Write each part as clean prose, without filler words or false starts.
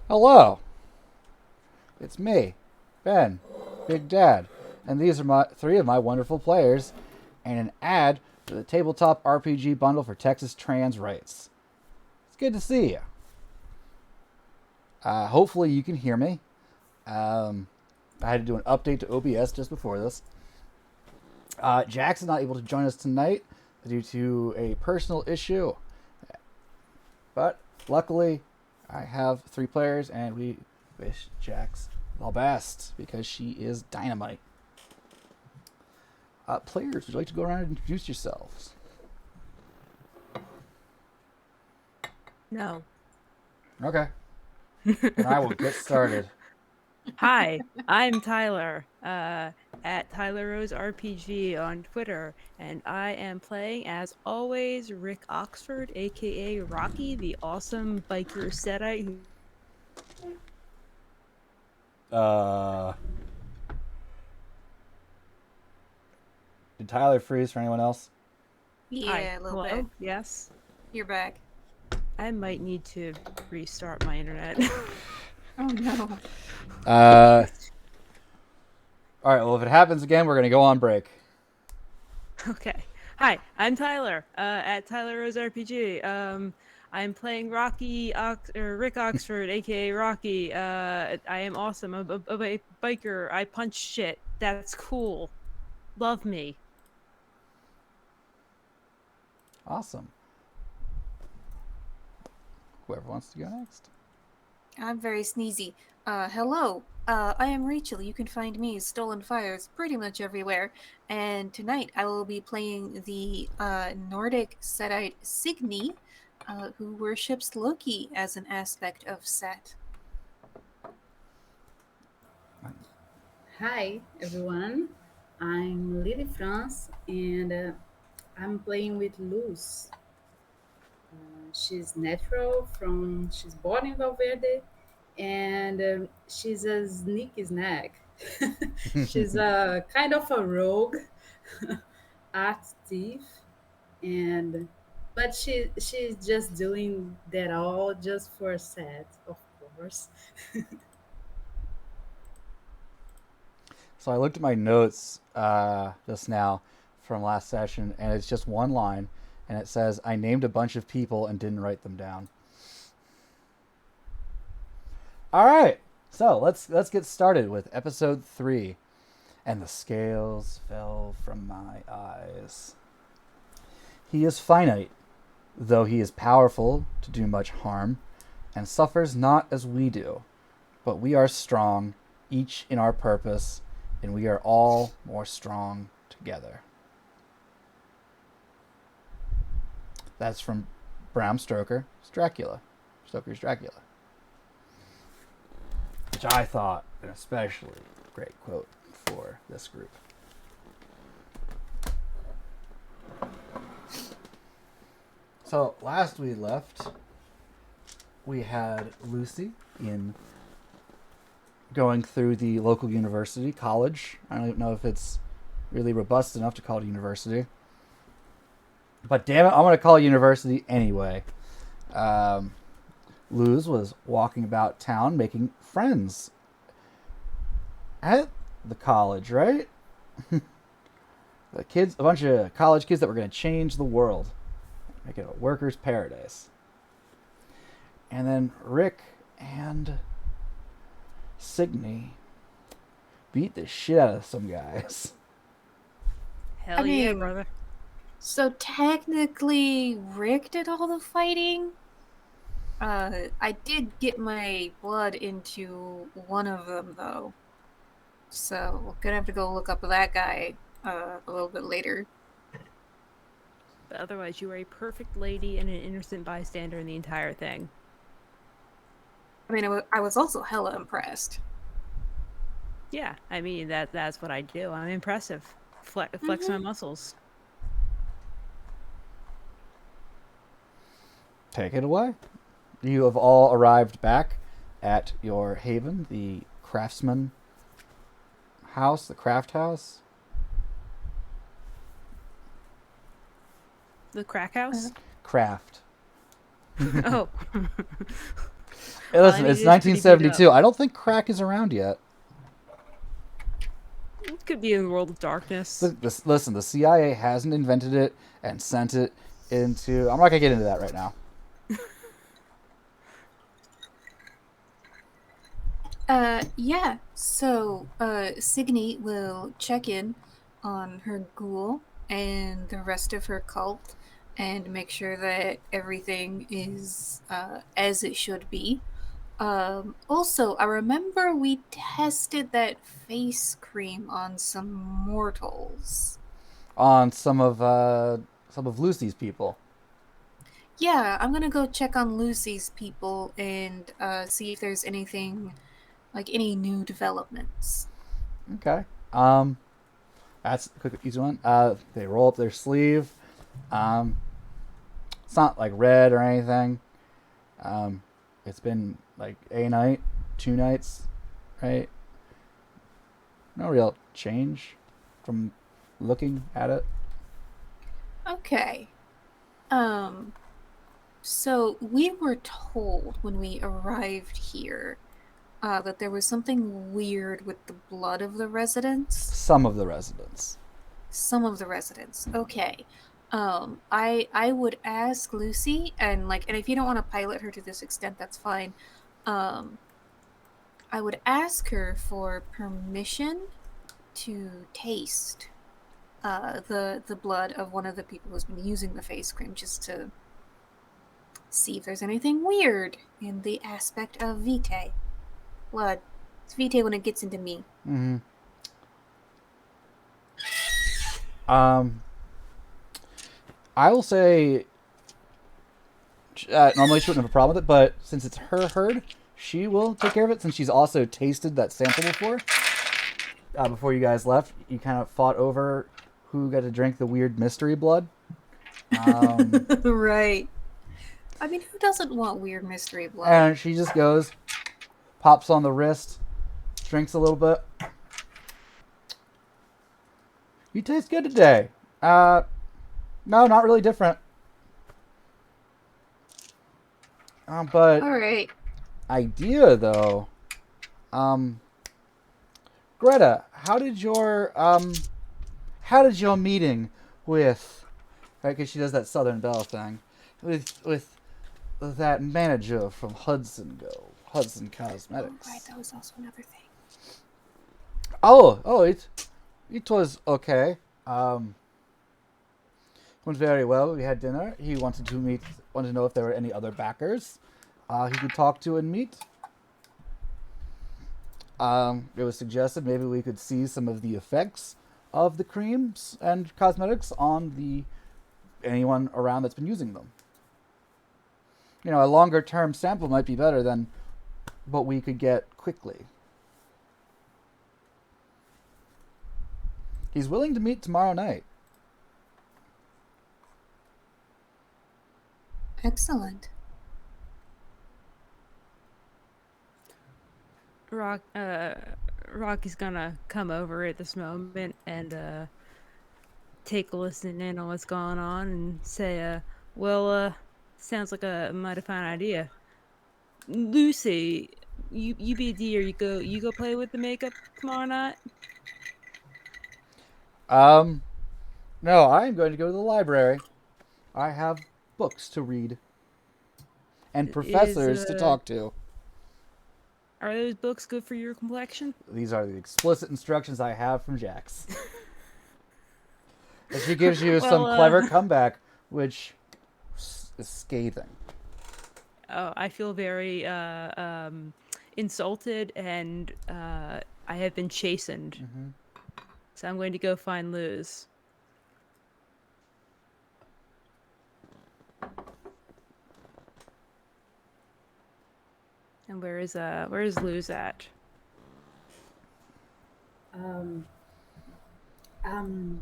Hello, it's me, Ben, Big Dad, and these are my three of my wonderful players, and an ad for the tabletop RPG bundle for Texas trans rights. It's good to see you. Hopefully you can hear me. Um, I had to do an update to OBS just before this. Jack's not able to join us tonight due to a personal issue, but luckily I have three players, and we wish Jax the best because she is dynamite. Players, would you like to go around and introduce yourselves? No. Okay. And I will get started. Hi, I'm Tyler, at Tyler Rose RPG on Twitter, and I am playing, as always, Rick Oxford, aka Rocky, the awesome biker Sedite who Uh, did Tyler freeze for anyone else? Hi, Yeah, a little bit. hello, yes. You're back. I might need to restart my internet. Oh no. Uh, all right. Well, if it happens again, we're gonna go on break. Okay. Hi, I'm Tyler, at Tyler Rose RPG. I'm playing Rick Oxford, aka Rocky. I am awesome. I'm a biker. I punch shit. That's cool. Love me. Awesome. Whoever wants to go next. I'm very sneezy. Hello. I am Rachel. You can find me as Stolen Fires pretty much everywhere. And tonight I will be playing the Nordic Setite Signy, who worships Loki as an aspect of Set. Hi everyone, I'm Lily France and I'm playing with Luz. She's natural she's born in Valverde and she's a sneaky snack. She's a kind of a rogue art thief and but she's just doing that all just for set, of course. So I looked at my notes just now from last session, and it's just one line, and it says, "I named a bunch of people and didn't write them down." All right, so let's get started with episode 3. And the scales fell from my eyes. He is finite, though he is powerful to do much harm, and suffers not as we do. But we are strong, each in our purpose, and we are all more strong together. That's from Bram Stoker's Dracula. Stoker's Dracula. Which I thought an especially great quote for this group. So last we left, we had Lucy in going through the local university, college. I don't even know if it's really robust enough to call it a university. But damn it, I'm going to call it university anyway. Luz was walking about town making friends at the college, right? The kids, a bunch of college kids that were going to change the world, make it a worker's paradise. And then Rick and Signy beat the shit out of some guys. Hell I yeah, mean- brother. So technically, Rick did all the fighting. I did get my blood into one of them though, so we're gonna have to go look up that guy a little bit later. But otherwise, you are a perfect lady and an innocent bystander in the entire thing. I mean, I was also hella impressed. Yeah, I mean that's what I do. I'm impressive. Flex my muscles. Take it away. You have all arrived back at your haven, the craftsman house, the craft house. The crack house. Craft. Oh, Hey, listen, It it's is pretty beat up. 1972. I don't think crack is around yet. It could be in the world of darkness. Listen, the CIA hasn't invented it and sent it into. I'm not gonna get into that right now. Yeah. So, Signy will check in on her ghoul and the rest of her cult and make sure that everything is as it should be. Also, I remember we tested that face cream on some mortals. On some of Lucy's people. Yeah, I'm gonna go check on Lucy's people and see if there's anything, like any new developments. Okay. That's a quick, easy one. They roll up their sleeve. Um, it's not like red or anything. Um, it's been like a night, 2 nights, right? No real change from looking at it. Okay. Um, so we were told when we arrived here that there was something weird with the blood of the residents. Some of the residents. Some of the residents. Okay. I would ask Lucy and if you don't want to pilot her to this extent, that's fine. Um, I would ask her for permission to taste the blood of one of the people who's been using the face cream just to see if there's anything weird in the aspect of Vitae. Blood. It's Vitae when it gets into me. Mm-hmm. Um, I will say, normally she wouldn't have a problem with it, but since it's her herd, she will take care of it. Since she's also tasted that sample before. Before you guys left, you kind of fought over who got to drink the weird mystery blood. Right. I mean, who doesn't want weird mystery blood? And she just goes, pops on the wrist, drinks a little bit. You taste good today. No, not really different. But All right. idea though. Greta, how did your meeting with, right? Because she does that Southern Belle thing, with that manager from Hudson Cosmetics. Oh, right, that was also another thing. Oh, it was okay. Went very well. We had dinner. He wanted to know if there were any other backers he could talk to and meet. It was suggested maybe we could see some of the effects of the creams and cosmetics on anyone around that's been using them. You know, a longer term sample might be better than what we could get quickly. He's willing to meet tomorrow night. Excellent. Rocky's gonna come over at this moment and take a listen in on what's going on and say, sounds like a mighty fine idea. Lucy, you be a dear. You go play with the makeup tomorrow night. No, I am going to go to the library. I have books to read and professors to talk to. Are those books good for your complexion? These are the explicit instructions I have from Jax. And she gives you some clever comeback, which is scathing. Oh, I feel very insulted, and I have been chastened. Mm-hmm. So I'm going to go find Luz. And where is Luz at? I'm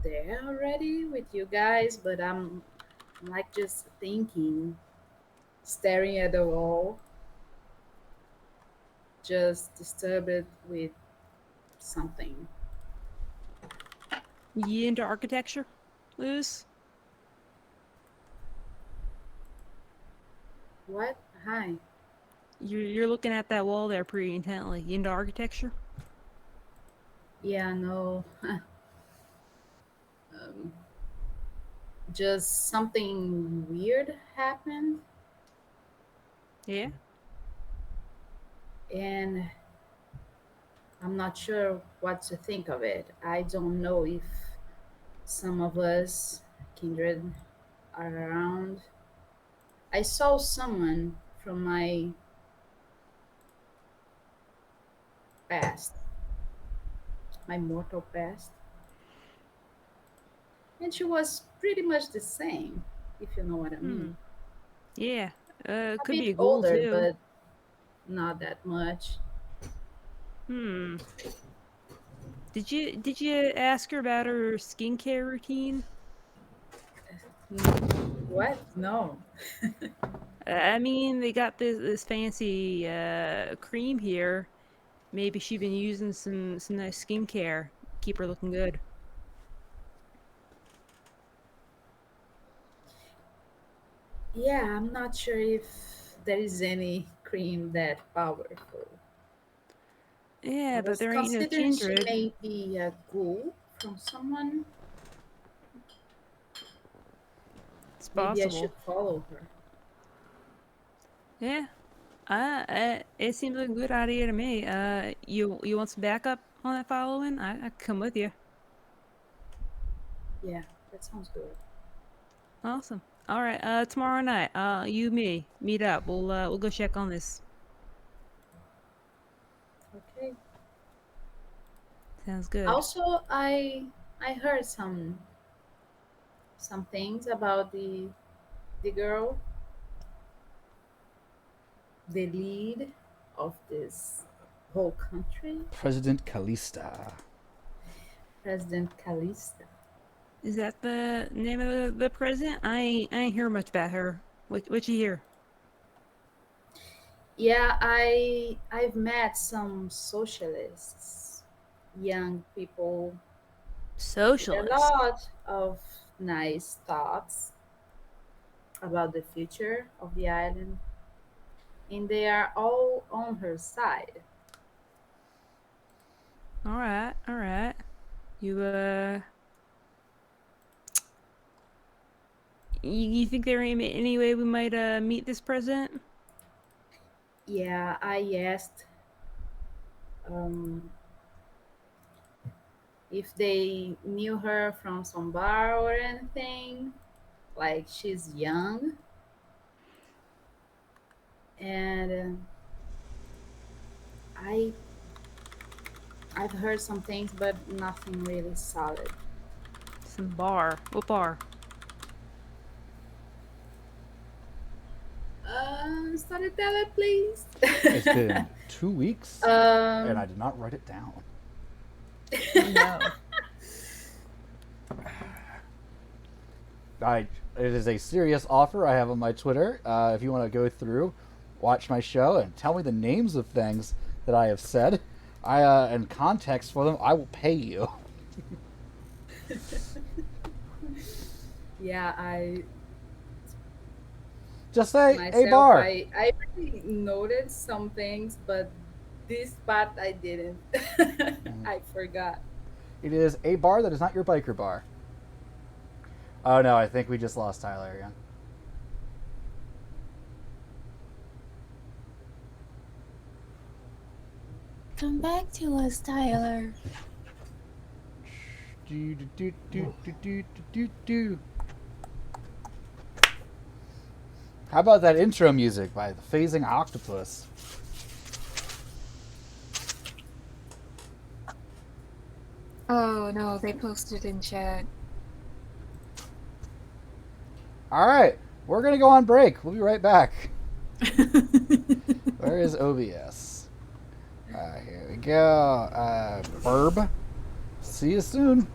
there already with you guys, but I'm like just thinking, staring at the wall, just disturbed with something. You into architecture, Luz? What? Hi. You're looking at that wall there pretty intently. You into architecture? Yeah, no. um, just something weird happened, Yeah. and I'm not sure what to think of it. I don't know if some of us, kindred, are around. I saw someone from my past, my mortal past, and she was pretty much the same, if you know what I Hmm. mean. Yeah. A Could bit be a ghoul older, too. but not that much. Hmm. Did you ask her about her skincare routine? What? No. I mean, they got this fancy cream here. Maybe she been using some nice skincare. Keep her looking good. Yeah, I'm not sure if there is any cream that powerful. I Yeah, but was there ain't no considering she kindred. may be a ghoul from someone. It's Maybe I possible. should follow her. Yeah. It seems like a good idea to me. You want some backup on that following? I can come with you. Yeah, that sounds good. Awesome. All right. Tomorrow night, you me meet up. We'll go check on this. Okay. Sounds good. Also, I heard some things about the girl, the lead of this whole country, President Callista. President Calista. Is that the name of the president? I ain't hear much about her. What you hear? Yeah, I've met some socialists, young people with a Socialist. lot of nice thoughts about the future of the island, and they are all on her side. All right. All right. You you think there ain't any way we might meet this president? Yeah, I asked um, if they knew her from some bar or anything. Like she's young, and I I've heard some things, but nothing really solid. Some bar. What bar? Storyteller, please. It's been 2 weeks, and I um, did not write it down. Oh no. I it is a serious offer I have on my Twitter. If you want to go through, watch my show, and tell me the names of things that I have said, and context for them, I will pay you. yeah, I Just say a myself, bar. I really noted some things, but this part I didn't. Mhm. I forgot. It is a bar that is not your biker bar. Oh no, I think we just lost Tyler again. Come back to us, Tyler. Do, do, do, do, do, do, do, do. How about that intro music by the Phasing Octopus? Oh no, they posted in chat. All right, we're gonna go on break. We'll be right back. Where is OBS? Here we go. Burb. See you soon.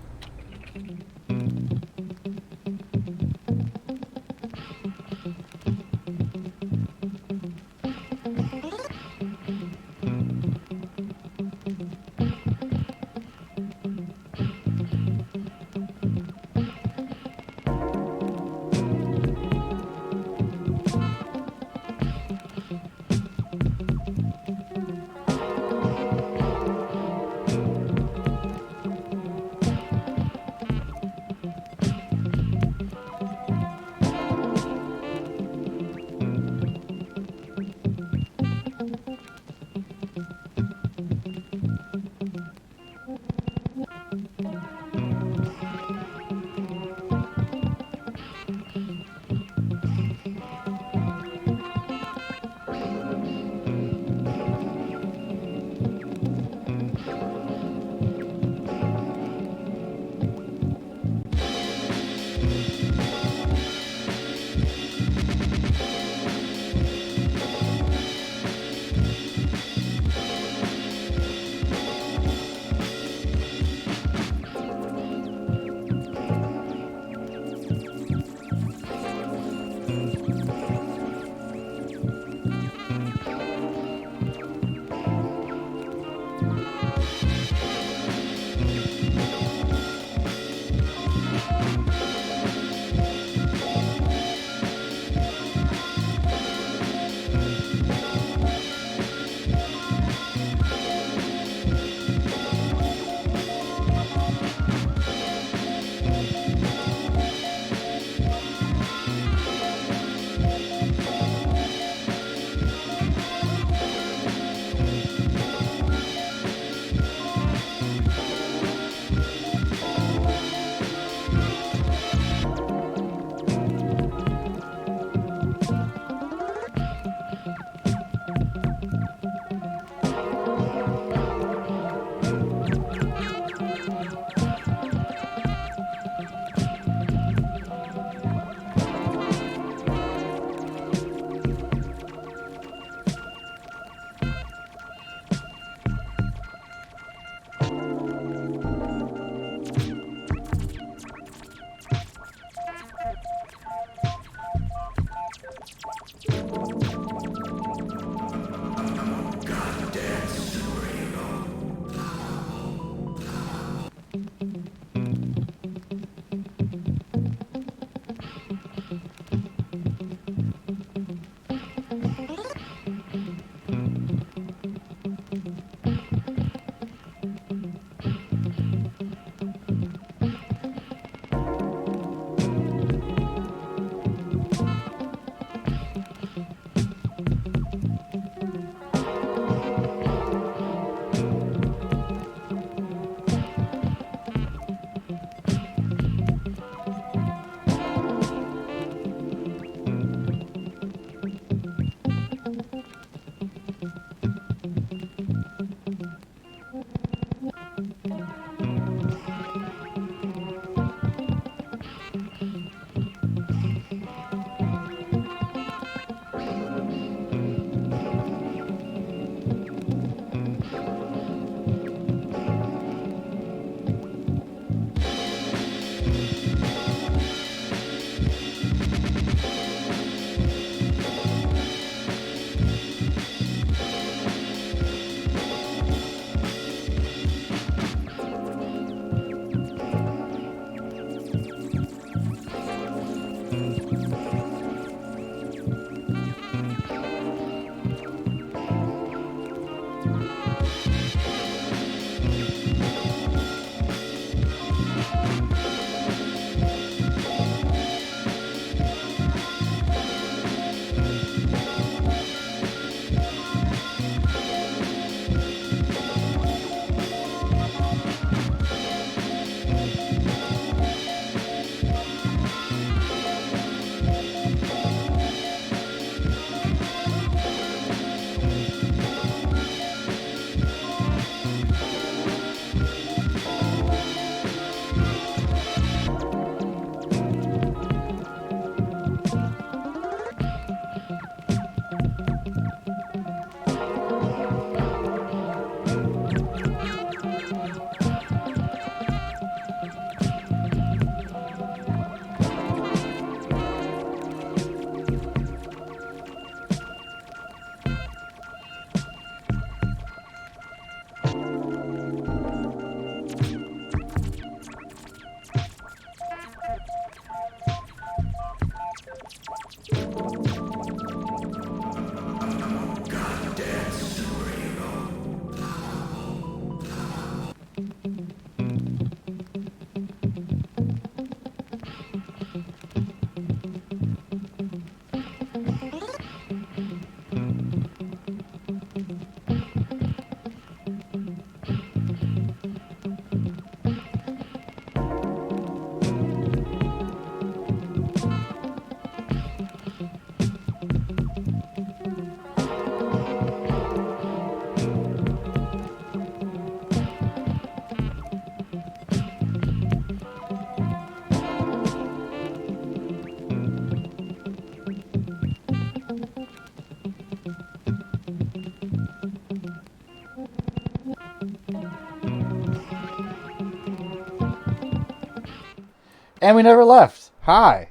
And we never left. Hi.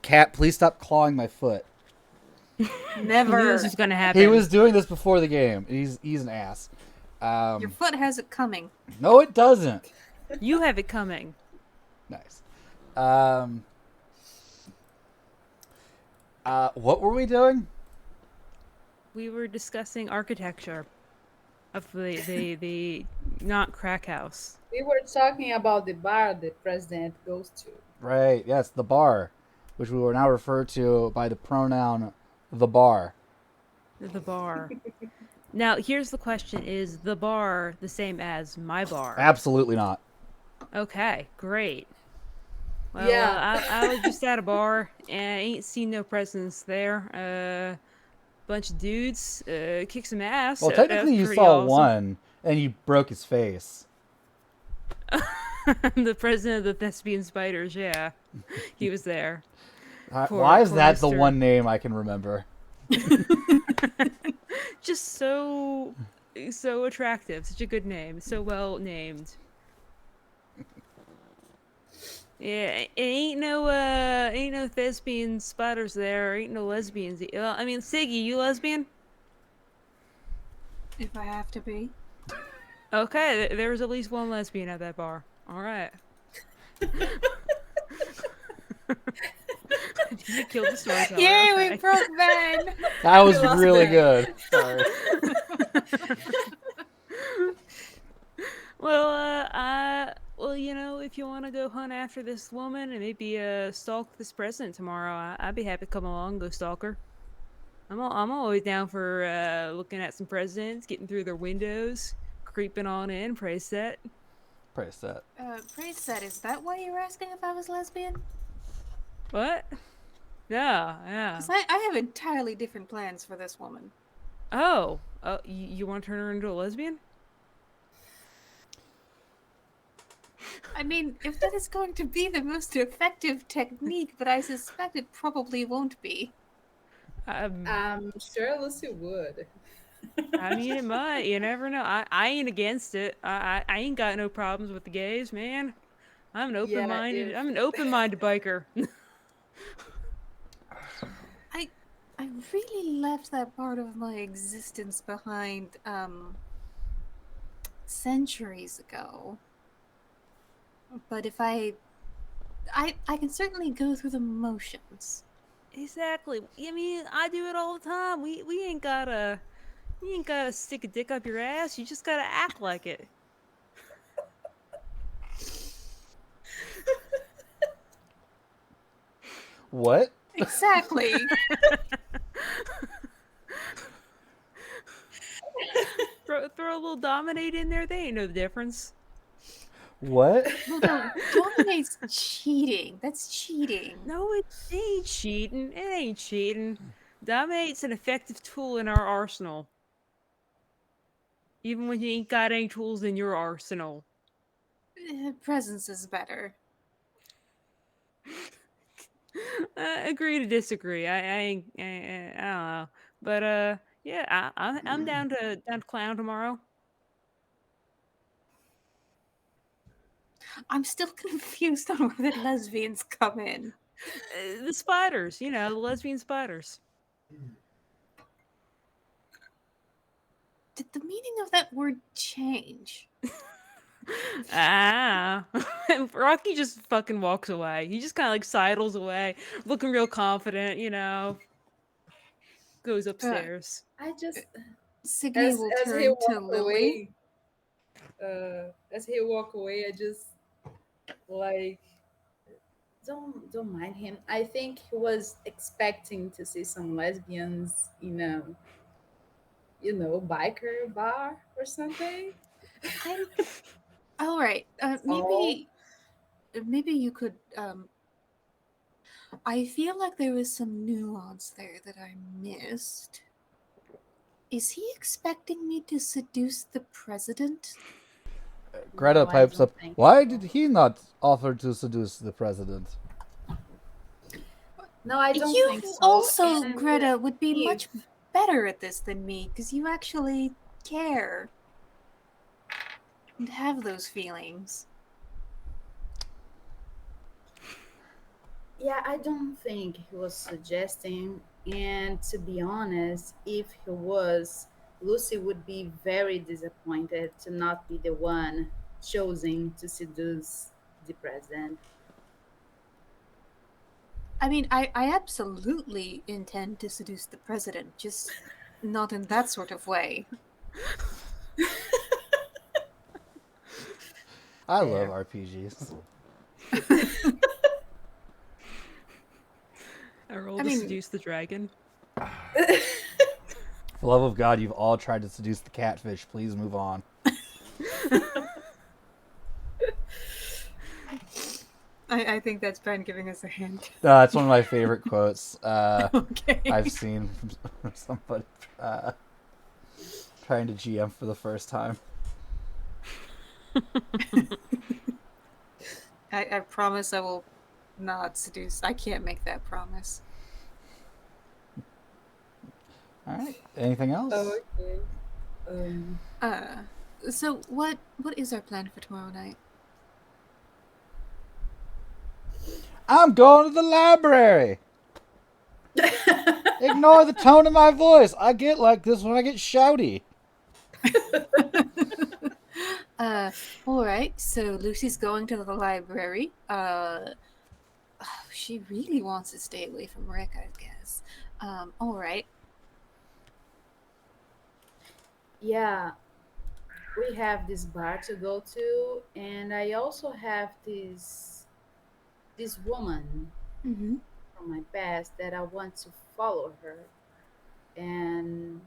Cat, please stop clawing my foot. I knew Never. this was gonna happen. He was doing this before the game. He's an ass. Your foot has it coming. No, it doesn't. You have it coming. Nice. What were we doing? We were discussing architecture of the not crack house. We were talking about the bar the president goes to. Right. Yes, the bar, which we will now refer to by the pronoun the bar. The bar. Now, here's the question: is the bar the same as my bar? Absolutely not. Okay, great. Well, Yeah. I was just at a bar and I ain't seen no presents there. Bunch of dudes, kick some ass. Well, so that technically, was you pretty saw awesome. one, and you broke his face. The president of the Thespian Spiders, yeah, he was there. Poor- Why is poor that the Mr. one name I can remember? Just so attractive, such a good name, so well named. Yeah, it ain't no thespian spiders there, ain't no lesbians. Well, I mean, Siggy, you lesbian? If I have to be. Okay, there was at least one lesbian at that bar. All right. You killed the storyteller. Yay, okay. we broke Ben! That was lost really that. good. Sorry. Well, if you want to go hunt after this woman and maybe stalk this president tomorrow, I'd be happy to come along and go stalk her. I'm always down for looking at some presidents, getting through their windows, creeping on in, praise set. Praise that. Praise said, is that why you were asking if I was lesbian? What? Yeah. Because I have entirely different plans for this woman. Oh, you want to turn her into a lesbian? I mean, if that is going to be the most effective technique, but I suspect it probably won't be. I'm sure Lucy would. I mean, it might. You never know. I ain't against it. I ain't got no problems with the gays, man. I'm an open-minded. if- I'm an open-minded biker. I really left that part of my existence behind centuries ago. But if I can certainly go through the motions. Exactly. I mean, I do it all the time. We ain't gotta. You ain't gotta stick a dick up your ass. You just gotta act like it. What? Exactly. Throw a little dominate in there. They ain't know the difference. What? No, dominate's cheating. That's cheating. No, it ain't cheating. It ain't cheating. Dominate's an effective tool in our arsenal. Even when you ain't got any tools in your arsenal. Presence is better. Agree to disagree. I don't know, but yeah, I'm down to clown tomorrow. I'm still confused on where the lesbians come in. The spiders, the lesbian spiders. Did the meaning of that word change? Ah, and Rocky just fucking walks away. He just kind of like sidles away, looking real confident. Goes upstairs. I just Signy will turn to Lily. As he walk away, I just like don't mind him. I think he was expecting to see some lesbians in a biker bar or something. All right. Maybe you could. I feel like there was some nuance there that I missed. Is he expecting me to seduce the president? Greta No, I pipes don't up. think Why so. did he not offer to seduce the president? No, I don't You think so. also, And Greta, would be if- much better at this than me because you actually care and have those feelings. Yeah, I don't think he was suggesting. And to be honest, if he was, Lucy would be very disappointed to not be the one chosen to seduce the president. I mean, I absolutely intend to seduce the president, just not in that sort of way. I love Fair. RPGs. I roll I to mean, seduce the dragon. For the love of God, you've all tried to seduce the catfish. Please move on. I think that's Ben giving us a hint. That's one of my favorite quotes Okay. I've seen from somebody trying to GM for the first time. I promise I will not seduce. I can't make that promise. All right. Anything else? Okay. Um, Uh, so what is our plan for tomorrow night? I'm going to the library. Ignore the tone of my voice. I get like this when I get shouty. Uh, all right. So Lucy's going to the library. She really wants to stay away from Rick, I guess. All right. yeah, we have this bar to go to, and I also have this woman Mm-hmm. from my past that I want to follow her and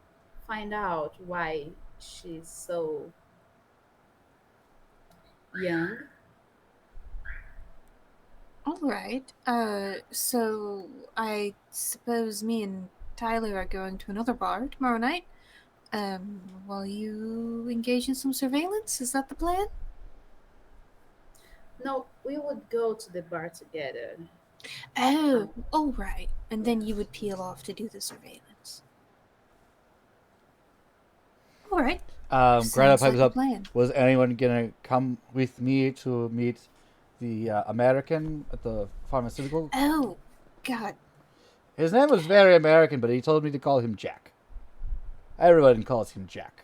find out why she's so young. All right. So I suppose me and Tyler are going to another bar tomorrow night. While you engage in some surveillance, is that the plan? No, we would go to the bar together. Oh, Um, all right. And yeah. then you would peel off to do the surveillance. All right. Greta Sounds pipes like a up. plan. Was anyone gonna come with me to meet the American at the pharmaceutical? Oh, God. His name was very American, but he told me to call him Jack. Everyone calls him Jack.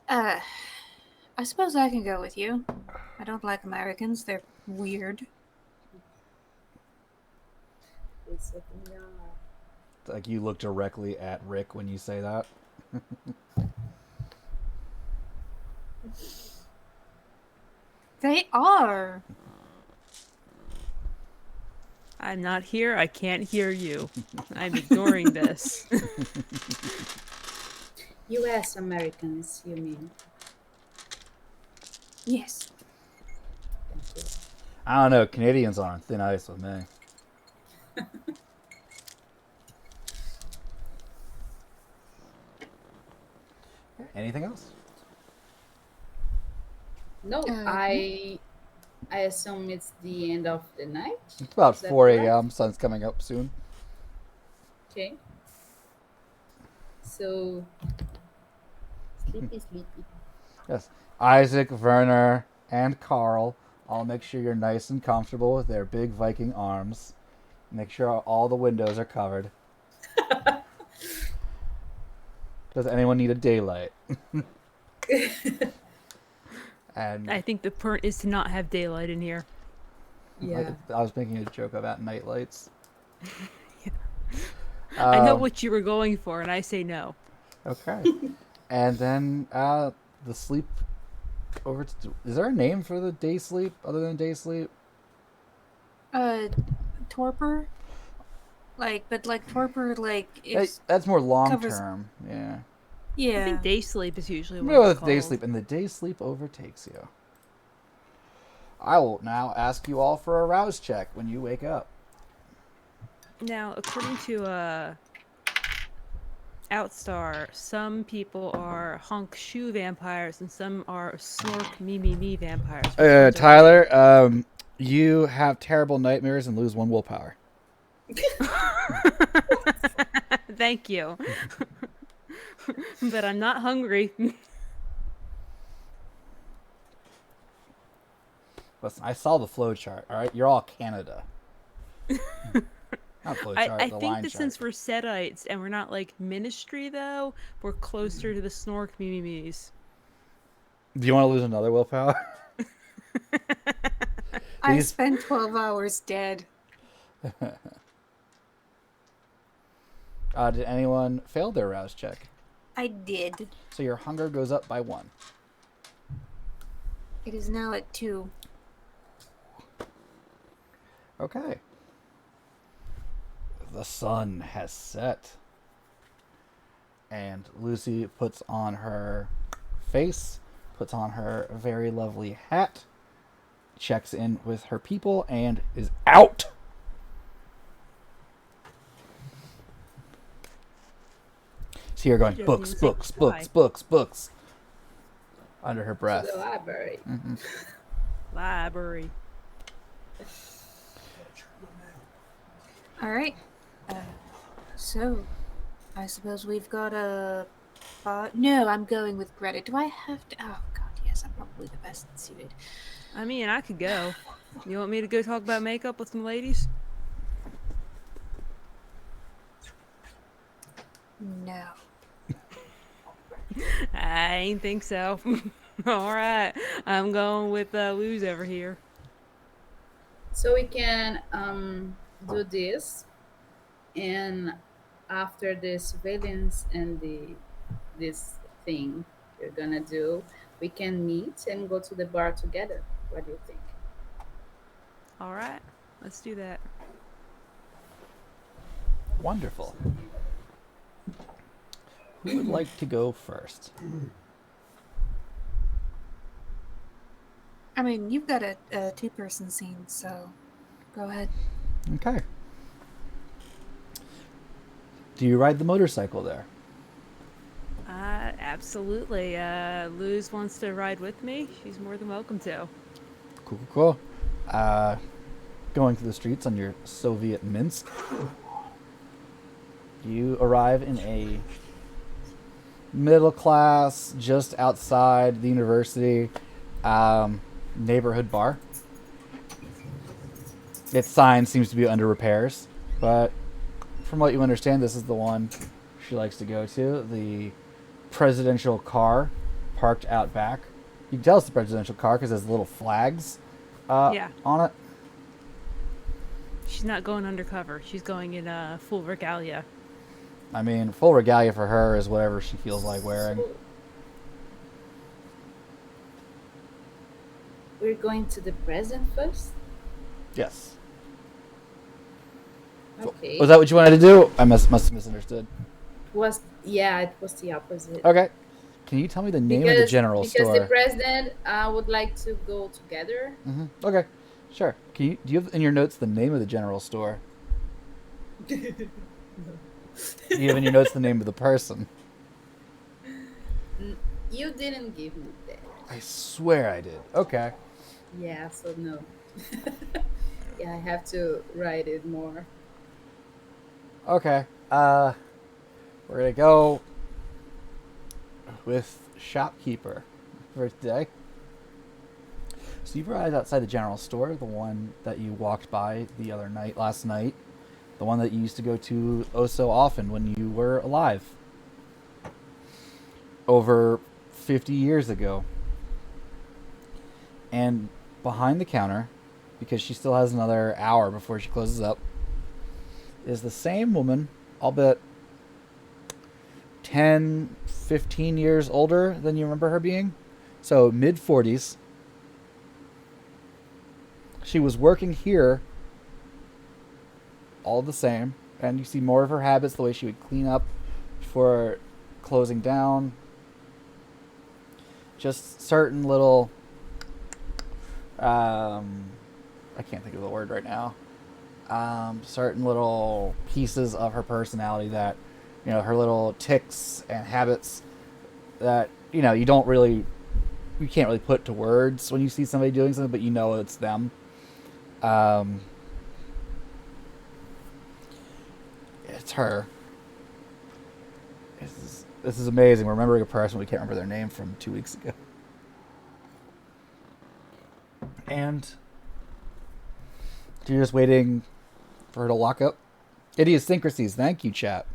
Uh, I suppose I can go with you. I don't like Americans. They're weird. They certainly are. Like you look directly at Rick when you say that. They are. I'm not here. I can't hear you. I'm ignoring this. US Americans, you mean? Yes. Thank you. I don't know. Canadians are on thin ice with me. Anything else? No, No. I assume it's the end of the night. It's about Is that 4 correct? a.m. Sun's coming up soon. Okay. So sleepy, sleepy. Yes. Isaac, Werner, and Carl all make sure you're nice and comfortable with their big Viking arms. Make sure all the windows are covered. Does anyone need a daylight? And I think the point is to not have daylight in here. Yeah. I was making a joke about night lights. I know what you were going for, and I say no. Okay. And then the sleep over. Is there a name for the day sleep other than day sleep? Torpor? But torpor, is. That's more long covers- term. Yeah. I Yeah. think day sleep is usually what Go it's with day called. sleep, and the day sleep overtakes you. I will now ask you all for a rouse check when you wake up. Now, according to Outstar, some people are honk shoe vampires and some are snork me vampires. Which ones are Tyler, you have terrible nightmares and lose 1 willpower. Thank you. But I'm not hungry. Listen, I saw the flow chart. All right, you're all Canada. Not flow chart. I the think line that chart. since we're Setites and we're not like ministry though, we're closer to the Snork Mimimis. Do you want to lose another willpower? I These- spent 12 hours dead. Did anyone fail their rouse check? I did. So your hunger goes up by 1. It is now at 2. Okay. The sun has set. And Lucy puts on her face, puts on her very lovely hat, checks in with her people, and is out. So you're going, She doesn't books, even say books, goodbye. books, books, books. Under her To breath. the library. Library. All right. So, I suppose we've got a. No, I'm going with Greta. Do I have to? Oh God, yes, I'm probably the best suited. I mean, I could go. You want me to go talk about makeup with some ladies? No. I ain't think so. All right, I'm going with Luz over here. So we can do this, and after the surveillance and this thing you're gonna do, we can meet and go to the bar together. What do you think? All right, let's do that. Wonderful. Who would like to go first? I mean, you've got a 2-person scene, so go ahead. Okay. Do you ride the motorcycle there? Absolutely. Luz wants to ride with me. She's more than welcome to. Cool, cool, cool. Going through the streets on your Soviet Minsk, you arrive in a middle class, just outside the university neighborhood bar. Its sign seems to be under repairs, but from what you understand, this is the one she likes to go to. The presidential car parked out back. You can tell it's the presidential car because there's little flags Yeah. on it. She's not going undercover. She's going in full regalia. I mean, full regalia for her is whatever she feels like wearing. We're going to the present first. Yes. Okay. Was that what you wanted to do? I must have misunderstood. It was the opposite. Okay. Can you tell me the name of the general because store? the president would like to go together. Okay, sure. Do you have in your notes the name of the general store? Do you have in your notes the name of the person? You didn't give me that. I swear I did. Okay. Yeah, so no. Yeah, I have to write it more. Okay. We're gonna go with shopkeeper for today. So you've arrived outside the general store, the one that you walked by last night, the one that you used to go to oh so often when you were alive. Over 50 years ago. And behind the counter, because she still has another hour before she closes up, is the same woman, albeit 10, 15 years older than you remember her being. So mid-40s. She was working here all the same. And you see more of her habits, the way she would clean up before closing down. Just certain little... I can't think of the word right now. Certain little pieces of her personality that, her little tics and habits that, you can't really put to words when you see somebody doing something, but it's them. It's her. This is amazing. We're remembering a person we can't remember their name from 2 weeks ago. And And you're just waiting for her to lock up. Idiosyncrasies. Thank you, chat.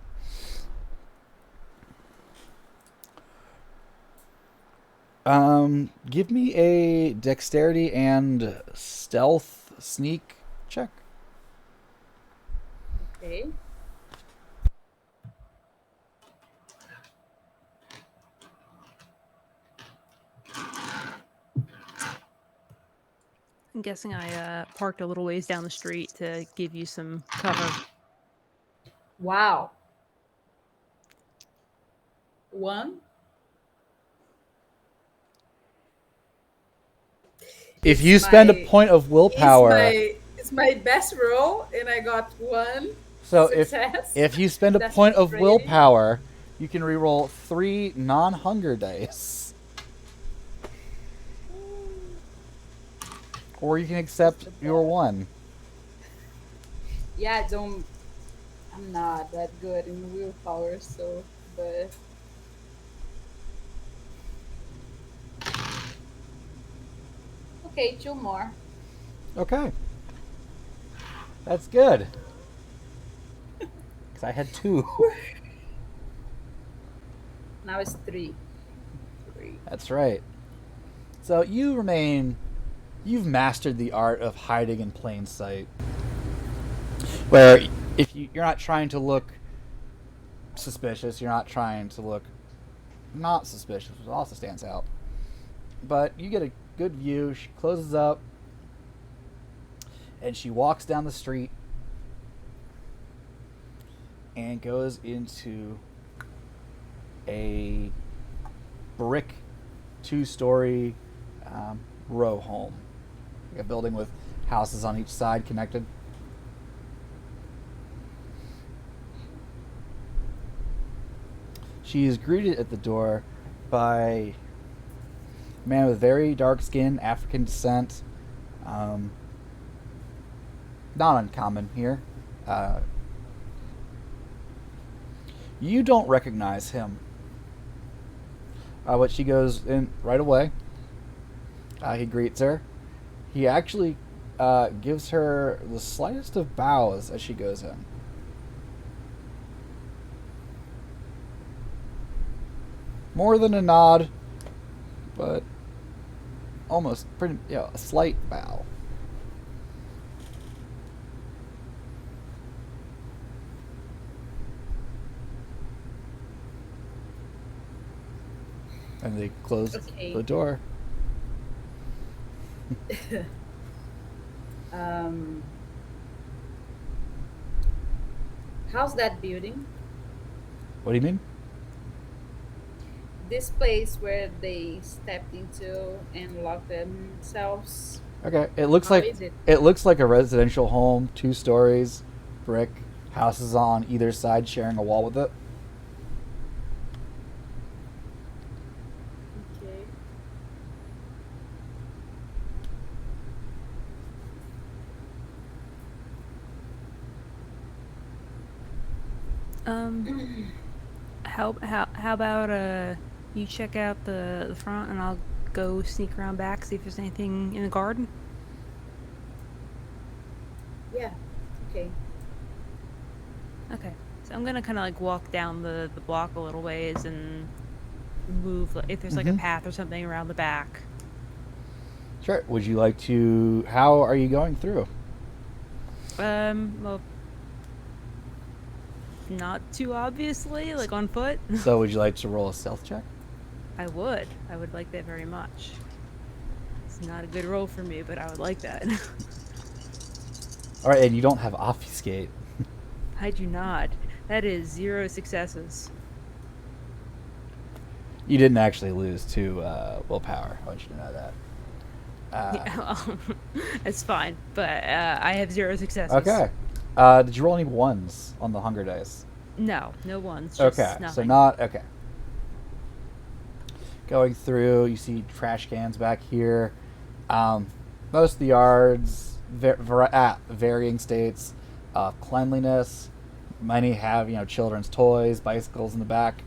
Give me a dexterity and stealth sneak check. Okay. I'm guessing I parked a little ways down the street to give you some cover. Wow. 1. If It's you spend a my- point of willpower, It's my best roll, and I got 1 so success. if you spend a That's point of frustrating. willpower, you can reroll 3 non-hunger dice, or you can accept your 1. Yeah, I'm not that good in willpower, so, but okay, 2 more. Okay, that's good. Because I had 2. Now it's 3. That's right. So you've mastered the art of hiding in plain sight. Where if you're not trying to look suspicious, you're not trying to look not suspicious, which also stands out. But you get a good view. She closes up and she walks down the street and goes into a brick 2-story row home, like a building with houses on each side connected. She is greeted at the door by a man with very dark skin, African descent. Not uncommon here. You don't recognize him. But she goes in right away. He greets her. He actually gives her the slightest of bows as she goes in. More than a nod, but almost pretty, a slight bow. And they close Okay. the door. How's that building? What do you mean? This place where they stepped into and locked themselves. Okay, it looks How like is it? it looks like a residential home, 2 stories, brick, houses on either side sharing a wall with it. Okay. How about you check out the front and I'll go sneak around back, see if there's anything in the garden. Yeah. Okay. Okay, so I'm gonna kind of like walk down the block a little ways and move if there's like a Mhm. path or something around the back. Sure. Would you like to? How are you going through? Well, not too obviously, like on foot. So, would you like to roll a stealth check? I would like that very much. It's not a good roll for me, but I would like that. All right, and you don't have obfuscate. I do not. That is 0 successes. You didn't actually lose to willpower. I want you to know that. Yeah, well, it's fine, but I have 0 successes. Okay. Did you roll any 1s on the hunger dice? No ones. Just Okay, nothing. so not okay. Going through, you see trash cans back here. Most of the yards, varying states of cleanliness. Many have children's toys, bicycles in the back.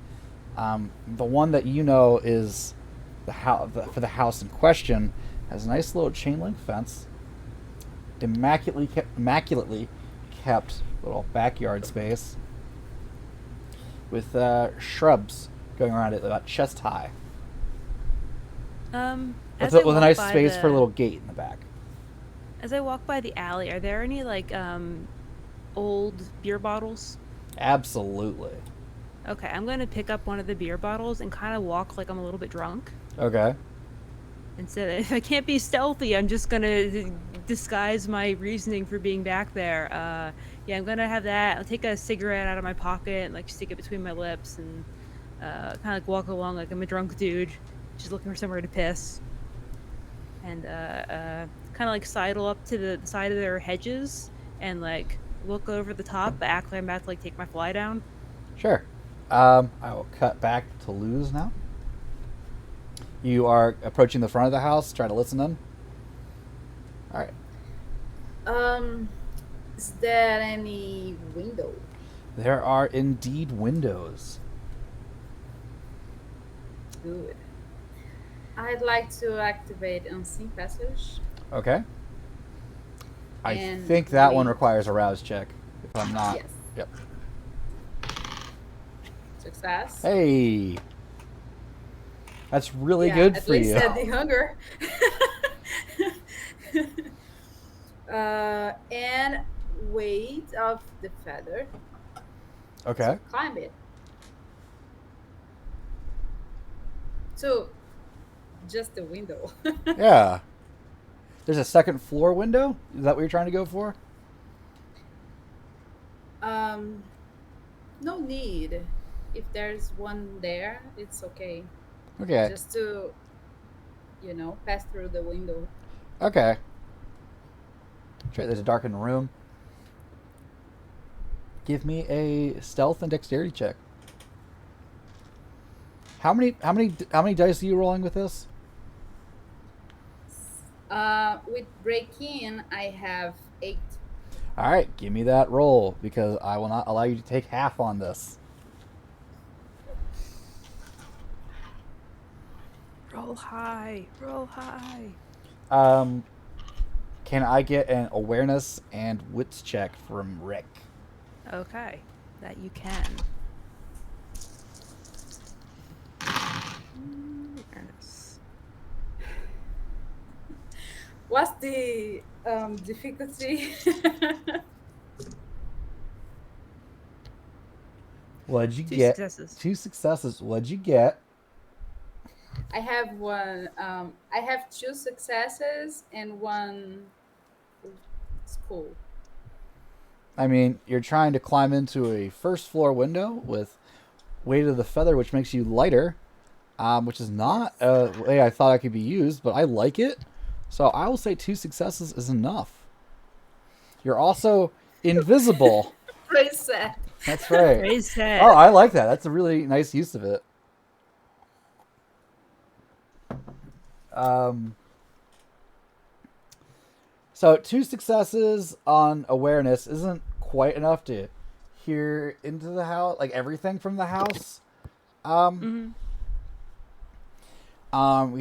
The one that is for the house in question Has a nice little chain link fence. Immaculately kept little backyard space with shrubs going around it about chest high. As I With a walk nice by space for a little gate in the back. as I walk by the alley, are there any like old beer bottles? Absolutely. Okay, I'm gonna pick up one of the beer bottles and kind of walk like I'm a little bit drunk. Okay. Instead, if I can't be stealthy, I'm just gonna disguise my reasoning for being back there. Yeah, I'm gonna have that. I'll take a cigarette out of my pocket and like stick it between my lips and kind of like walk along like I'm a drunk dude, just looking for somewhere to piss. And kind of like sidle up to the side of their hedges and like look over the top, but act like I'm about to like take my fly down. Sure. I will cut back to Luz now. You are approaching the front of the house, trying to listen in. All right. Is there any window? There are indeed windows. Good. I'd like to activate Unseen Passage. Okay. I And think that one wait. requires a rouse check. If I'm not. Yes. Yep. Success. Hey. That's really Yeah, good at for least you. at the hunger. And weight of the feather. Okay. Climb it. So, just the window. Yeah. There's a second floor window? Is that what you're trying to go for? No need. If there's one there, it's okay. Okay. Just to, pass through the window. Okay. Sure, there's a darkened room. Give me a stealth and dexterity check. How many dice are you rolling with this? With break-in, I have 8. All right, give me that roll because I will not allow you to take half on this. Roll high, roll high. Can I get an awareness and wits check from Rick? Okay, that you can. Awareness. What's the difficulty? What'd you Two get? successes. 2 successes. What'd you get? I have one. I have 2 successes and 1 school. I mean, you're trying to climb into a first floor window with weight of the feather, which makes you lighter, which is not a way I thought it could be used, but I like it. So I will say 2 successes is enough. You're also invisible. Praise that. That's right. Raise head. Oh, I like that. That's a really nice use of it. So 2 successes on awareness isn't quite enough to hear into the house, like everything from the house. We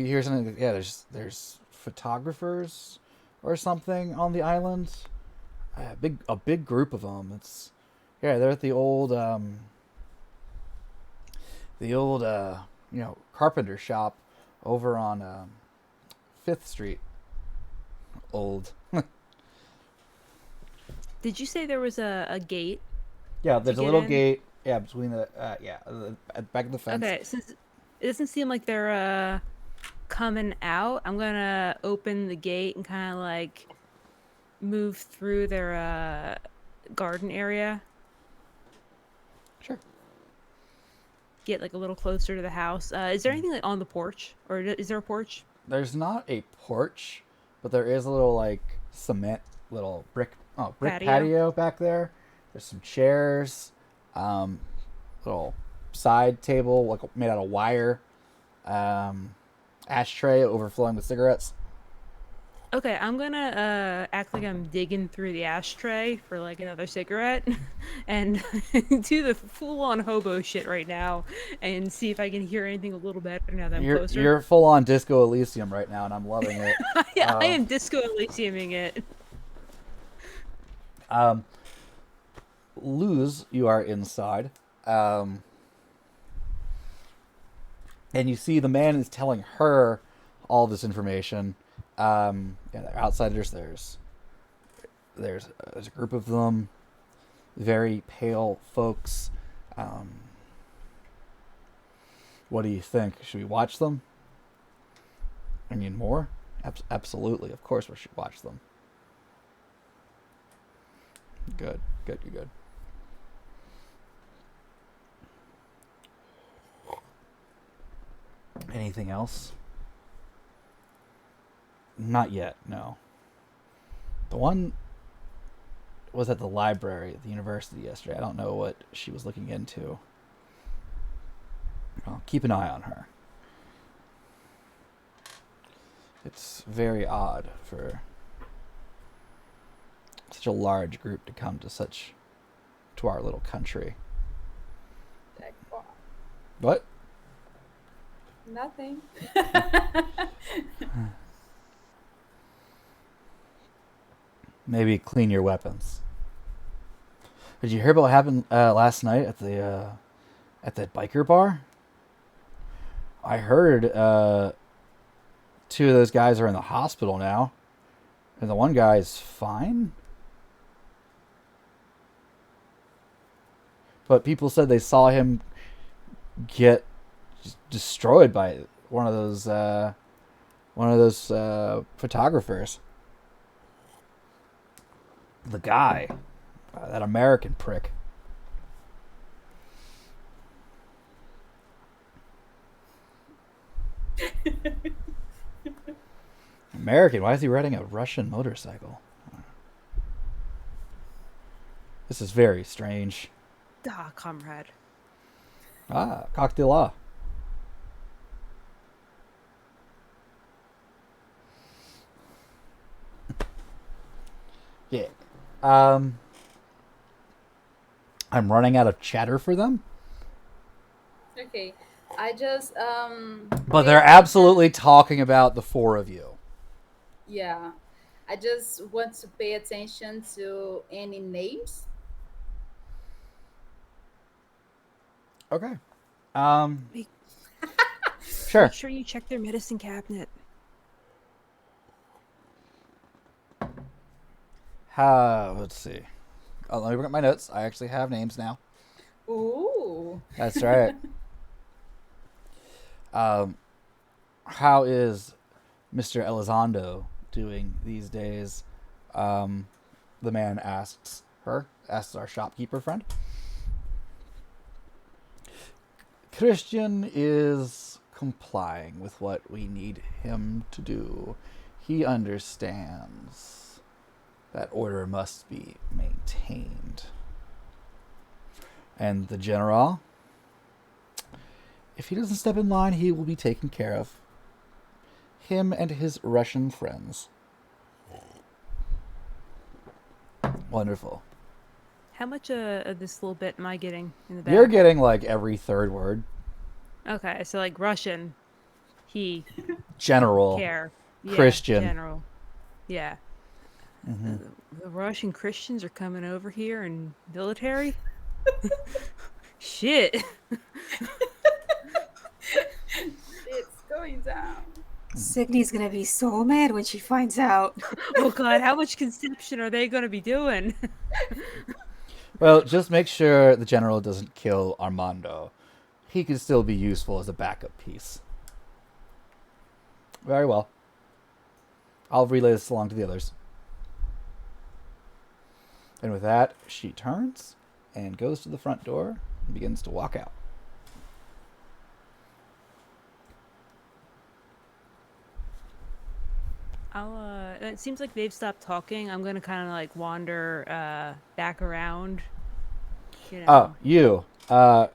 hear something. Yeah, there's photographers or something on the island. A big group of them. They're at the old carpenter shop over on 5th Street. Old. Did you say there was a gate? Yeah, there's a get little in? gate. Yeah, between the back of the fence. Okay, since it doesn't seem like they're coming out, I'm gonna open the gate and kind of like move through their garden area. Sure. Get like a little closer to the house. Is there anything like on the porch, or is there a porch? There's not a porch, but there is a little like cement, little brick patio back there. There's some chairs, little side table like made out of wire, ashtray overflowing with cigarettes. Okay, I'm gonna act like I'm digging through the ashtray for like another cigarette, and do the full-on hobo shit right now, and see if I can hear anything a little better now that I'm closer. You're full on Disco Elysium right now, and I'm loving it. Yeah, I am Disco Elysiuming it. Luz, you are inside, and you see the man is telling her all this information. Yeah, they're outsiders. There's a group of them, very pale folks. What do you think? Should we watch them? I mean, more? Absolutely. Of course we should watch them. Good. Anything else? Not yet, no. The one was at the library at the university yesterday. I don't know what she was looking into. I'll keep an eye on her. It's very odd for such a large group to come to our little country. What? Nothing. Maybe clean your weapons. Did you hear about what happened last night at that biker bar? I heard 2 of those guys are in the hospital now, and the one guy's fine. But people said they saw him get destroyed by one of those photographers. The guy, that American prick. American? Why is he riding a Russian motorcycle? This is very strange. Ah, comrade. Ah, cocktail. Yeah. I'm running out of chatter for them. Okay, I just But they're absolutely talking about the 4 of you. yeah. I just want to pay attention to any names. Okay. Make Sure. sure you check their medicine cabinet. Let's see. Oh, let me bring up my notes. I actually have names now. Ooh. That's right. How is Mr. Elizondo doing these days? The man asks our shopkeeper friend. Christian is complying with what we need him to do. He understands that order must be maintained. And the general, if he doesn't step in line, he will be taken care of. Him and his Russian friends. Wonderful. How much of this little bit am I getting in the back? You're getting like every 3rd word. Okay, so like Russian, he, General. care. Yeah, Christian. general. Yeah. The Russian Christians are coming over here in military? Shit. It's going down. Signy's gonna be so mad when she finds out. Oh god, how much conception are they going to be doing? Well, just make sure the general doesn't kill Armando. He can still be useful as a backup piece. Very well. I'll relay this along to the others. And with that, she turns and goes to the front door and begins to walk out. It seems like they've stopped talking. I'm going to kind of like wander back around. You know. Oh, you. All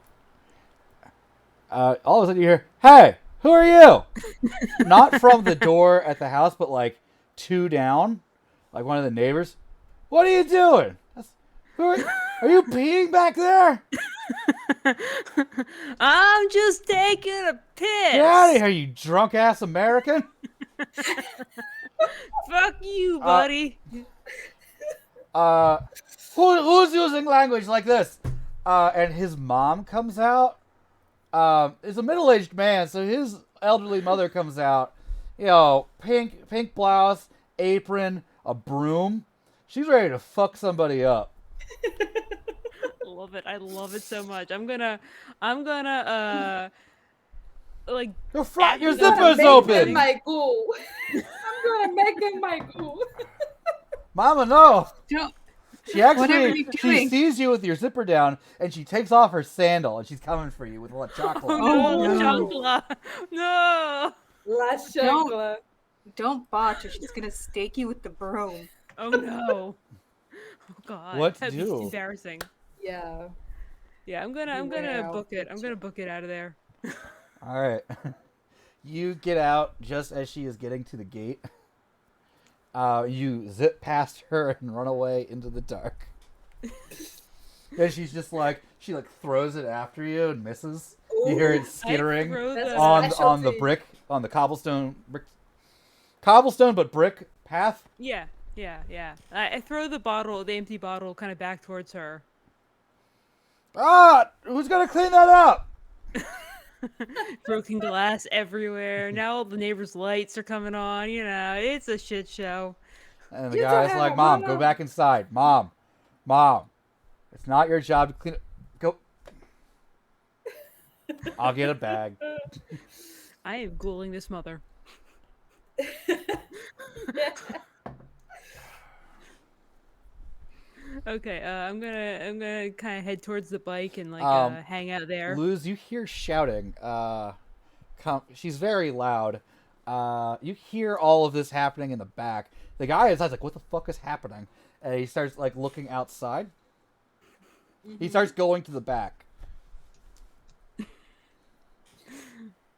of a sudden you hear, "Hey, who are you?" Not from the door at the house, but like two down, like one of the neighbors. What are you doing? Are you peeing back there? I'm just taking a piss. Get out of here, you drunk ass American! Fuck you, buddy. Who's using language like this? And his mom comes out. Is a middle-aged man, so his elderly mother comes out. You know, pink blouse, apron, a broom. She's ready to fuck somebody up. Love it. I love it so much. I'm gonna like Your after that, zipper's Make open. them my ghoul. I'm gonna make them my ghoul. Mama, no. Don't. She Whatever actually you're she doing. sees you with your zipper down, and she takes off her sandal, and she's coming for you with a chocolate. Oh no, no. Chancla. No. La chancla. Don't botch, or she's gonna stake you with the broom. Oh no. Oh god. What to That'd be do? embarrassing. Yeah. Yeah, I'm Beware gonna book of it. I'm gonna book it out of there. All right. You get out just as she is getting to the gate. You zip past her and run away into the dark. And she's just like, she like throws it after you and misses. You hear it skittering That's on the specialty. brick, on the cobblestone but brick path. Yeah. I throw the empty bottle, kind of back towards her. Who's gonna clean that up? Broken glass everywhere. Now all the neighbors' lights are coming on. You know, it's a shit show. And the You guy's don't like, have Mom, one go back inside. Mom, it's not your job to clean it. Go. I'll get a bag. I am ghouling this mother. Okay, I'm gonna kind of head towards the bike and like hang out there. Luz, you hear shouting. She's very loud. You hear all of this happening in the back. The guy is like, "What the fuck is happening?" And he starts like looking outside. He starts going to the back.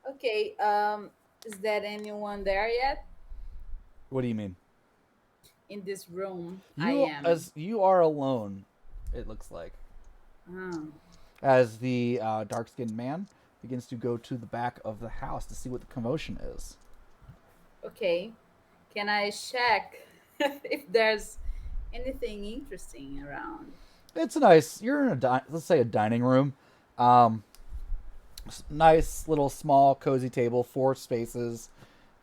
Okay. Is there anyone there yet What do you mean? in this room? You, I am. as you are alone, it looks like, as the dark-skinned man begins to go to the back of the house to see what the commotion is. Okay. Can I check if there's anything interesting around? It's nice. You're in let's say a dining room. Nice little small cozy table, 4 spaces,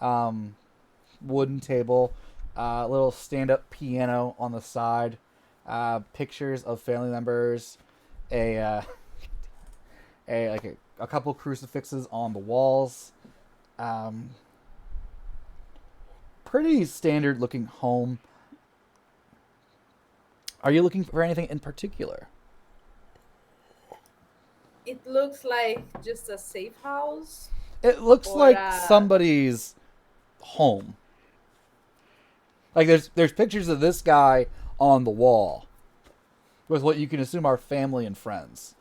wooden table, little stand-up piano on the side, pictures of family members, a couple crucifixes on the walls. Pretty standard looking home. Are you looking for anything in particular? It looks like just a safe house. It looks Or, like somebody's home. Like there's pictures of this guy on the wall with what you can assume are family and friends.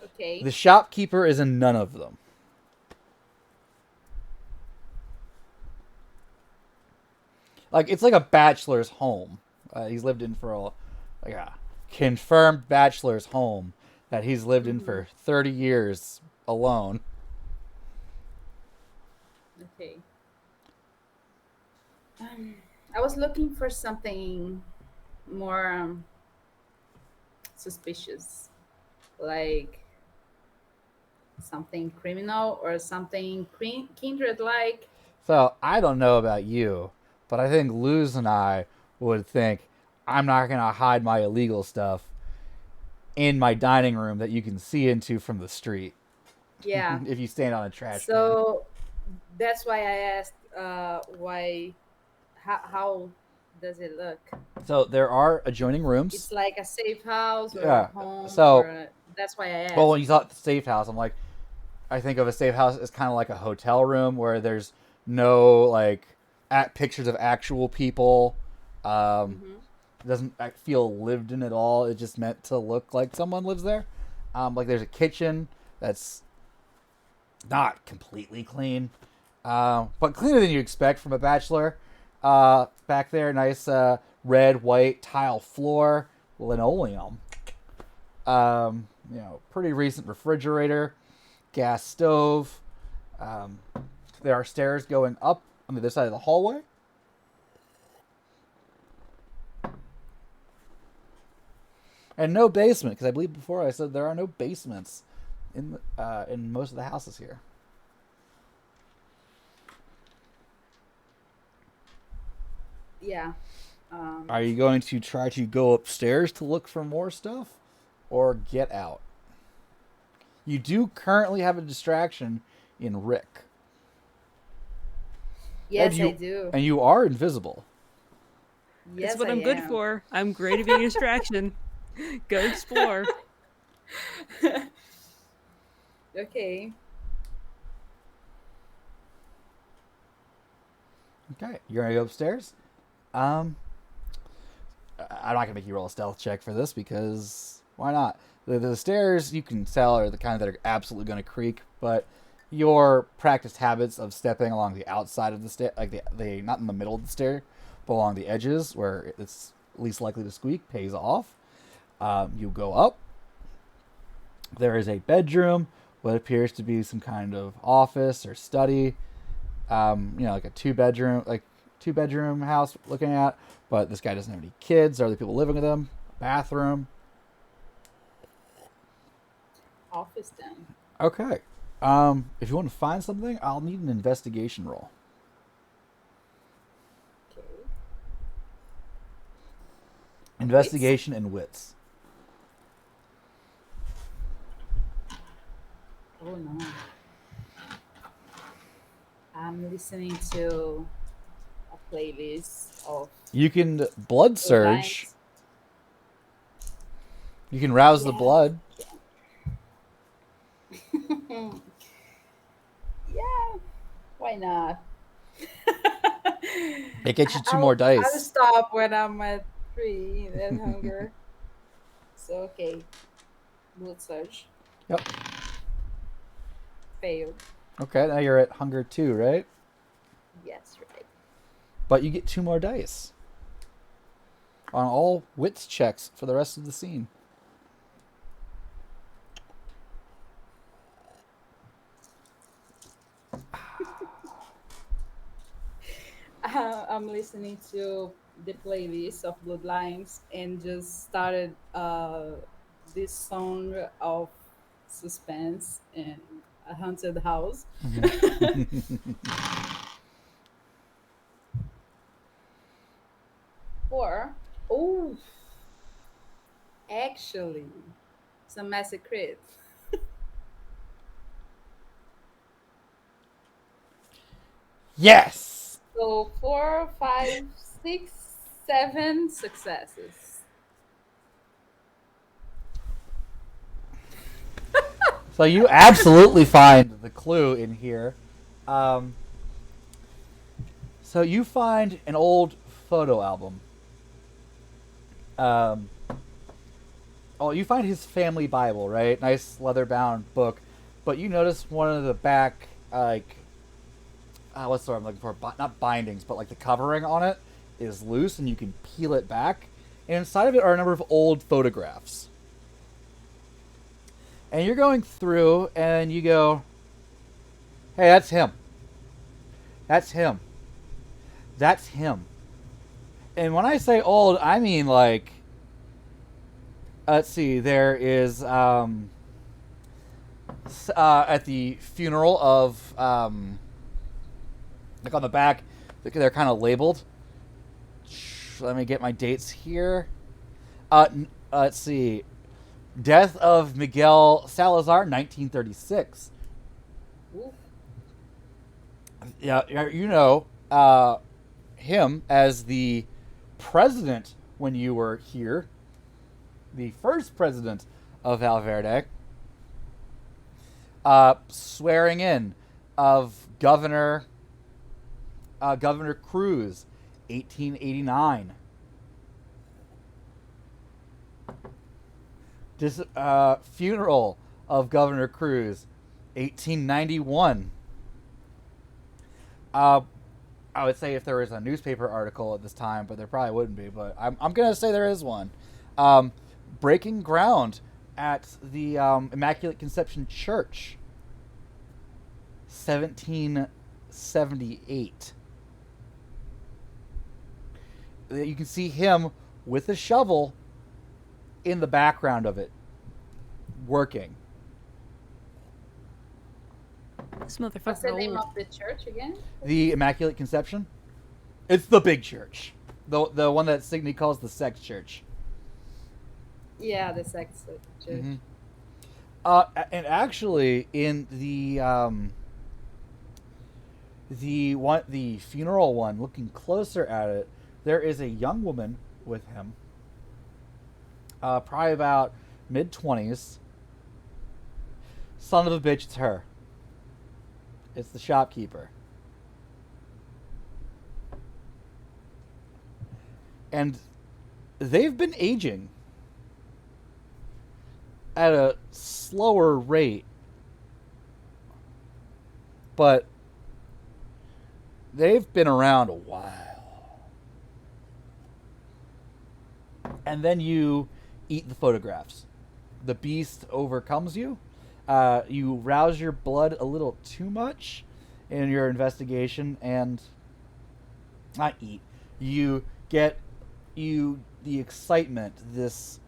Okay. The shopkeeper is in none of them. Like it's like a bachelor's home. He's lived in for a confirmed bachelor's home that he's lived in for 30 years alone. Okay. I was looking for something more suspicious, like something criminal or something kindred like. So I don't know about you, but I think Luz and I would think I'm not going to hide my illegal stuff in my dining room that you can see into from the street. Yeah. If you stand on a trash can. So that's why I asked how does it look? So there are adjoining rooms. It's like a safe house or Yeah, a home. so- That's why I asked. Well, when you thought the safe house, I think of a safe house as kind of like a hotel room where there's no like pictures of actual people. It doesn't feel lived in at all. It's just meant to look like someone lives there. Like there's a kitchen that's not completely clean. but cleaner than you expect from a bachelor. Back there, nice red, white tile floor, linoleum. Pretty recent refrigerator, gas stove. Um, there are stairs going up on the other side of the hallway. And no basement, because I believe before I said there are no basements in most of the houses here. Yeah. Are you going to try to go upstairs to look for more stuff, or get out? You do currently have a distraction in Rick. Yes, I do. And you are invisible. Yes, It's what I I'm good am. for. I'm great at being a distraction. Go explore. Okay. Okay, you're gonna go upstairs. I'm not gonna make you roll a stealth check for this because why not? The stairs you can tell are the kind that are absolutely gonna creak, but your practiced habits of stepping along the outside of the stair, like the not in the middle of the stair, but along the edges where it's least likely to squeak, pays off. You go up. There is a bedroom, what appears to be some kind of office or study. Like a two bedroom house looking at, but this guy doesn't have any kids. Are there people living with him? Bathroom. Office then. Okay. If you want to find something, I'll need an investigation roll. Okay. Investigation and wits. Oh no. I'm listening to a playlist of You can blood surge. lines. You can rouse the Yeah. blood. Yeah. Why not? It gets you two I'll, more I'll dice. stop when I'm at 3 and hunger. So okay. Blood surge. Yep. Failed. Okay, now you're at hunger 2, right? Yes, right. But you get 2 more dice on all wits checks for the rest of the scene. I'm listening to the playlist of Bloodlines and just started this song of suspense and a haunted house. Or, oh, actually, some Masquerade. Yes! So 4, 5, 6, 7 successes. So you absolutely find the clue in here. So you find an old photo album. You find his family Bible, right? Nice leather-bound book. But you notice one of the back, what's the word I'm looking for? Not bindings, but like the covering on it is loose, and you can peel it back. And inside of it are a number of old photographs. And you're going through, and you go, hey, that's him. That's him. That's him. And when I say old, I mean like, let's see, there is, at the funeral of, like on the back, they're kind of labeled. Let me get my dates here. Let's see. Death of Miguel Salazar, 1936. Oof. Yeah, him as the president when you were here. The first president of Valverde. Swearing in of Governor Cruz, 1889. Funeral of Governor Cruz, 1891. Uh, I would say if there was a newspaper article at this time, but there probably wouldn't be. But I'm going to say there is one. Um, breaking ground at the Immaculate Conception Church, 1778. You can see him with a shovel in the background of it, working. This What's motherfucker the name old. of the church again? The Immaculate Conception. It's the big church, the one that Signy calls the sex church. Yeah, the sex church. Mm-hmm. And actually, in the funeral one, looking closer at it, there is a young woman with him, probably about mid-20s. Son of a bitch, it's her. It's the shopkeeper. And they've been aging at a slower rate, but they've been around a while. And then you eat the photographs. The beast overcomes you. You rouse your blood a little too much in your investigation, and not eat. You get the excitement, this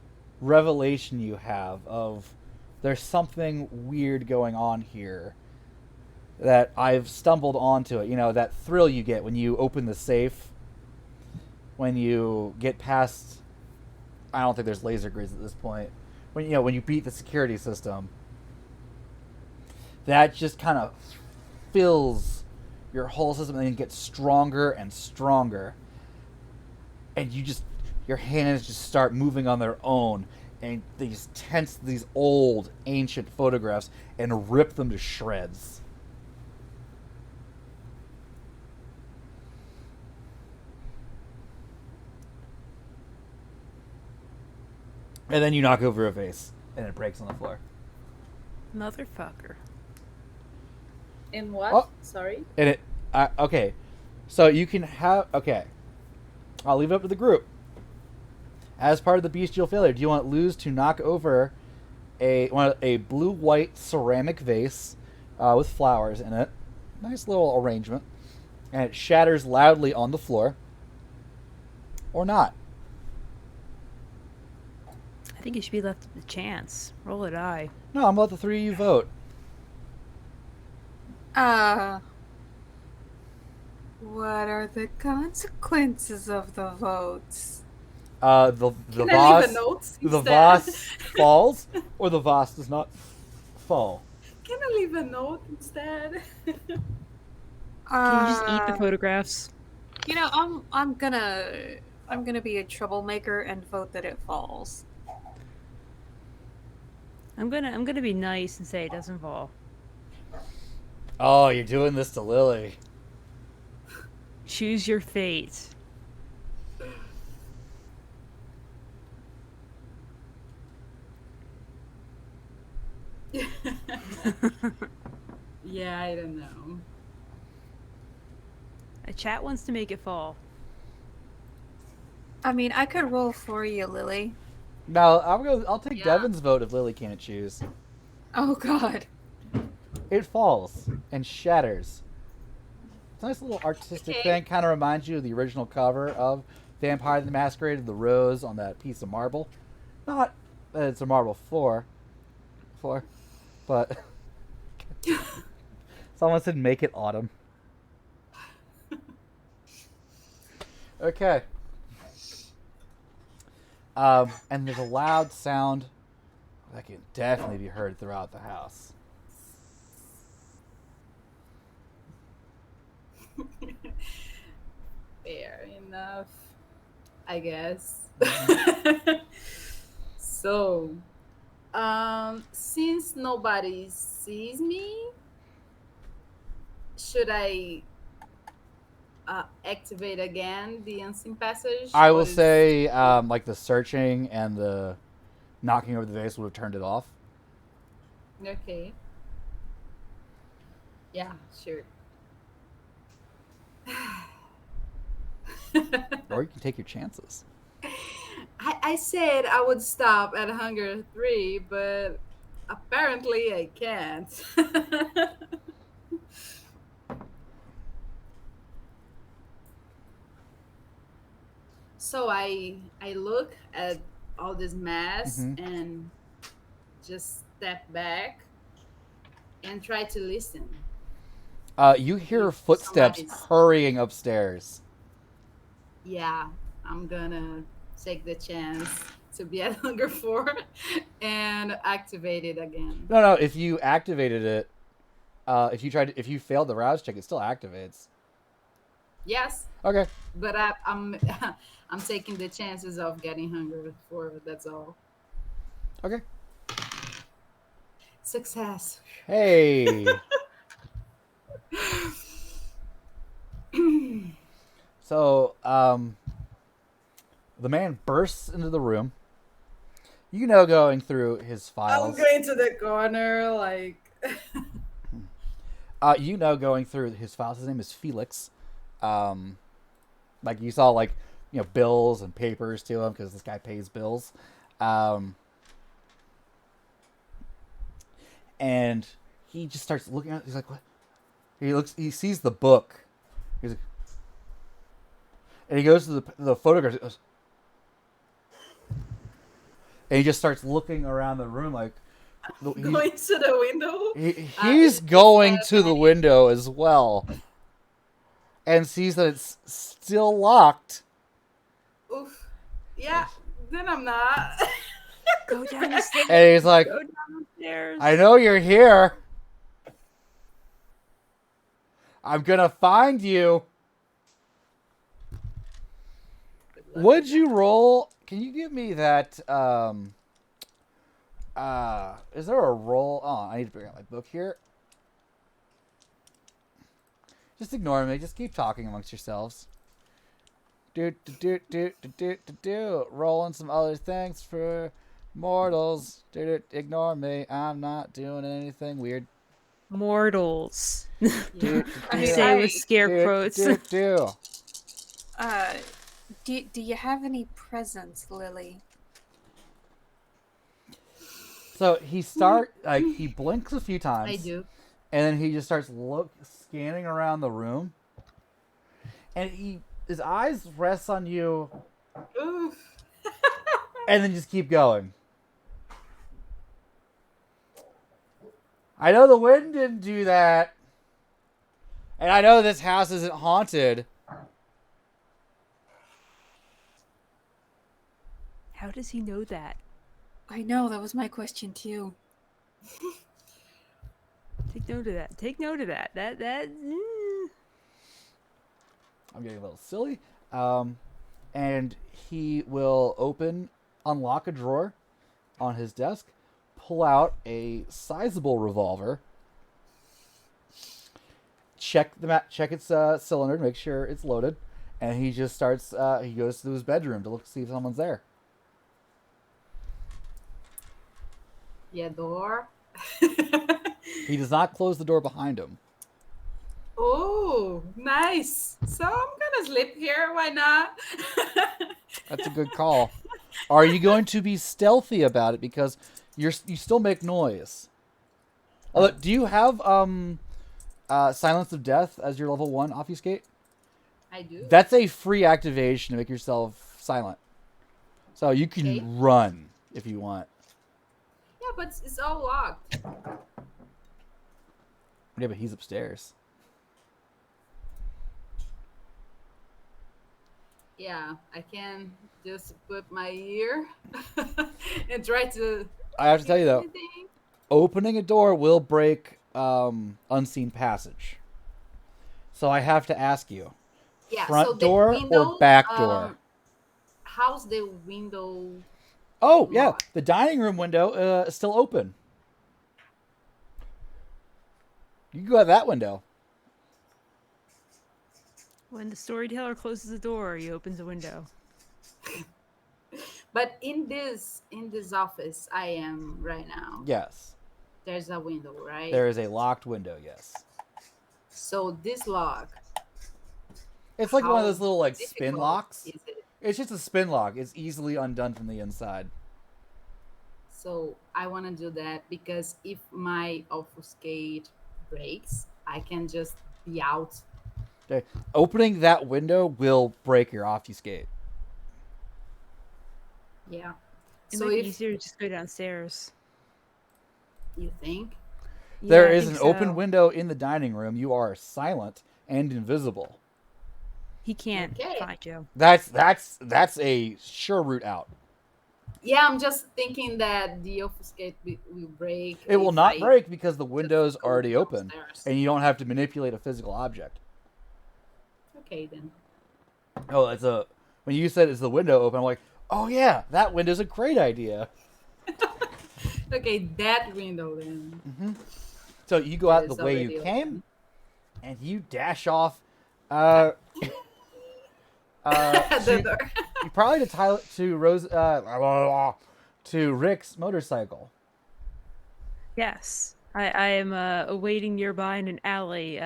revelation you have of there's something weird going on here that I've stumbled onto it. You know, that thrill you get when you open the safe, when you get past, I don't think there's laser grids at this point, when you beat the security system. That just kind of fills your whole system, and then it gets stronger and stronger. And your hands just start moving on their own, and they just tense these old, ancient photographs and rip them to shreds. And then you knock over a vase, and it breaks on the floor. Motherfucker. And what? Oh. Sorry? And okay. So you can have, okay. I'll leave it up to the group. As part of the bestial failure, do you want Luz to knock over a blue-white ceramic vase with flowers in it? Nice little arrangement. And it shatters loudly on the floor. Or not. I think it should be left to the chance. Roll a die. No, I'm going to let the three of you vote. What are the consequences of the votes? The Can I leave vase, a note the instead? vase falls, or the vase does not fall. Can I leave a note instead? Can you just eat the photographs? You know, I'm gonna be a troublemaker and vote that it falls. I'm gonna be nice and say it doesn't fall. Oh, you're doing this to Lily. Choose your fate. Yeah, I don't know. A chat wants to make it fall. I mean, I could roll for you, Lily. No, I'll take Yeah. Devin's vote if Lily can't choose. Oh God. It falls and shatters. It's a nice little artistic Okay. thing. Kind of reminds you of the original cover of Vampire the Masquerade, the rose on that piece of marble. Not that it's a marble floor, but someone said make it autumn. Okay. And there's a loud sound that can definitely be heard throughout the house. Fair enough, I guess. So, since nobody sees me, should I activate again the unseen passage? I or will is- say, like the searching and the knocking over the vase would have turned it off. Okay. Yeah, sure. Or you can take your chances. I said I would stop at hunger 3, but apparently I can't. So I look at all this mess Mm-hmm. and just step back and try to listen. You hear If footsteps somebody's, hurrying upstairs. yeah, I'm gonna take the chance to be at hunger 4 and activate it again. No, if you activated it, if you failed the rouse check, it still activates. Yes, Okay. but I'm I'm taking the chances of getting hunger 4. That's all. Okay. Success. Hey. So, the man bursts into the room. You know, going through his I'm files. going to the corner, like. You know, going through his files. His name is Felix. Like you saw, like bills and papers to him because this guy pays bills. And he just starts looking at it. He's like, what? He sees the book. He's like, and he goes to the photographs. And he just starts looking around the room like Going to the window. he's going to the window as well. And sees that it's still locked. Oof. Yeah, then I'm not. Go down the stairs. And he's like, Go down the stairs. I know you're here. I'm gonna find you. Would you roll? Can you give me that? Is there a roll? Oh, I need to bring out my book here. Just ignore me. Just keep talking amongst yourselves. Rolling some other things for mortals. Ignore me. I'm not doing anything weird. Mortals. Yeah. I say with scare quotes. Do you have any presents, Lily? So he he blinks a few times. I do. And then he just starts scanning around the room. And his eyes rest on you. Oof. And then just keep going. I know the wind didn't do that. And I know this house isn't haunted. How does he know that? I know, that was my question too. Take note of that. Take note of that. That. I'm getting a little silly. And he will unlock a drawer on his desk, pull out a sizable revolver, check its cylinder to make sure it's loaded, and he just starts. He goes to his bedroom to see if someone's there. Yeah, door. He does not close the door behind him. Oh, nice. So I'm gonna sleep here. Why not? That's a good call. Are you going to be stealthy about it because you still make noise? Do you have Silence of Death as your level 1 obfuscate? I do. That's a free activation to make yourself silent. So you can run if you want. Yeah, but it's all locked. Yeah, but he's upstairs. Yeah, I can just put my ear and try to. I have to tell you though, anything. opening a door will break unseen passage. So I have to ask you, Yeah, front so the door window, or back door? How's the window? Oh yeah, locked? the dining room window is still open. You can go out that window. When the storyteller closes the door, he opens a window. But in this office I am right now, Yes. there's a window, right? There is a locked window, yes. So this lock It's like one of how those little like spin difficult locks. is it? It's just a spin lock. It's easily undone from the inside. So I want to do that because if my obfuscate breaks, I can just be out. Okay. Opening that window will break your obfuscate. Yeah. It So might be if easier to just go downstairs. you think, There Yeah, I is think an open so. window in the dining room. You are silent and invisible. He can't Okay. find you. That's a sure route out. yeah, I'm just thinking that the obfuscate will break It will if not I break because the just window's go already open, downstairs. and you don't have to manipulate a physical object. Okay then. Oh, it's a when you said it's the window open, I'm like, oh yeah, that window's a great idea. Okay, that window then. So you go That out the is way you already came, open. and you dash off. Uh, The door. you probably to Tyler to Rose to Rick's motorcycle. Yes. I am waiting nearby in an alley,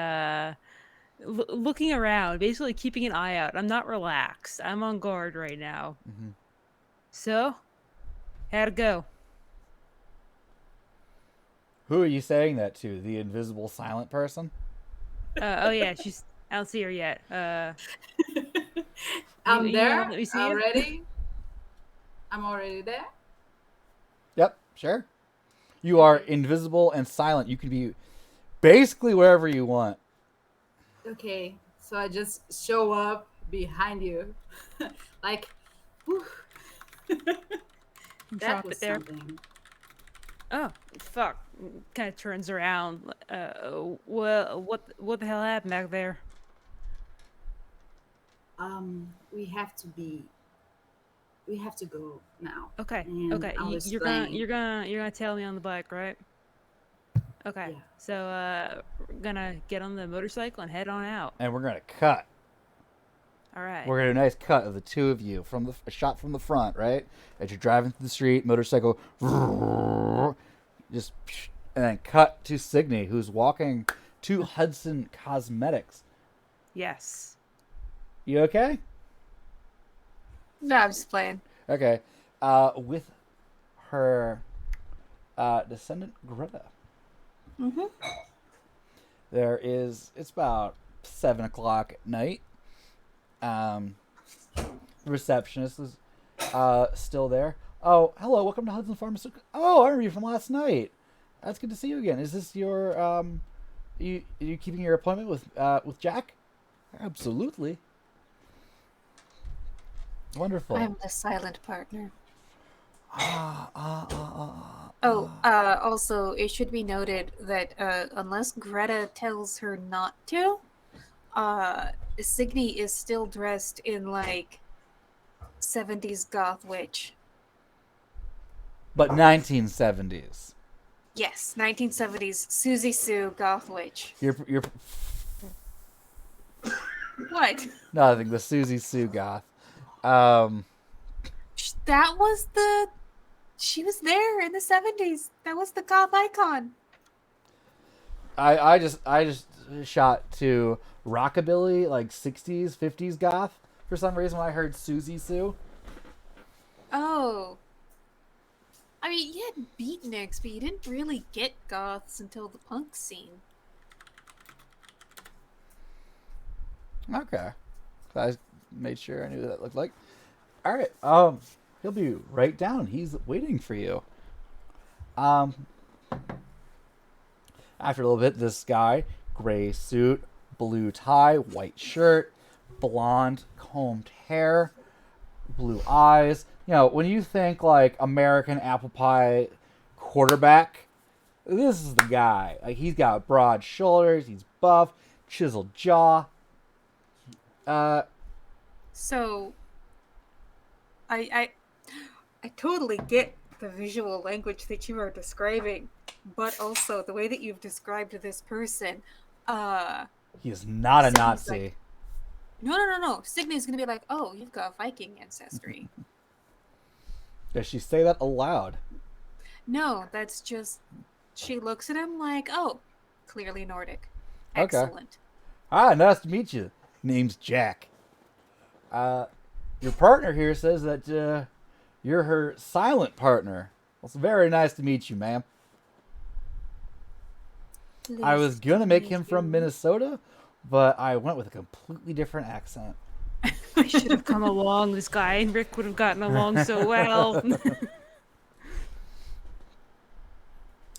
looking around, basically keeping an eye out. I'm not relaxed. I'm on guard right now. So, how'd it go? Who are you saying that to? The invisible silent person? Oh yeah, I don't see her yet. I'm you wanna there let me see you? already. I'm already there. Yep, sure. You are invisible and silent. You can be basically wherever you want. Okay, so I just show up behind you, like, whew, that Drop was it there. something. Oh fuck! Kind of turns around. Well, what the hell happened back there? We have to be. We have to go now. Okay, And okay. I'll You're gonna explain. you're gonna tail me on the bike, right? Okay. Yeah. So we're gonna get on the motorcycle and head on out. And we're gonna cut. All right. We're gonna do a nice cut of the two of you from a shot from the front, right? As you're driving through the street, motorcycle, just, and then cut to Signe, who's walking to Hudson Cosmetics. Yes. You okay? No, I'm just playing. Okay. With her descendant Greta. Mm-hmm. It's about 7 o'clock at night. The receptionist is still there. Oh, hello, welcome to Hudson Pharmaceutical. Oh, I remember you from last night. That's good to see you again. Is this your you keeping your appointment with Jack? Absolutely. Wonderful. I'm the silent partner. Ah. Also, it should be noted that unless Greta tells her not to, Signe is still dressed in like 70s goth witch. But 1970s. Yes, 1970s Susie Sue goth witch. You're What? nothing. The Susie Sue goth. That was she was there in the 70s. That was the goth icon. I just shot to rockabilly, like 60s, 50s goth for some reason when I heard Susie Sue. Oh. I mean, you had beatniks, but you didn't really get goths until the punk scene. Okay. So I made sure I knew what that looked like. All right. He'll be right down. He's waiting for you. After a little bit, this guy, gray suit, blue tie, white shirt, blonde combed hair, blue eyes. You know, when you think like American apple pie quarterback, this is the guy. Like, he's got broad shoulders, he's buff, chiseled jaw. So, I totally get the visual language that you are describing, but also the way that you've described this person. He is not a Seems Nazi. like- No. Signe's gonna be like, oh, you've got Viking ancestry. Does she say that aloud? No, that's just she looks at him like, oh, clearly Nordic. Okay. Excellent. Ah, nice to meet you. Name's Jack. Your partner here says that you're her silent partner. Well, it's very nice to meet you, ma'am. I was Pleased gonna to make meet him from you. Minnesota, but I went with a completely different accent. I should have come along. This guy and Rick would have gotten along so well.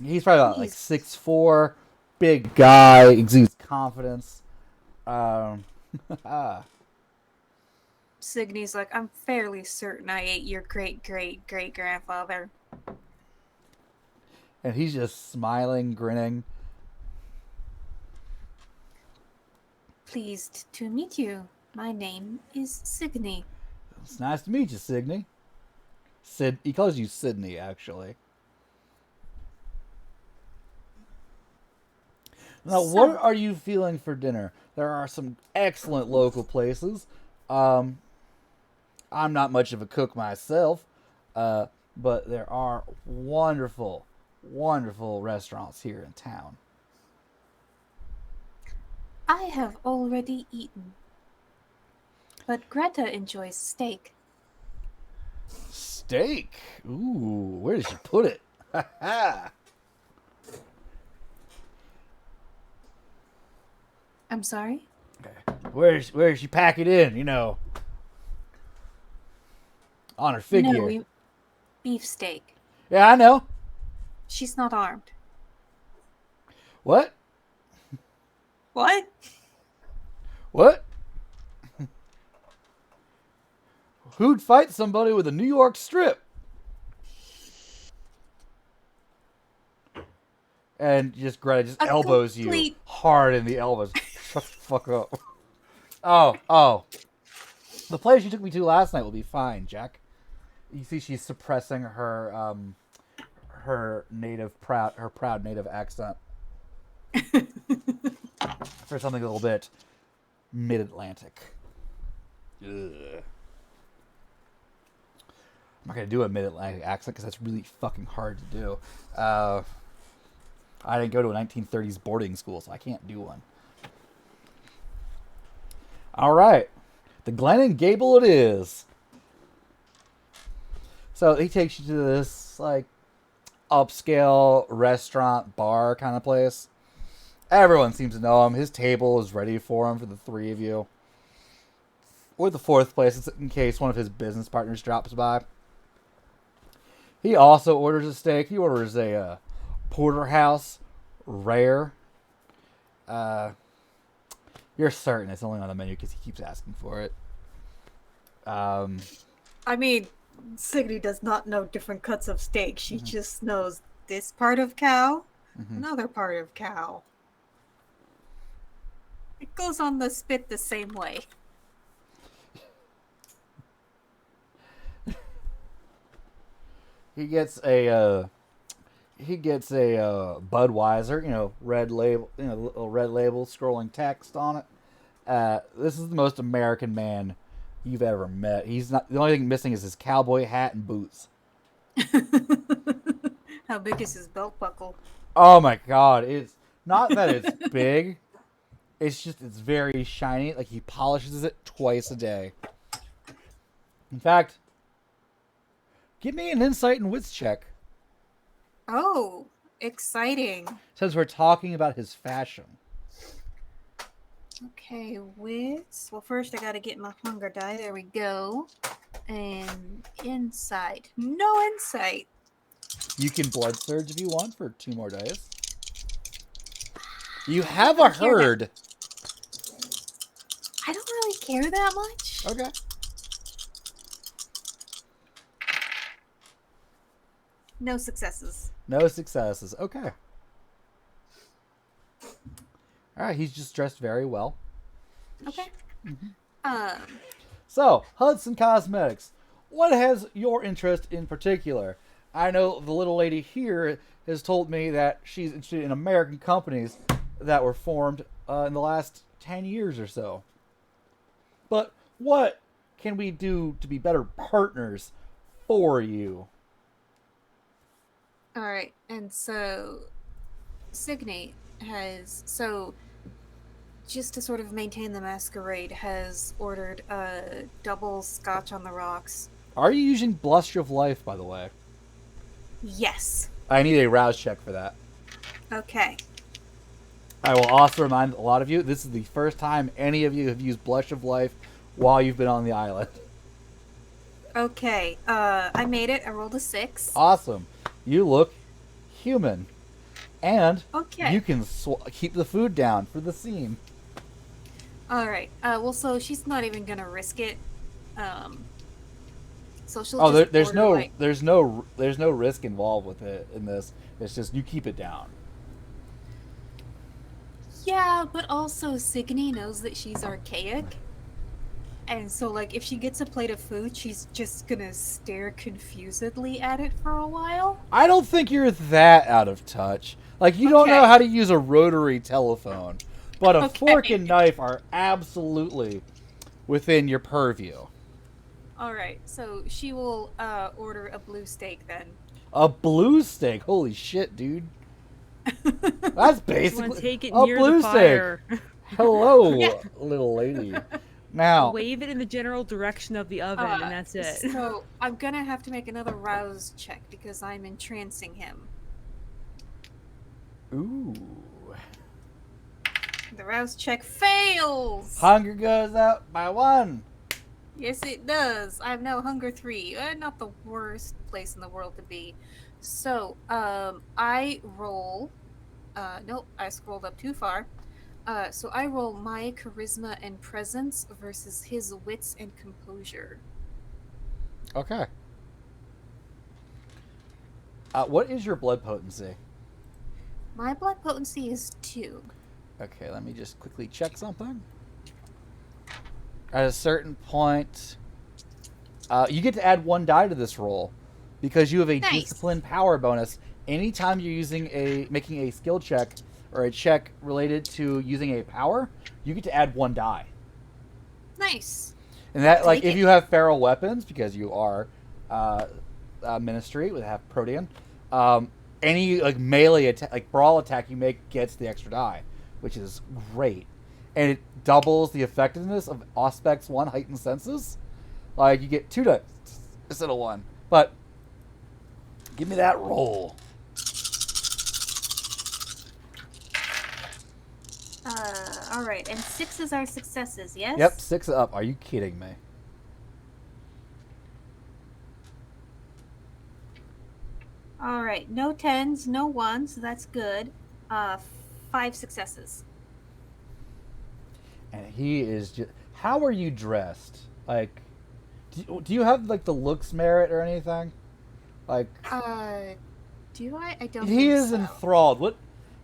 He's probably about like He's 6'4", big guy, exudes confidence. Um, Signy's like, I'm fairly certain I ate your great great great grandfather. and he's just smiling, grinning. Pleased to meet you. My name is Signy. It's nice to meet you, Sydney. He calls you Sydney, actually. Now, what So, are you feeling for dinner? There are some excellent local places. Um, I'm not much of a cook myself, but there are wonderful, wonderful restaurants here in town. I have already eaten. But Greta enjoys steak. Steak? Ooh, where did she put it? Ha ha! I'm sorry? Where's she pack it in? On her figure. No, we beefsteak. Yeah, I know. She's not armed. What? What? What? Who'd fight somebody with a New York strip? And Greta just A elbows you complete- hard in the elbows. Shut the fuck up. Oh. The place you took me to last night will be fine, Jack. You see she's suppressing her her proud native accent for something a little bit mid-Atlantic. Ugh. I'm not gonna do a mid-Atlantic accent because that's really fucking hard to do. I didn't go to a 1930s boarding school, so I can't do one. All right, the Glen and Gable it is. So he takes you to this like upscale restaurant bar kind of place. Everyone seems to know him. His table is ready for him for the three of you. Or the fourth place, in case one of his business partners drops by. He also orders a steak. He orders a porterhouse rare. You're certain it's only on the menu because he keeps asking for it. I mean, Signy does not know different cuts of steak. She just knows this part of cow, another part of cow. It goes on the spit the same way. He gets a Budweiser, red label, little red label, scrolling text on it. This is the most American man you've ever met. He's not the only thing missing is his cowboy hat and boots. How big is his belt buckle? Oh my god, it's not that it's big. It's very shiny. Like he polishes it twice a day. In fact, give me an insight and wits check. Oh, exciting. Since we're talking about his fashion. Okay, wits. Well, first I gotta get my hunger die. There we go. And insight. No insight. You can blood surge if you want for 2 more days. You have a herd. I don't really care that much. Okay. No successes. No successes. Okay. Alright, he's just dressed very well. Okay. So, Hudson Cosmetics. What has your interest in particular? I know the little lady here has told me that she's interested in American companies that were formed in the last 10 years or so. But what can we do to be better partners for you? All right, and so Signy has just to sort of maintain the masquerade, has ordered a double scotch on the rocks. Are you using Blush of Life, by the way? Yes. I need a rouse check for that. Okay. I will also remind a lot of you, this is the first time any of you have used Blush of Life while you've been on the island. Okay. I made it. I rolled a 6. Awesome. You look human. And Okay. you can keep the food down for the scene. All right. Well, so she's not even gonna risk it. So she'll. Oh, just there's order, no like... there's no risk involved with it in this. It's just you keep it down. Yeah, but also Signy knows that she's archaic. And so, like, if she gets a plate of food, she's just gonna stare confusedly at it for a while. I don't think you're that out of touch. Like, you don't know Okay. how to use a rotary telephone. But a Okay. fork and knife are absolutely within your purview. Alright, so she will order a blue steak then. A blue steak? Holy shit, dude. That's Just want to basically take it a near blue the fire. steak. Hello, Yeah. little lady. Now, Wave it in the general direction of the oven, and that's it. So I'm gonna have to make another rouse check because I'm entrancing him. ooh. The rouse check fails! Hunger goes up by 1. Yes, it does. I'm now hunger 3. Not the worst place in the world to be. So, I roll. Nope, I scrolled up too far. So I roll my charisma and presence versus his wits and composure. Okay. What is your blood potency? My blood potency is 2. Okay, let me just quickly check something. At a certain point, you get to add 1 die to this roll because you have a Nice. discipline power bonus. Anytime you're making a skill check or a check related to using a power, you get to add 1 die. Nice. And that, like, Take if it. you have feral weapons, because you are ministry with half protean, any like melee attack, like brawl attack you make gets the extra die, which is great, and it doubles the effectiveness of Auspex 1 heightened senses. Like, you get 2 dice instead of 1. But give me that roll. Alright, and 6s are successes, yes? Yep, 6 up. Are you kidding me? Alright, no 10s, no 1s, that's good. 5 successes. And he is just. How are you dressed? Like, do you have like the looks merit or anything? Like, Do I? I don't he think is so. enthralled. What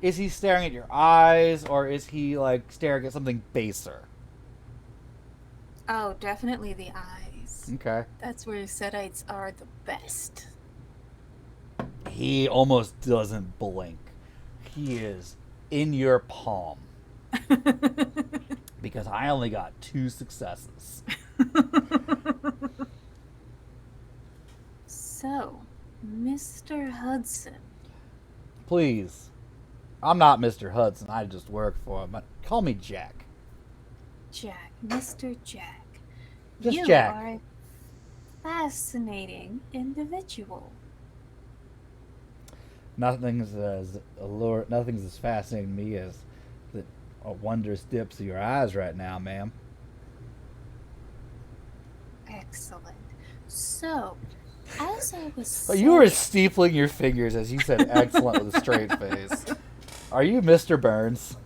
is he staring at your eyes, or is he like staring at something baser? Oh, definitely the eyes. Okay. That's where Setites are the best. He almost doesn't blink. He is in your palm because I only got 2 successes. So, Mr. Hudson. Please. I'm not Mr. Hudson. I just work for him. But call me Jack. Jack. Mr. Jack. Just you Jack. are a fascinating individual. Nothing's as fascinating to me as the wondrous dips of your eyes right now, ma'am. Excellent. So, as I was You were saying- steepling your fingers as you said excellent with a straight face. Are you Mr. Burns?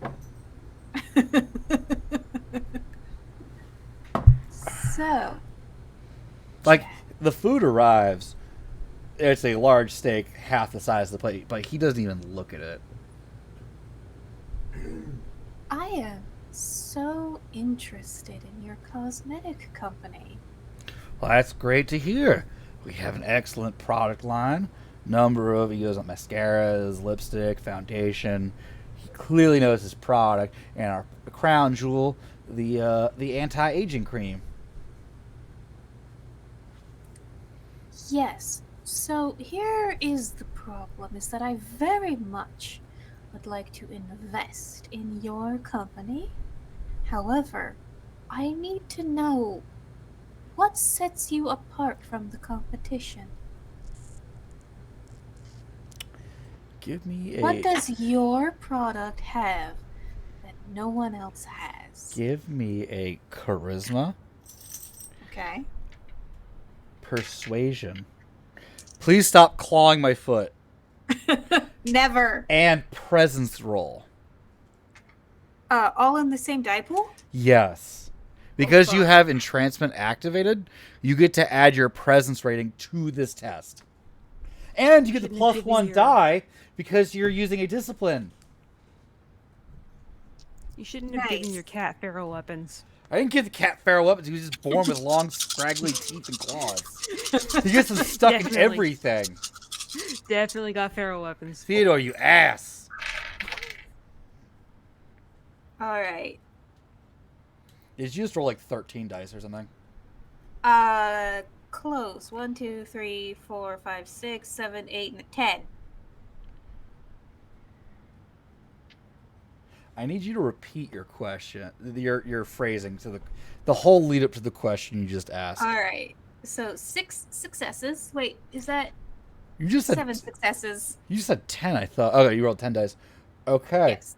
So, Like, Jack. the food arrives. It's a large steak, half the size of the plate, but he doesn't even look at it. I am so interested in your cosmetic company. Well, that's great to hear. We have an excellent product line. Number of, he goes on mascaras, lipstick, foundation. He clearly knows his product. And our crown jewel, the anti-aging cream. Yes. So here is the problem, is that I very much would like to invest in your company. However, I need to know what sets you apart from the competition. Give me What a does your product have that no one else has? charisma, Okay. persuasion. Please stop clawing my foot. Never. And presence roll. All in the same die pool? Yes. Because you fuck. have entrancement activated, you get to add your presence rating to this test. And you get the Shouldn't have plus given 1 your- die because you're using a discipline. You shouldn't have given Nice. your cat feral weapons. I didn't give the cat feral weapons. He was just born with long, scraggly teeth and claws. He gets them stuck in Definitely. everything. Definitely got feral weapons. Theodore, you ass. Alright. Did you just roll like 13 dice or something? Close. 1, 2, 3, 4, 5, 6, 7, 8, and 10. I need you to repeat your question, your phrasing to the whole lead up to the question you just asked. Alright. So 6 successes. Wait, is that You just said 7 successes? You just said 10, I thought. Okay, you rolled 10 dice. Okay. Yes.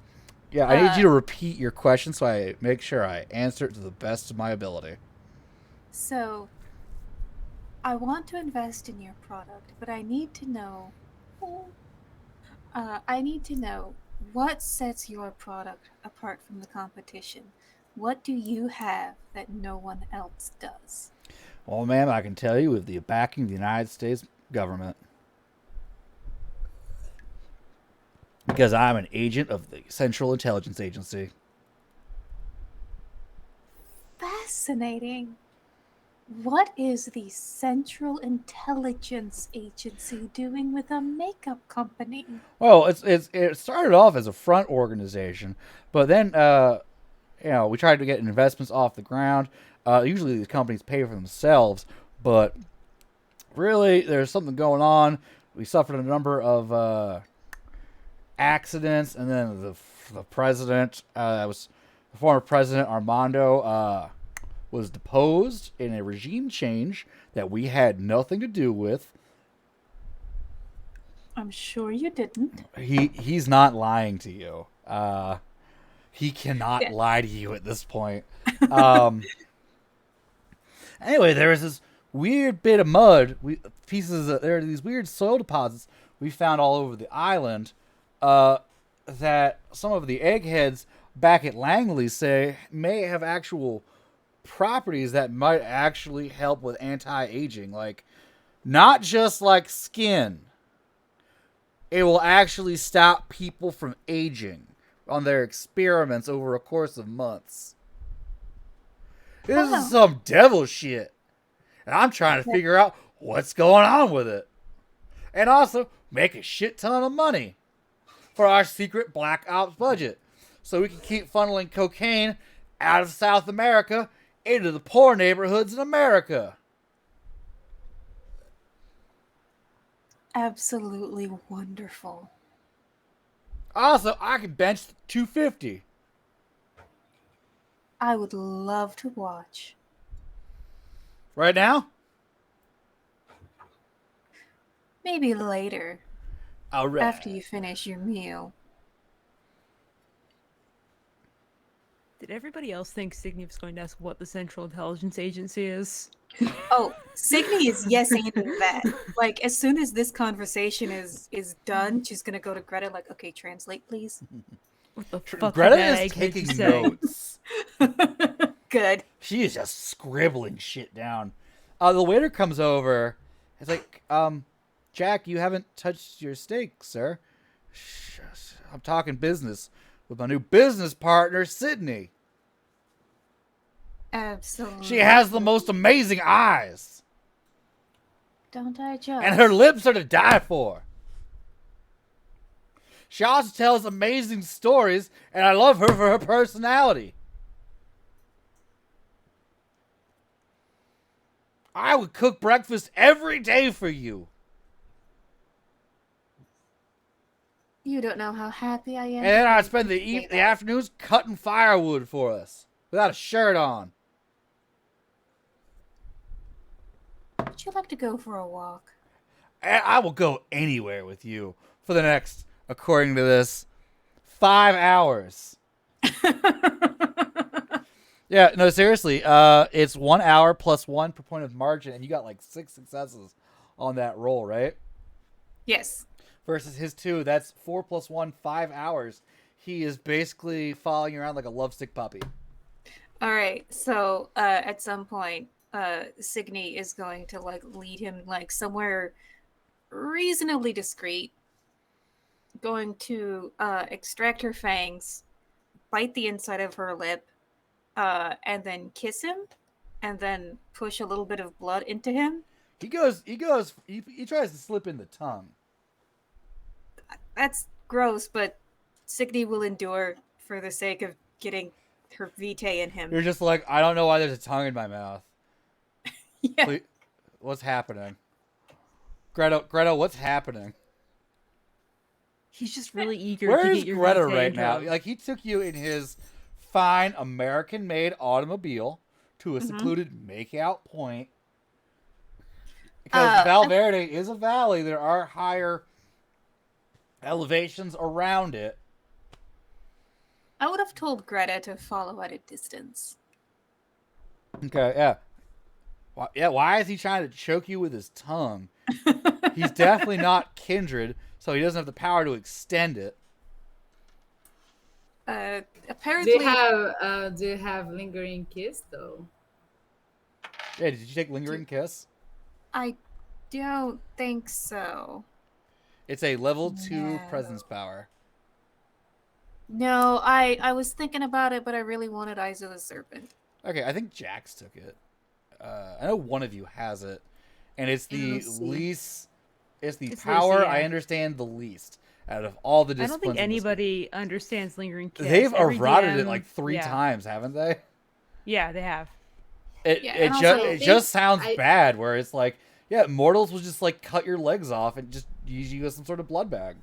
Yeah, I need you to repeat your question so I make sure I answer it to the best of my ability. So, I want to invest in your product, but I need to know. I need to know what sets your product apart from the competition. What do you have that no one else does? Well, ma'am, I can tell you with the backing of the United States government. Because I'm an agent of the Central Intelligence Agency. Fascinating. What is the Central Intelligence Agency doing with a makeup company? Well, it started off as a front organization, but then we tried to get investments off the ground. Usually these companies pay for themselves, but really there's something going on. We suffered a number of accidents, and then the president, was the former president Armando, was deposed in a regime change that we had nothing to do with. I'm sure you didn't. He's not lying to you. He cannot Yeah. lie to you at this point. Anyway, there was this weird bit of mud. There are these weird soil deposits we found all over the island. That some of the eggheads back at Langley say may have actual properties that might actually help with anti-aging. Like, not just like skin. It will actually stop people from aging on their experiments over a course of months. This is some devil shit. And I'm trying to figure out what's going on with it. And also make a shit ton of money for our secret Black Ops budget, so we can keep funneling cocaine out of South America into the poor neighborhoods in America. Absolutely wonderful. Also, I can bench 250. I would love to watch. Right now? Oh, Maybe later, All right. after you finish your meal. Did everybody else think Signy was going to ask what the Central Intelligence Agency is? Oh, Signy is yes-anding that. Like, as soon as this conversation is done, she's gonna go to Greta like, okay, translate, please. What the fuck? Greta did that is egghead taking just say? notes. Good. She is just scribbling shit down. The waiter comes over. It's like, Jack, you haven't touched your steak, sir. Shush. I'm talking business with my new business partner, Sydney. Absolutely. She has the most amazing eyes. Don't I just? And her lips are to die for. She also tells amazing stories, and I love her for her personality. I would cook breakfast every day for you. You don't know how happy I am. And then to I'd hear spend you the say the that. afternoons cutting firewood for us. without a shirt on. Would you like to go for a walk? I will go anywhere with you for the next, according to this, 5 hours. Yeah, no, seriously. It's 1 hour plus 1 per point of margin, and you got like 6 successes on that roll, right? Yes. Versus his 2, that's 4 plus 1, 5 hours. He is basically following you around like a lovesick puppy. All right. So at some point, Signy is going to like lead him like somewhere reasonably discreet. Going to extract her fangs, bite the inside of her lip, and then kiss him, and then push a little bit of blood into him. He tries to slip in the tongue. That's gross, but Signy will endure for the sake of getting her vitae in him. You're just like, I don't know why there's a tongue in my mouth. Yeah. Please, what's happening? Greta, what's happening? He's just really eager Where to is get your Greta vitae right now? into him. Like, he took you in his fine American-made automobile to a secluded make-out point. Because Valverde is a valley. There are higher elevations around it. I would have told Greta to follow at a distance. Okay, yeah. Why is he trying to choke you with his tongue? He's definitely not kindred, so he doesn't have the power to extend it. Apparently, Do you have lingering kiss though? Yeah, did you take lingering kiss? I don't think so. It's a level 2 No. presence power. No, I was thinking about it, but I really wanted Eyes of the Serpent. Okay, I think Jax took it. I know one of you has it, and it's the Let's see. least. It's the It's power Lucy, yeah. I understand the least out of all the I don't disciplines. think in this game. anybody understands lingering kiss. They've Every eroded it DM like 3 yeah. times, haven't they? Yeah, they have. Yeah, and also, It just sounds I- bad. Where it's like, yeah, mortals will just like cut your legs off and just use you as some sort of blood bag.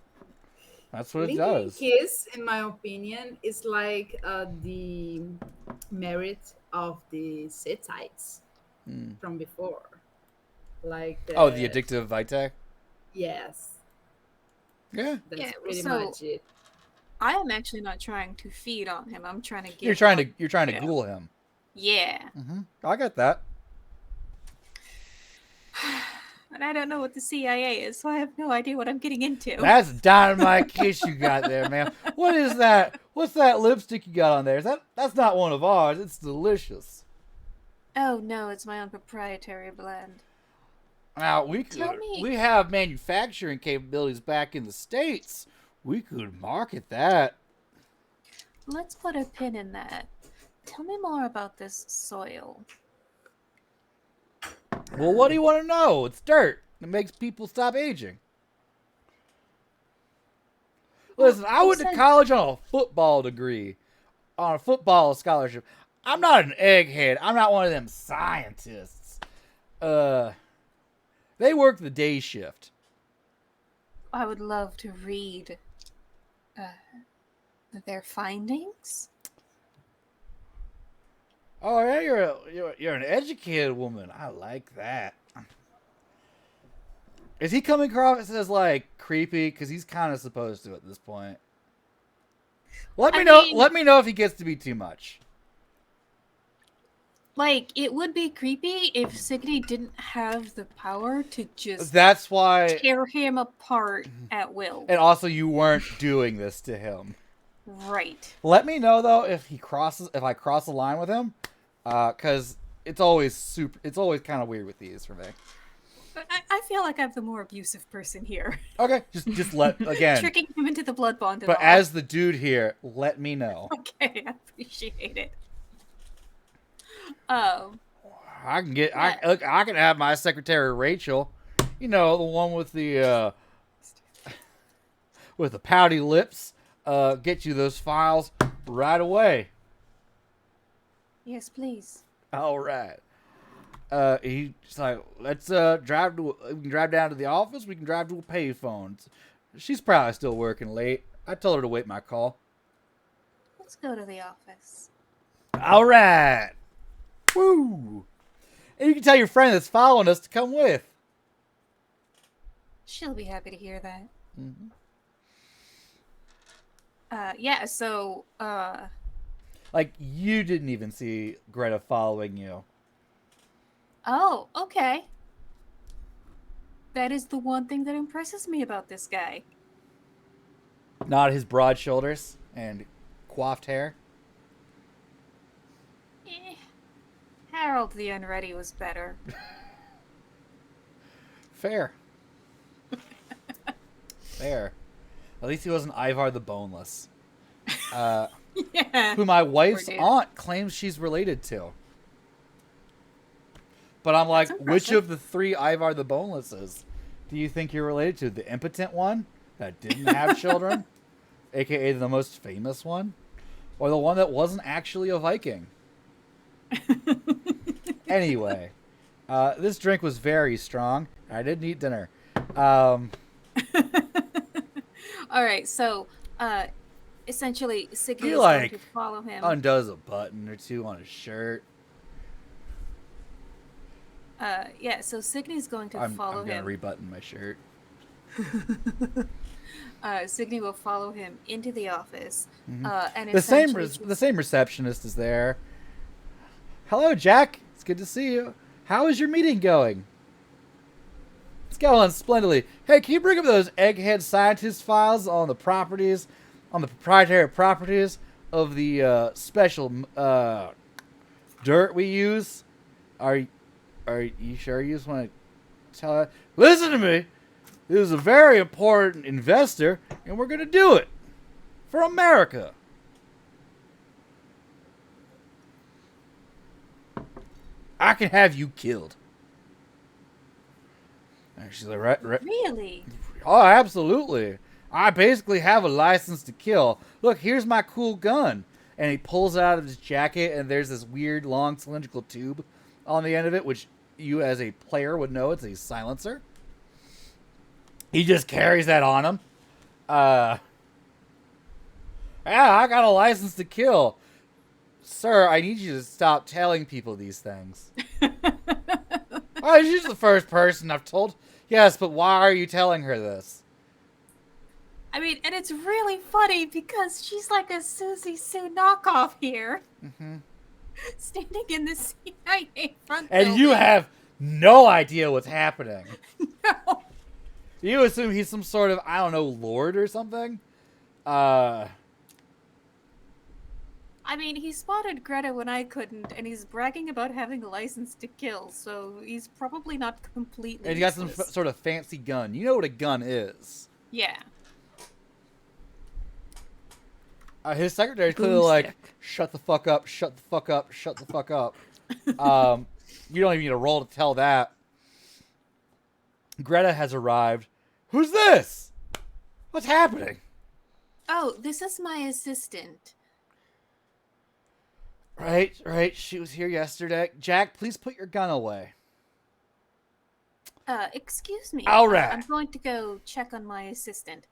That's what it Lingering does. kiss, in my opinion, is like the merit of the Setites from before. Like the addictive vitae. Yes, Yeah, that's Yeah, pretty so- much it. I am actually not trying to feed on him. I'm trying to get. you're trying to Yeah. ghoul him. Yeah, I get that. and I don't know what the CIA is, so I have no idea what I'm getting into. That's a dynamite kiss you got there, man. What is that? What's that lipstick you got on there? That's not one of ours. It's delicious. Oh no, it's my own proprietary blend. Now Tell me- we have manufacturing capabilities back in the States. We could market that. Let's put a pin in that. Tell me more about this soil. Well, what do you want to know? It's dirt. It makes people stop aging. Listen, I went to college on a football degree, on a football scholarship. I'm not an egghead. I'm not one of them scientists. They work the day shift. I would love to read their findings. Oh yeah, you're an educated woman. I like that. Is he coming across as like creepy? Because he's kind of supposed to at this point. Let me know. mean- Let me know if he gets to be too much. Like, it would be creepy if Signy didn't have the power to just That's why. tear him apart at will. And also, you weren't doing this to him. Right. Let me know though if I cross the line with him, because it's always kind of weird with these for me. But I feel like I'm the more abusive person here. Okay, just let again. Tricking him into the blood bond and But all. as the dude here, let me know. Okay, I appreciate it. I can have my secretary Rachel, you know, the one with the pouty lips, get you those files right away. Yes, please. All right. He's like, let's drive to. We can drive down to the office. We can drive to a payphone. She's probably still working late. I told her to wait my call. Let's go to the office. All right. Woo. And you can tell your friend that's following us to come with. She'll be happy to hear that. Mm-hmm. Yeah, so, Like, you didn't even see Greta following you. oh, okay. That is the one thing that impresses me about this guy. Not his broad shoulders and coiffed hair. Eh, Harold the Unready was better. Fair. Fair. At least he wasn't Ivar the Boneless. Yeah. Who my wife's Poor dude. aunt claims she's related to. But I'm like, That's which impressive. of the 3 Ivar the Bonelesses do you think you're related to? The impotent one that didn't have children? AKA the most famous one? Or the one that wasn't actually a Viking? Anyway, this drink was very strong. I didn't eat dinner. All right, so essentially, Signy He, is going like, to follow him. undoes a button or two on his shirt. Yeah, so Signy is going to I'm follow gonna him. rebutton my shirt. Signy will follow him into the office, and The same essentially the same receptionist is there. Hello, Jack. It's good to see you. How is your meeting going? It's going splendidly. Hey, can you bring up those egghead scientist files on the properties, on the proprietary properties of the special dirt we use? Are you sure you just want to tell her? Listen to me. This is a very important investor, and we're going to do it for America. I can have you killed. And she's like, right. really. Oh, absolutely. I basically have a license to kill. Look, here's my cool gun. And he pulls it out of his jacket, and there's this weird, long, cylindrical tube on the end of it, which you as a player would know it's a silencer. He just carries that on him. Yeah, I got a license to kill. Sir, I need you to stop telling people these things. Oh, she's the first person I've told. Yes, but why are you telling her this? I mean, and it's really funny because she's like a Susie Sue knockoff here, standing in the CIA front And building. you have no idea what's happening. No. You assume he's some sort of, I don't know, lord or something? I mean, he spotted Greta when I couldn't, and he's bragging about having a license to kill, so he's probably not completely And he got some useless. sort of fancy gun. You know what a gun is. Yeah. His secretary's clearly like, Boomstick. shut the fuck up, shut the fuck up, shut the fuck up. You don't even need a roll to tell that. Greta has arrived. Who's this? What's happening? Oh, this is my assistant. Right. She was here yesterday. Jack, please put your gun away. Excuse me. All right. I'm going to go check on my assistant,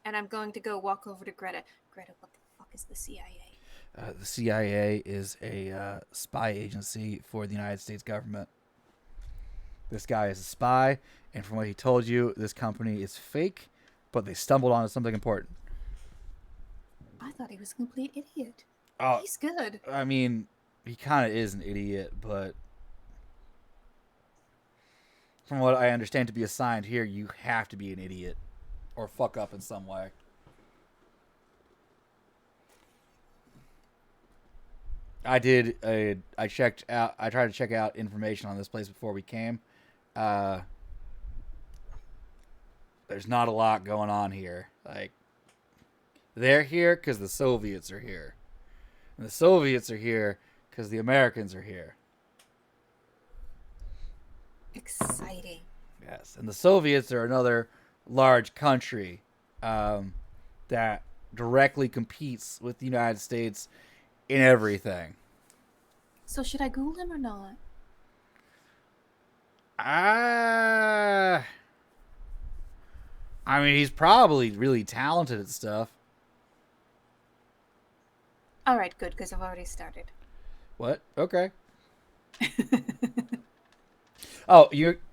and I'm going to go walk over to Greta. Greta, what the fuck is the CIA? The CIA is a spy agency for the United States government. This guy is a spy, and from what he told you, this company is fake, but they stumbled onto something important. I thought he was a complete idiot. Oh, He's good. I mean, he kind of is an idiot, but from what I understand to be assigned here, you have to be an idiot or fuck up in some way. I checked out, I tried to check out information on this place before we came. There's not a lot going on here. Like, they're here because the Soviets are here. And the Soviets are here because the Americans are here. Exciting. Yes, and the Soviets are another large country that directly competes with the United States in everything. So should I Google him or not? I mean, he's probably really talented at stuff. All right, good, because I've already started. What? Okay. Oh,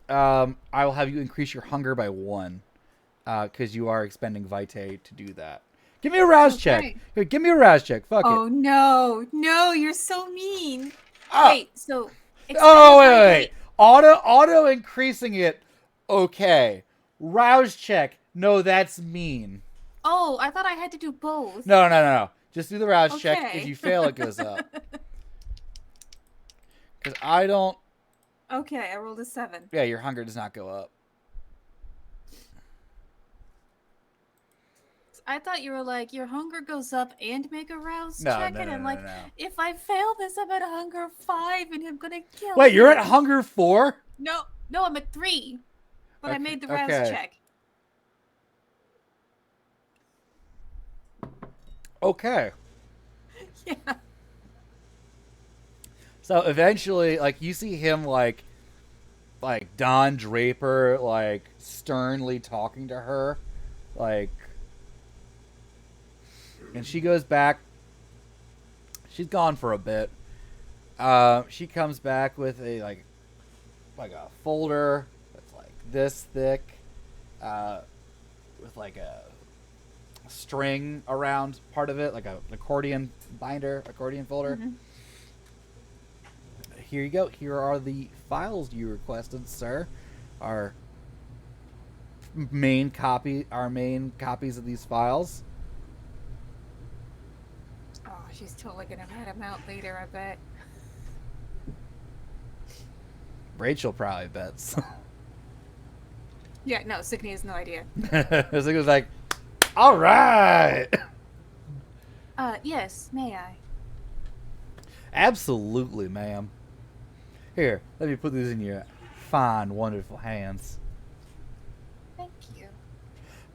I will have you increase your hunger by 1, because you are expending vitae to do that. Give me a rouse check. Okay. Here, give me a rouse check. Fuck it. Oh no, no, you're so mean. Oh, Wait, so oh, expended wait. Auto increasing it. Okay. Rouse check. No, that's mean. Oh, I thought I had to do both. No. Just do the rouse check. Okay. If you fail, it goes up. Because I don't. Okay, I rolled a 7. Yeah, your hunger does not go up. I thought you were like, your hunger goes up and make a rouse No, check, no, and no, I'm no, like, no. if I fail this, I'm at hunger 5, and I'm gonna kill Wait, you're you. at hunger 4? No, I'm at 3, but I made the rouse okay. check. Okay. Yeah. So eventually, like, you see him, like Don Draper, like, sternly talking to her, like, and she goes back. She's gone for a bit. She comes back with a like a folder that's like this thick, with like a string around part of it, like an accordion folder. Mm-hmm. Here you go. Here are the files you requested, sir. Our main copies of these files. Oh, she's totally gonna rat him out later, I bet. Rachel probably bets. Yeah, no, Signe has no idea. It was like, all right. Yes, may I? Absolutely, ma'am. Here, let me put these in your fine, wonderful hands. Thank you.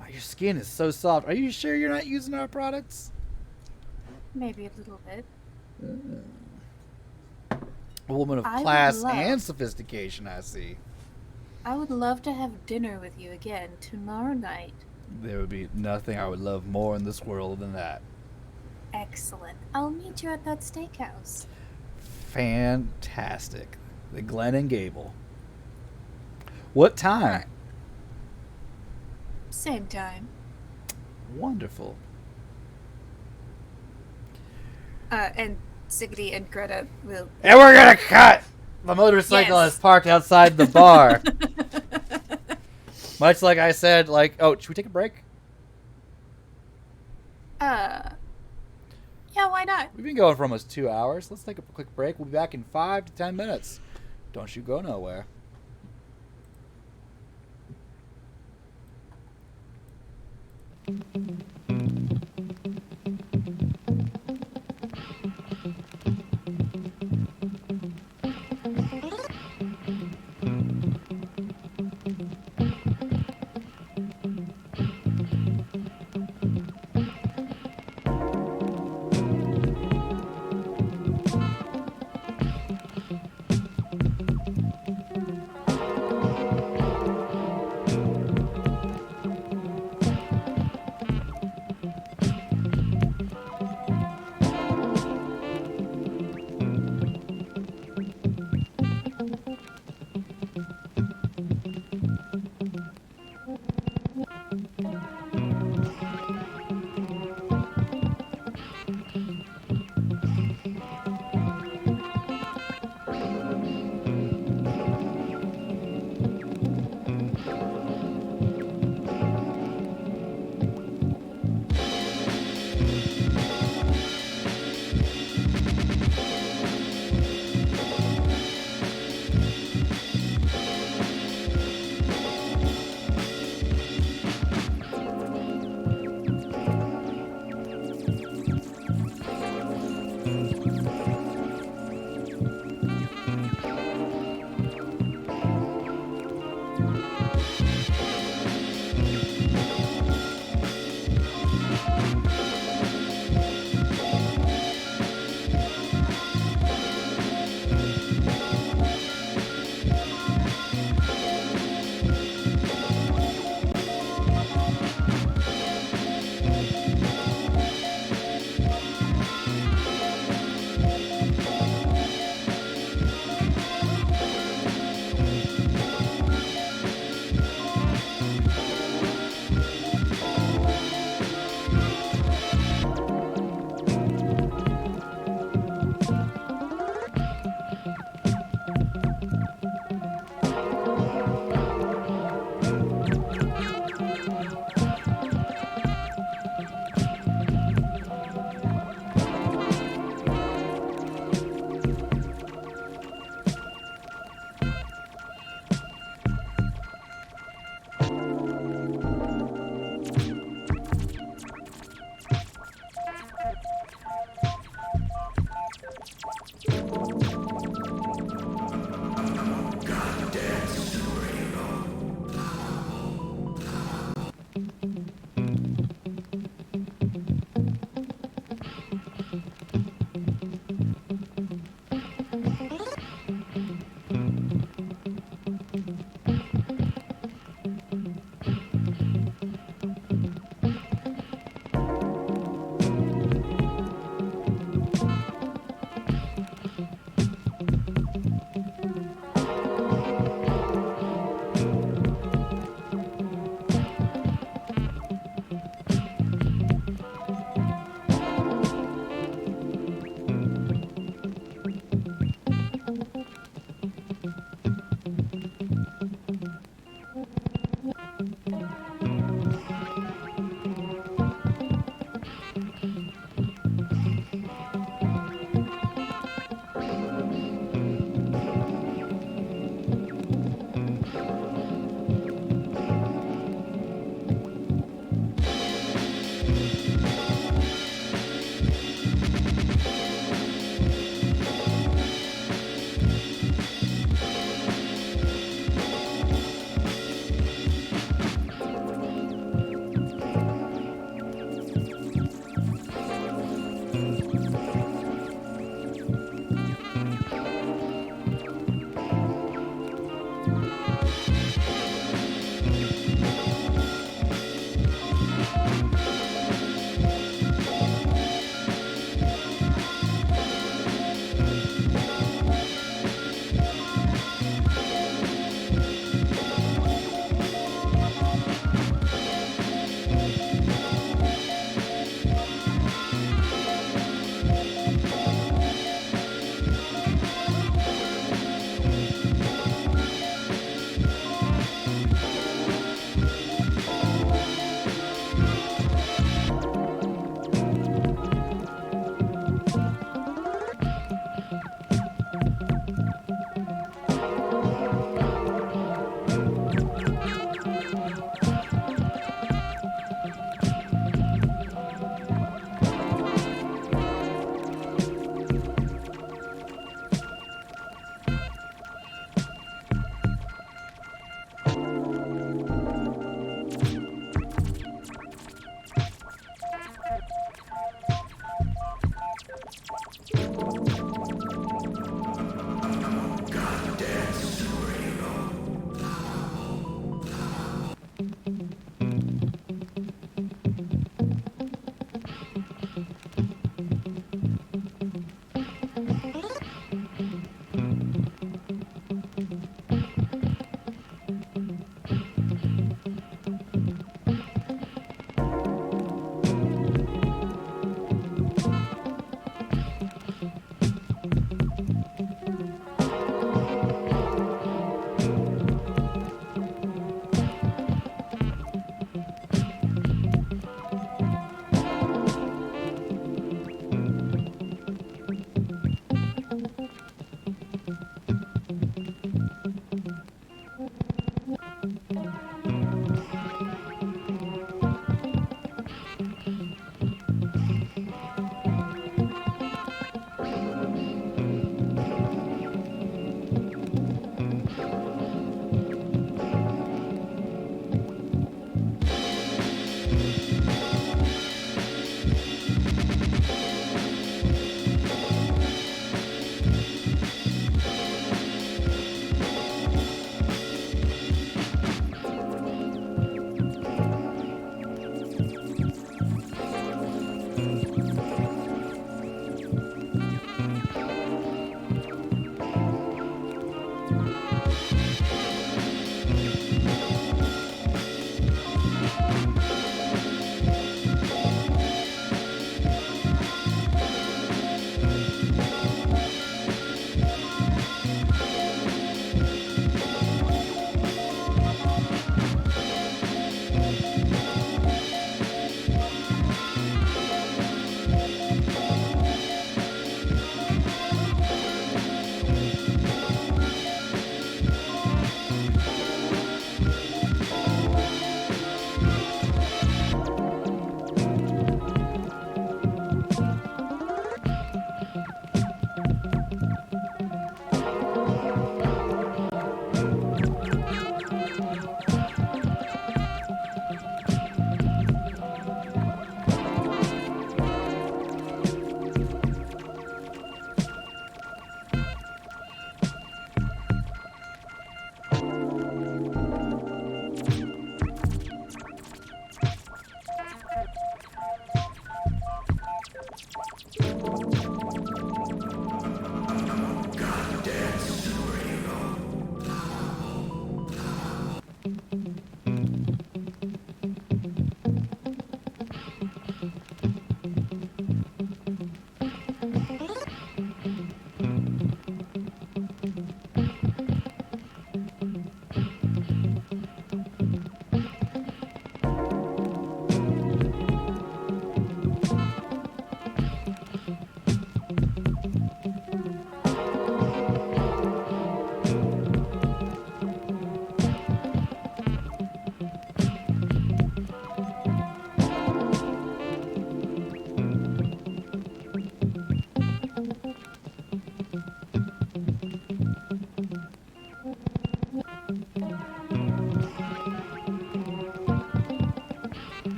Wow, your skin is so soft. Are you sure you're not using our products? Maybe a little bit. A woman of I would class love- and sophistication, I see. I would love to have dinner with you again tomorrow night. There would be nothing I would love more in this world than that. Excellent. I'll meet you at that steakhouse. Fantastic. The Glen and Gable. What time? Alright. Same time. Wonderful. And Signe and Greta will. And we're gonna cut! The motorcycle Yes. is parked outside the bar. Much like I said, like, oh, should we take a break? Yeah, why not? We've been going for almost 2 hours. Let's take a quick break. We'll be back in 5 to 10 minutes. Don't you go nowhere.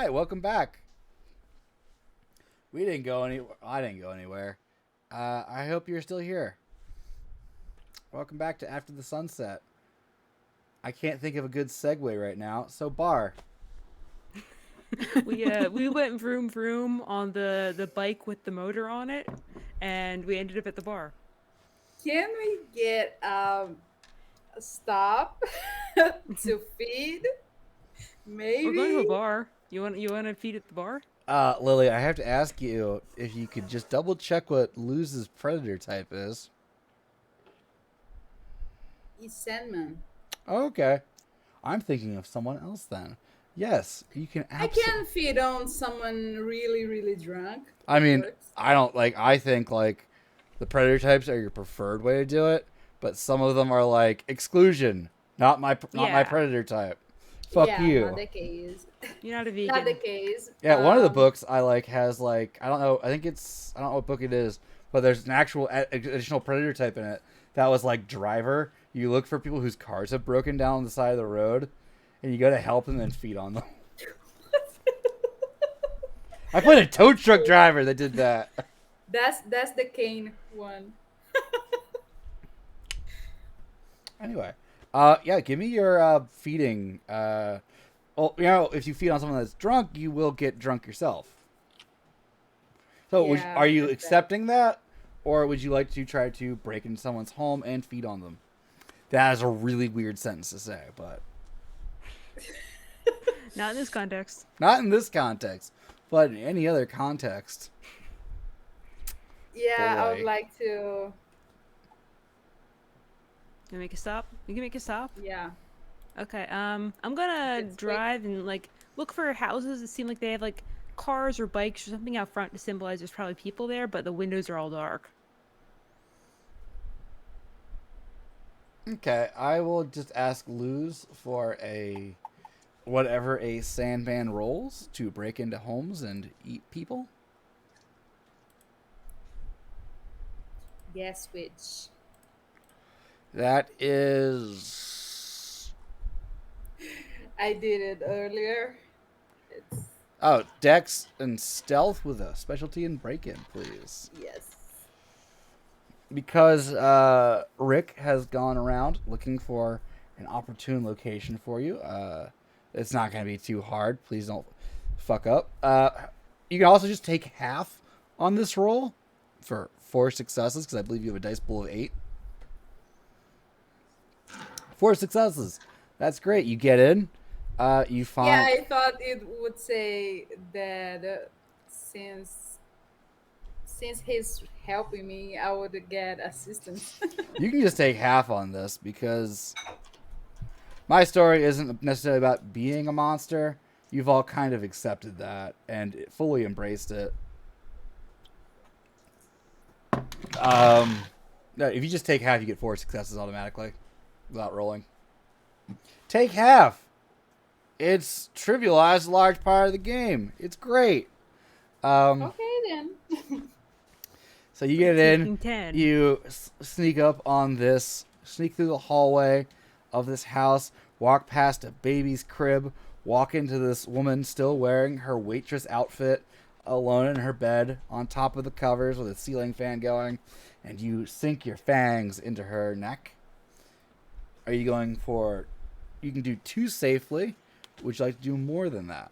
Hi, welcome back. We didn't go anywhere. I didn't go anywhere. I hope you're still here. Welcome back to After the Sunset. I can't think of a good segue right now, so bar. We went vroom vroom on the bike with the motor on it, and we ended up at the bar. Can we get a stop to feed? We're going to a Maybe. bar. You want to feed at the bar? Lily, I have to ask you if you could just double check what Luz's predator type is. It's Sandman. Okay. I'm thinking of someone else then. Yes, you can I absolutely. can feed on someone really, really drunk. I It mean, works. I don't like. I think like the predator types are your preferred way to do it, but some of them are like exclusion. Not my Yeah. predator type. Fuck yeah, you. Not the case. You're not a Not the vegan. case. Yeah, one of the books I like has like I don't know. I think it's I don't know what book it is, but there's an actual additional predator type in it that was like driver. You look for people whose cars have broken down on the side of the road, and you go to help them and feed on them. I played a tow truck driver that did that. That's the cane one. Anyway, yeah, give me your feeding. Well, you know, if you feed on someone that's drunk, you will get drunk yourself. So, Yeah, are you that's accepting that, or would you like to try to break into someone's home and feed on them? That is a really weird sentence to say, but Not in this context. not in this context, but in any other context. Yeah, I would Boy. like to. You make a stop. You can make a stop. Yeah. Okay. I'm gonna It's quick. drive and like look for houses that seem like they have like cars or bikes or something out front to symbolize there's probably people there, but the windows are all dark. Okay, I will just ask Luz for a whatever a Sandman rolls to break into homes and eat people. Guess which. That is I did it earlier. It's Dex and Stealth with a specialty in break-in, please. yes. Because Rick has gone around looking for an opportune location for you. It's not going to be too hard. Please don't fuck up. You can also just take half on this roll for 4 successes, because I believe you have a dice pool of 8. 4 successes. That's great. You get in. You find. Yeah, I thought it would say that since he's helping me, I would get assistance. You can just take half on this because my story isn't necessarily about being a monster. You've all kind of accepted that and fully embraced it. No, if you just take half, you get 4 successes automatically without rolling. Take half. It's trivialized a large part of the game. It's great. Okay then. So you get Taking in, 10. you sneak up on this, sneak through the hallway of this house, walk past a baby's crib, walk into this woman still wearing her waitress outfit, alone in her bed, on top of the covers with a ceiling fan going, and you sink your fangs into her neck. Are you going for... You can do 2 safely. Would you like to do more than that?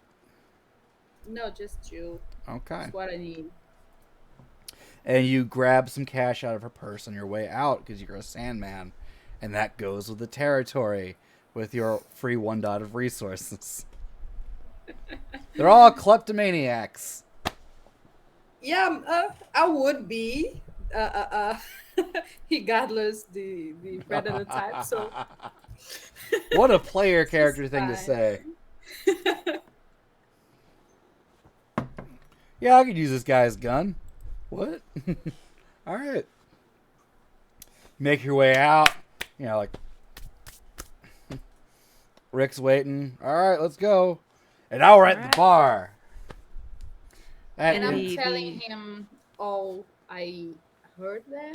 No, just you. Okay. That's what I need. And you grab some cash out of her purse on your way out because you're a Sandman. And that goes with the territory with your free 1 dot of resources. They're all kleptomaniacs. Yeah, I would be. Regardless the predator type. So What a player character thing to fine. say. Yeah, I could use this guy's gun. What? All right. Make your way out. You know, like Rick's waiting. All right, let's go. And now we're at Alright. the bar. And I'm The- telling him all I heard there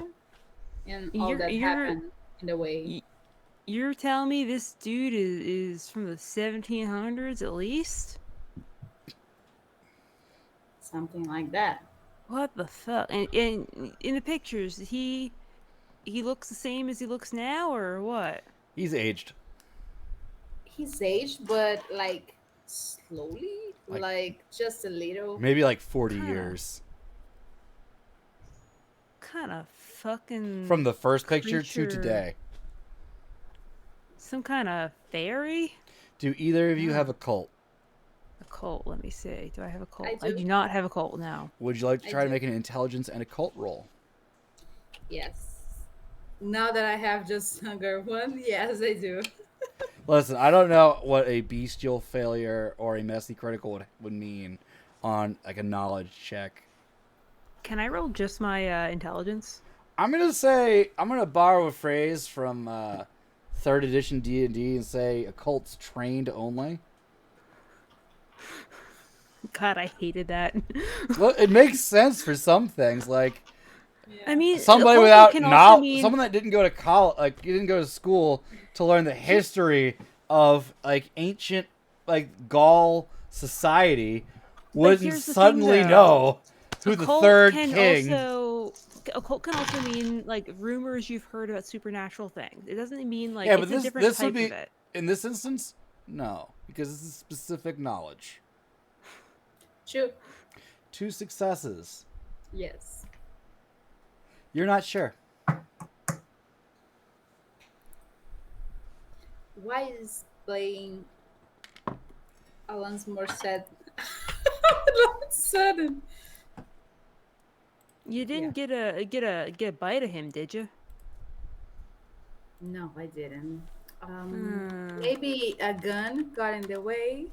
and all You're- that you're- happened in the way. Y- You're telling me this dude is from the 1700s at least? something like that. What the fuck? And in the pictures, he looks the same as he looks now, or what? He's aged. He's aged, but like slowly, Like like just a little. maybe like 40 Kind of, years. kind of fucking From the first picture to creature. today. Some kind of fairy. Do either of you No, have a cult? a cult. Let me see. Do I have a I cult? I do. do not have a cult now. Would you like to I try to do. make an intelligence and a cult roll? Yes. Now that I have just hunger one, yes, I do. Listen, I don't know what a bestial failure or a messy critical would mean on like a knowledge check. Can I roll just my intelligence? I'm gonna borrow a phrase from third edition D&D and say occult's trained only. God, I hated that. Well, it makes sense for some things, like I Yeah. mean, somebody occultic without can also mean someone that didn't go to college, like didn't go to school to learn the history of like ancient like Gaul society But wouldn't here's the thing, suddenly though. know who the third king. Occult can also mean like rumors you've heard about supernatural things. It doesn't mean like Yeah, but it's a this different would type be of it. in this instance, no, because this is specific knowledge. True. 2 successes. Yes. You're not sure. Why is playing Alanis Morissette all of a sudden? You didn't get a bite of him, did you? No, I didn't. Hmm. Maybe a gun got in the way.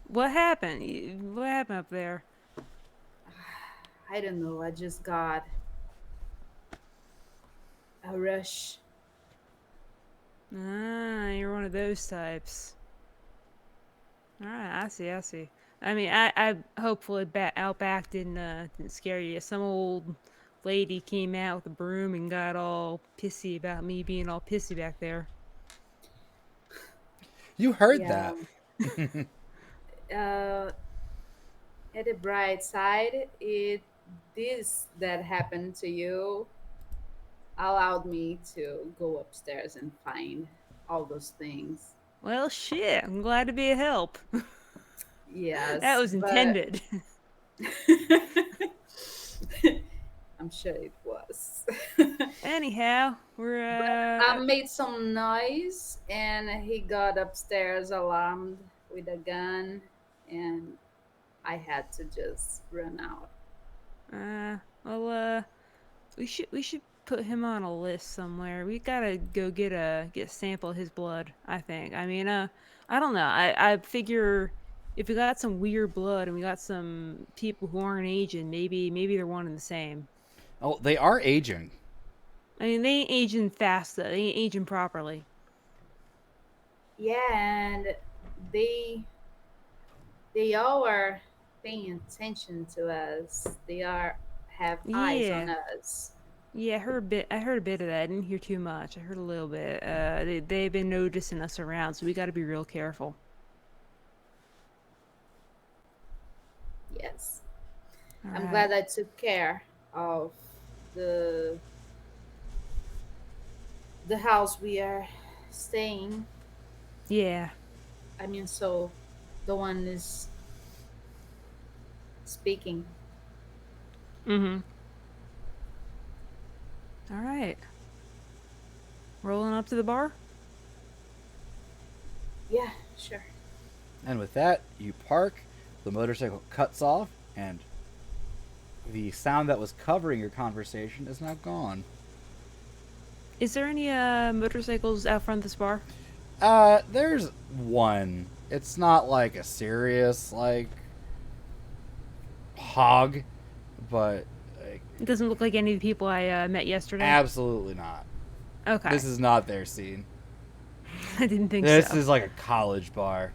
What happened? What happened up there? I don't know. I just got a rush. Ah, you're one of those types. All right, I see. I see. I mean, I hopefully Outback didn't scare you. Some old lady came out with a broom and got all pissy about me being all pissy back there. You heard Yeah. that. Uh, at the bright side, it this that happened to you allowed me to go upstairs and find all those things. Well, shit. I'm glad to be a help. That Yes, was but intended. I'm sure it was. Anyhow, we're But I made some noise and he got upstairs alarmed with a gun and I had to just run out. well, we should put him on a list somewhere. We gotta go get a sample of his blood, I think. I mean, I don't know. I figure if we got some weird blood and we got some people who aren't aging, maybe they're one and the same. Oh, they are aging. I mean, they ain't aging fast though. They ain't aging properly. Yeah, and they they all are paying attention to us. They are have eyes on Yeah. us. Yeah, I heard a bit. I heard a bit of that. I didn't hear too much. I heard a little bit. They've been noticing us around, so we got to be real careful. Yes. All I'm right. glad I took care of the the house we are staying. Yeah. I mean, so the one is speaking. Mm-hmm. All right. Rolling up to the bar. Yeah, sure. And with that, you park, the motorcycle cuts off, and the sound that was covering your conversation is now gone. Is there any motorcycles out front of this bar? There's one. It's not like a serious like hog, but like, It doesn't look like any of the people I met yesterday. absolutely not. Okay. This is not their scene. I didn't think This so. is like a college bar.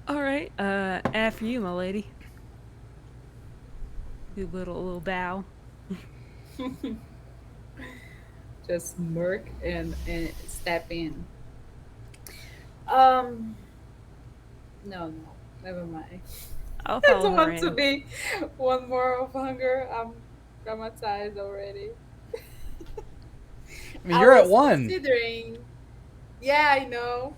All right. After you, my lady. Do a little bow. Just smirk and step in. Um, no, no. Never mind. I'll I follow don't her want to in. be one more of hunger. I'm traumatized already. I mean, I you're at was one. considering. Yeah, I know.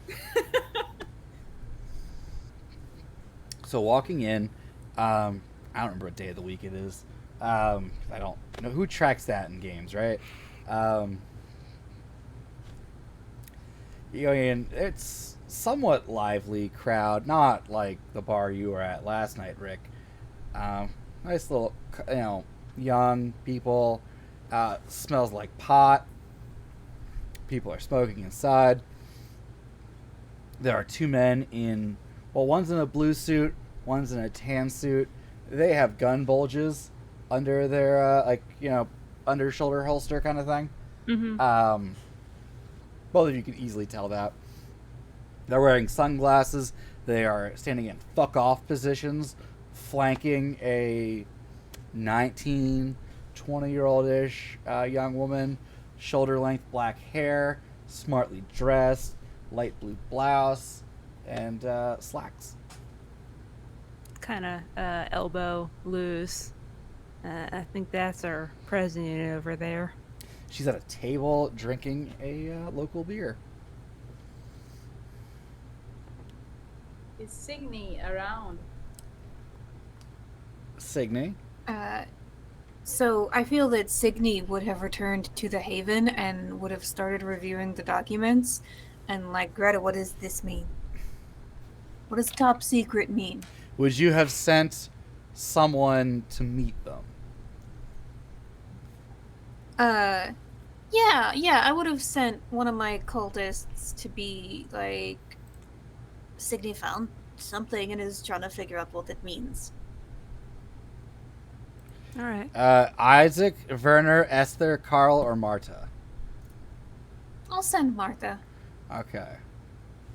So walking in, I don't remember what day of the week it is. I don't know who tracks that in games, right? Um, you go in, it's somewhat lively crowd, not like the bar you were at last night, Rick. Um, nice little, young people. Smells like pot. People are smoking inside. There are two men in, well, one's in a blue suit, one's in a tan suit. They have gun bulges under their, under shoulder holster kind of thing. Mm-hmm. Both of you can easily tell that. They're wearing sunglasses. They are standing in fuck off positions, flanking a 19, 20-year-old ish young woman, shoulder length black hair, smartly dressed, light blue blouse, and slacks. Kind of elbow loose. I think that's our president over there. She's at a table drinking a local beer. Is Signy around? Signy. So I feel that Signy would have returned to the Haven and would have started reviewing the documents. And like, Greta, what does this mean? What does top secret mean? Would you have sent someone to meet them? Yeah, I would have sent one of my cultists to be like, Signy found something and is trying to figure out what it means. All right. Isaac, Werner, Esther, Carl, or Marta? I'll send Martha. Okay.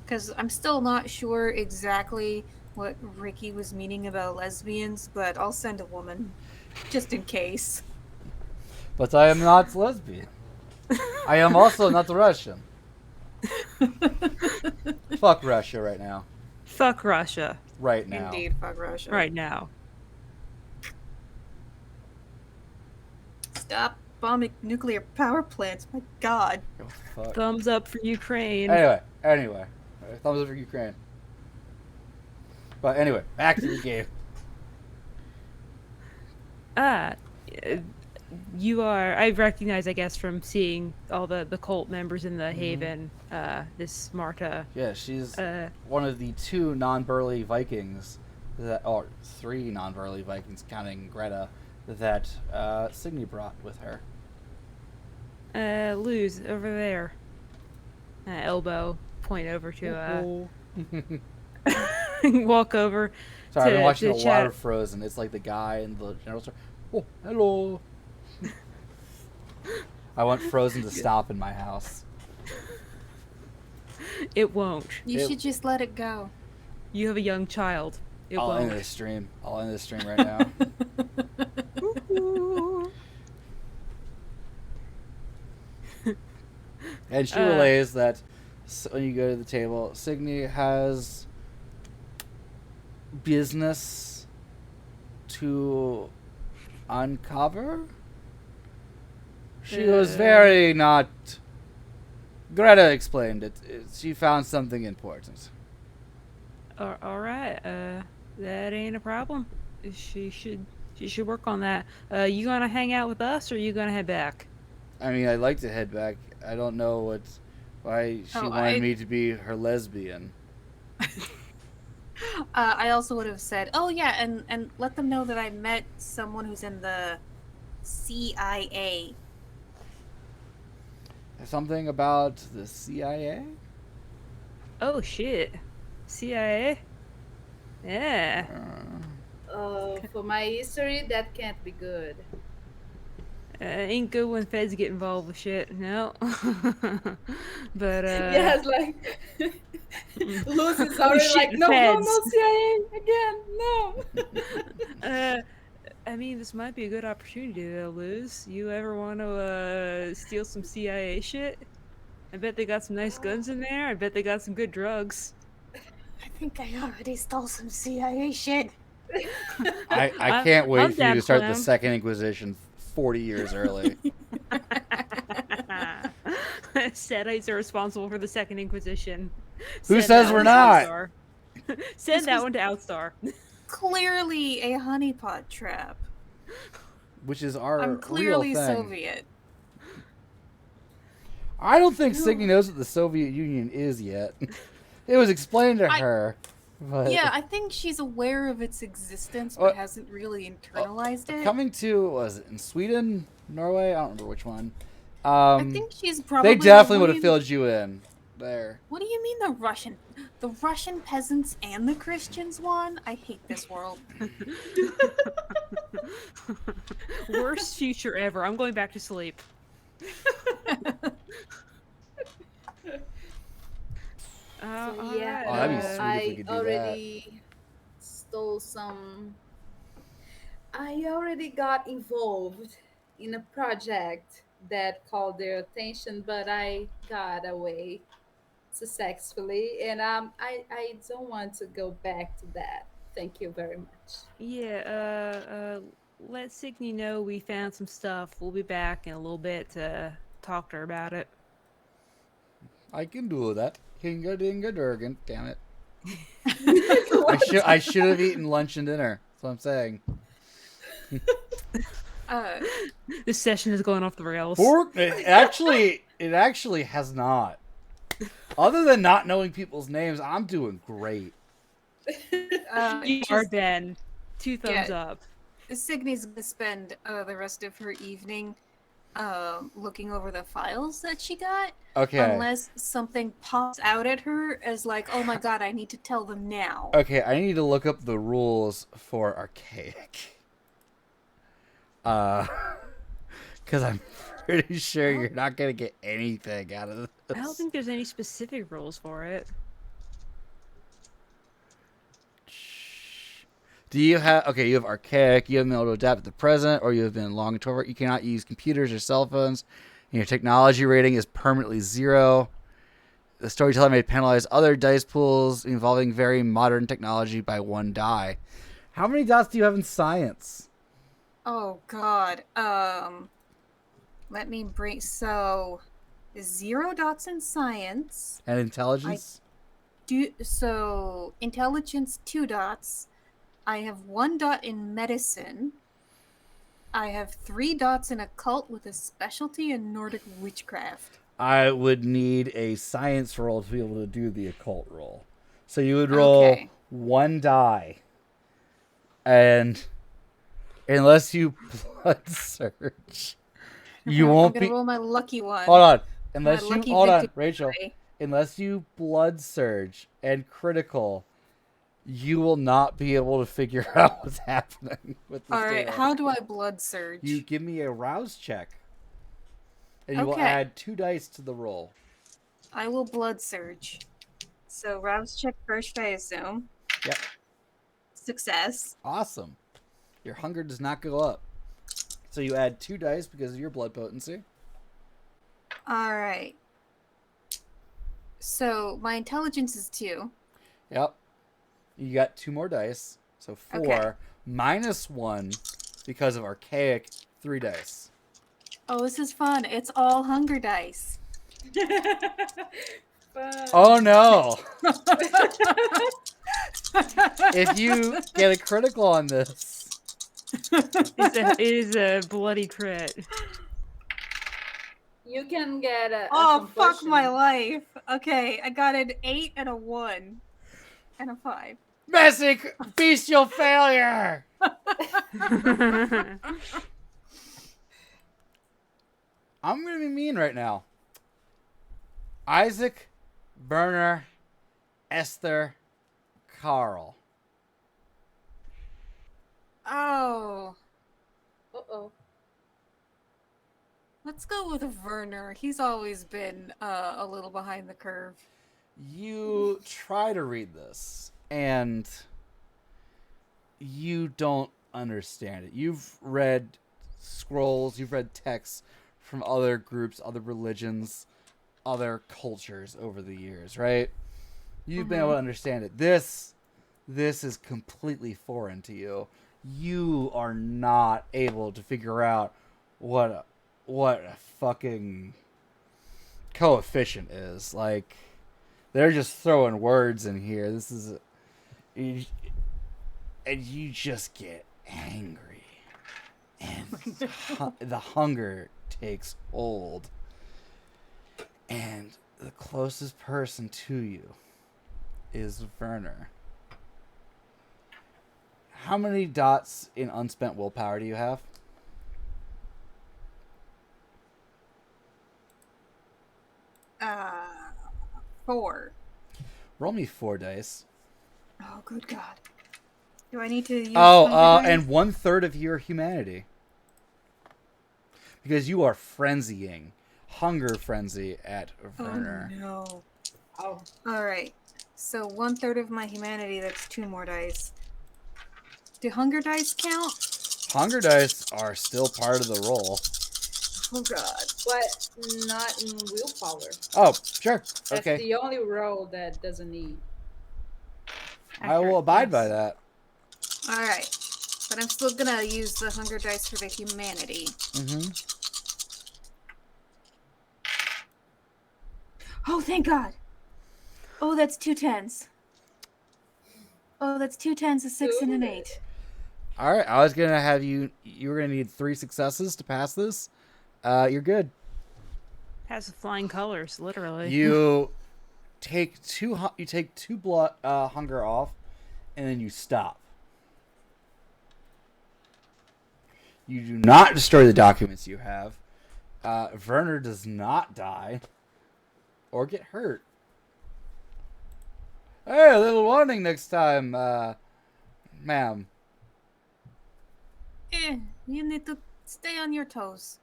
Because I'm still not sure exactly what Ricky was meaning about lesbians, but I'll send a woman. Just in case. But I am not lesbian. I am also not Russian. Fuck Russia right now. Fuck Russia Right now. Indeed, fuck Russia. right now. Stop bombing nuclear power plants, my god. Oh, fuck. Thumbs up for Ukraine. Anyway. Thumbs up for Ukraine. But anyway, back to the game. Ah, you are. I recognize, I guess, from seeing all the cult members in the Haven. This Marta. Yeah, she's Uh, one of the two non-burly Vikings, or three non-burly Vikings, counting Greta, that Signy brought with her. Luz over there. Elbow point over to walk over. Sorry, I've been to- watching to a lot chat. of Frozen. It's like the guy in the general store. Oh, hello. I want Frozen to stop in my house. It won't. You It- should just let it go. You have a young child. It I'll end won't. this stream. I'll end this stream right now. And she relays that when you go to the table, Signy has business to uncover. She was very not. Greta explained it. She found something important. All right. That ain't a problem. She should work on that. You gonna hang out with us, or you gonna head back? I mean, I'd like to head back. I don't know why she wanted me to be her lesbian. I also would have said, oh yeah, and let them know that I met someone who's in the CIA. Something about the CIA? Oh shit. CIA. Yeah. For my history, that can't be good. Ain't good when feds get involved with shit. No. But Yes, like Luz is already shit, like, the no, feds." CIA again, no. I mean, this might be a good opportunity to lose. You ever want to steal some CIA shit? I bet they got some nice guns in there. I bet they got some good drugs. I think I already stole some CIA shit. I can't wait I'm for you down to start the clown. Second Inquisition 40 years early. Sedites are responsible for the Second Inquisition. Who Send says that we're one to not? Outstar. This Send that was- one to Outstar. Clearly a honeypot trap. Which is our I'm real clearly thing. Soviet. I don't think Signy knows what the Soviet Union is yet. It was explained to her. But Yeah, I think she's aware of its existence, Oh, but hasn't really internalized it. coming to, was it in Sweden? Norway? I don't remember which one. I think she's probably. They definitely would have William- filled you in there. What do you mean the Russian peasants and the Christians won? I hate this world. Worst future ever. I'm going back to sleep. So yeah, Oh, that'd be alright, sweet if we I could do already stole some. I already got involved in a project that called their attention, but I got away successfully, and I don't want to go back to that. Thank you very much. Yeah, let Signy know we found some stuff. We'll be back in a little bit to talk to her about it. I can do that. Hinga dinga durgan. Damn it. I should have eaten lunch and dinner. That's what I'm saying. This session is going off the rails. It actually has not. Other than not knowing people's names, I'm doing great. You are Ben. 2 thumbs Yeah. up. Signy's gonna spend the rest of her evening looking over the files that she got. Okay. Unless something pops out at her as like, oh my god, I need to tell them now. Okay, I need to look up the rules for archaic. Because I'm pretty sure you're not gonna get anything out of this. I don't think there's any specific rules for it. Do you have you have archaic, you have been able to adapt to the present, or you have been long introvert. You cannot use computers or cell phones, and your technology rating is permanently 0. The storyteller may penalize other dice pools involving very modern technology by 1 die. How many dots do you have in science? Oh god. Let me bring 0 dots in science. And intelligence? Intelligence 2 dots. I have 1 dot in medicine. I have 3 dots in occult with a specialty in Nordic witchcraft. I would need a science roll to be able to do the occult roll. So you would roll 1 die. And unless you blood search, you won't I'm gonna roll my lucky one. Hold on. Rachel. Die. Unless you blood surge and critical, you will not be able to figure out what's happening with this. Alright, data. how do I blood surge? You give me a rouse check. And you will Okay. add 2 dice to the roll. I will blood surge. So rouse check first, I assume. Yep. Success. Awesome. Your hunger does not go up. So you add 2 dice because of your blood potency. Alright. So my intelligence is 2. Yep. You got 2 more dice. So 4 Okay. minus 1 because of archaic 3 dice. Oh, this is fun. It's all hunger dice. Oh no! If you get a critical on this, It is a bloody crit. You can get a Oh, fuck compulsion. my life. Okay, I got an 8 and a 1. And a 5. Messick, bestial failure! I'm gonna be mean right now. Isaac, Berner, Esther, Carl. Oh. Uh-oh. Let's go with Werner. He's always been a little behind the curve. You try to read this, and you don't understand it. You've read scrolls, you've read texts from other groups, other religions, other cultures over the years, right? You've been able to understand it. This is completely foreign to you. You are not able to figure out what a fucking coefficient is. Like, they're just throwing words in here. This is and you just get angry, and the hunger takes hold. And the closest person to you is Werner. How many dots in unspent willpower do you have? Uh, 4. Roll me 4 dice. Oh, good God. Do I need to use Oh, hunger dice? and 1/3 of your humanity. Because you are frenzying. Hunger frenzy at Werner. Oh, no. Oh, Alright. So 1/3 of my humanity, that's 2 more dice. Do hunger dice count? Hunger dice are still part of the roll. Oh, God. but not in willpower. Oh, sure. That's Okay. the only roll that doesn't need. I will Accurate, abide by yes. that. Alright. But I'm still gonna use the hunger dice for the humanity. Mm-hmm. Oh, thank God! Oh, that's 2 10s. Oh, that's 2 10s, a 6, and an Good. 8. All right. I was going to have you were going to need 3 successes to pass this. You're good. Has flying colors, literally. You take 2 blood hunger off, and then you stop. You do not destroy the documents you have. Werner does not die or get hurt. Hey, a little warning next time, ma'am. You need to stay on your toes.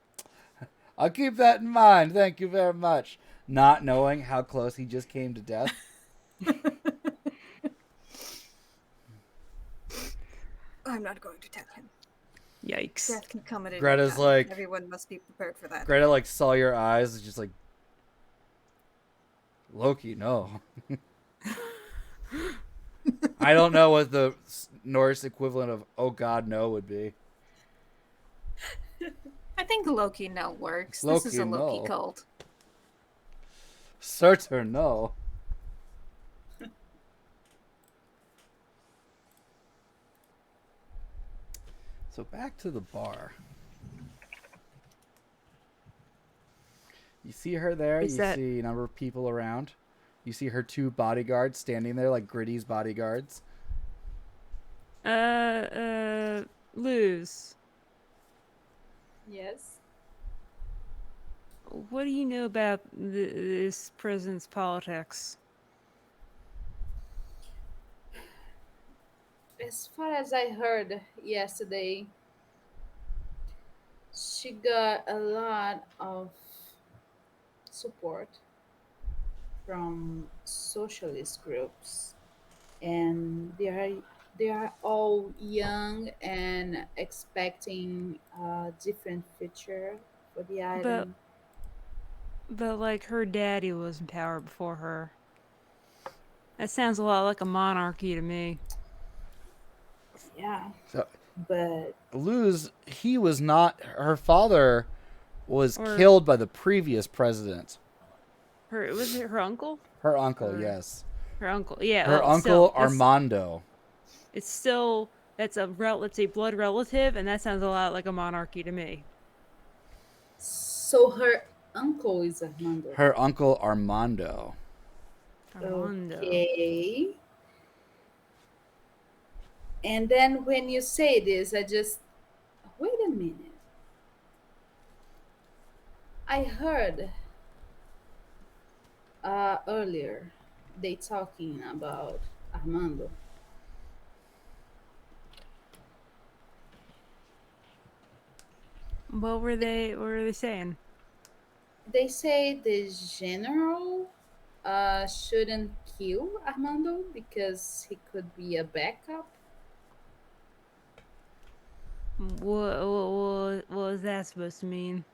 I'll keep that in mind. Thank you very much. Not knowing how close he just came to death. I'm not going to tell him. Yikes. Death can come at any Greta's time. like- Everyone must be prepared for that. Greta like saw your eyes, just like Loki. No, I don't know what the Norse equivalent of "oh God, no" would be. I think Loki no works. This Loki is a Loki no. cult. Certain no. So back to the bar. You see her there. Is You that- see a number of people around. You see her 2 bodyguards standing there like Gritty's bodyguards. Luz, Yes. what do you know about this prison's politics? As far as I heard yesterday, she got a lot of support from socialist groups, and they are all young and expecting a different future for the island. But like her daddy was in power before her. That sounds a lot like a monarchy to me. Yeah, So but Luz, he was not. Her father was Or- killed by the previous president. Was it her uncle? Her uncle, Or- yes. Her uncle, yeah. Her well, uncle still, that's- Armando. It's still that's a let's say blood relative, and that sounds a lot like a monarchy to me. so her uncle is Armando. Her uncle Armando. Armando. Okay. And then when you say this, I just wait a minute. I heard earlier they talking about Armando. What were they saying? They say the general shouldn't kill Armando because he could be a backup. What was that supposed to mean?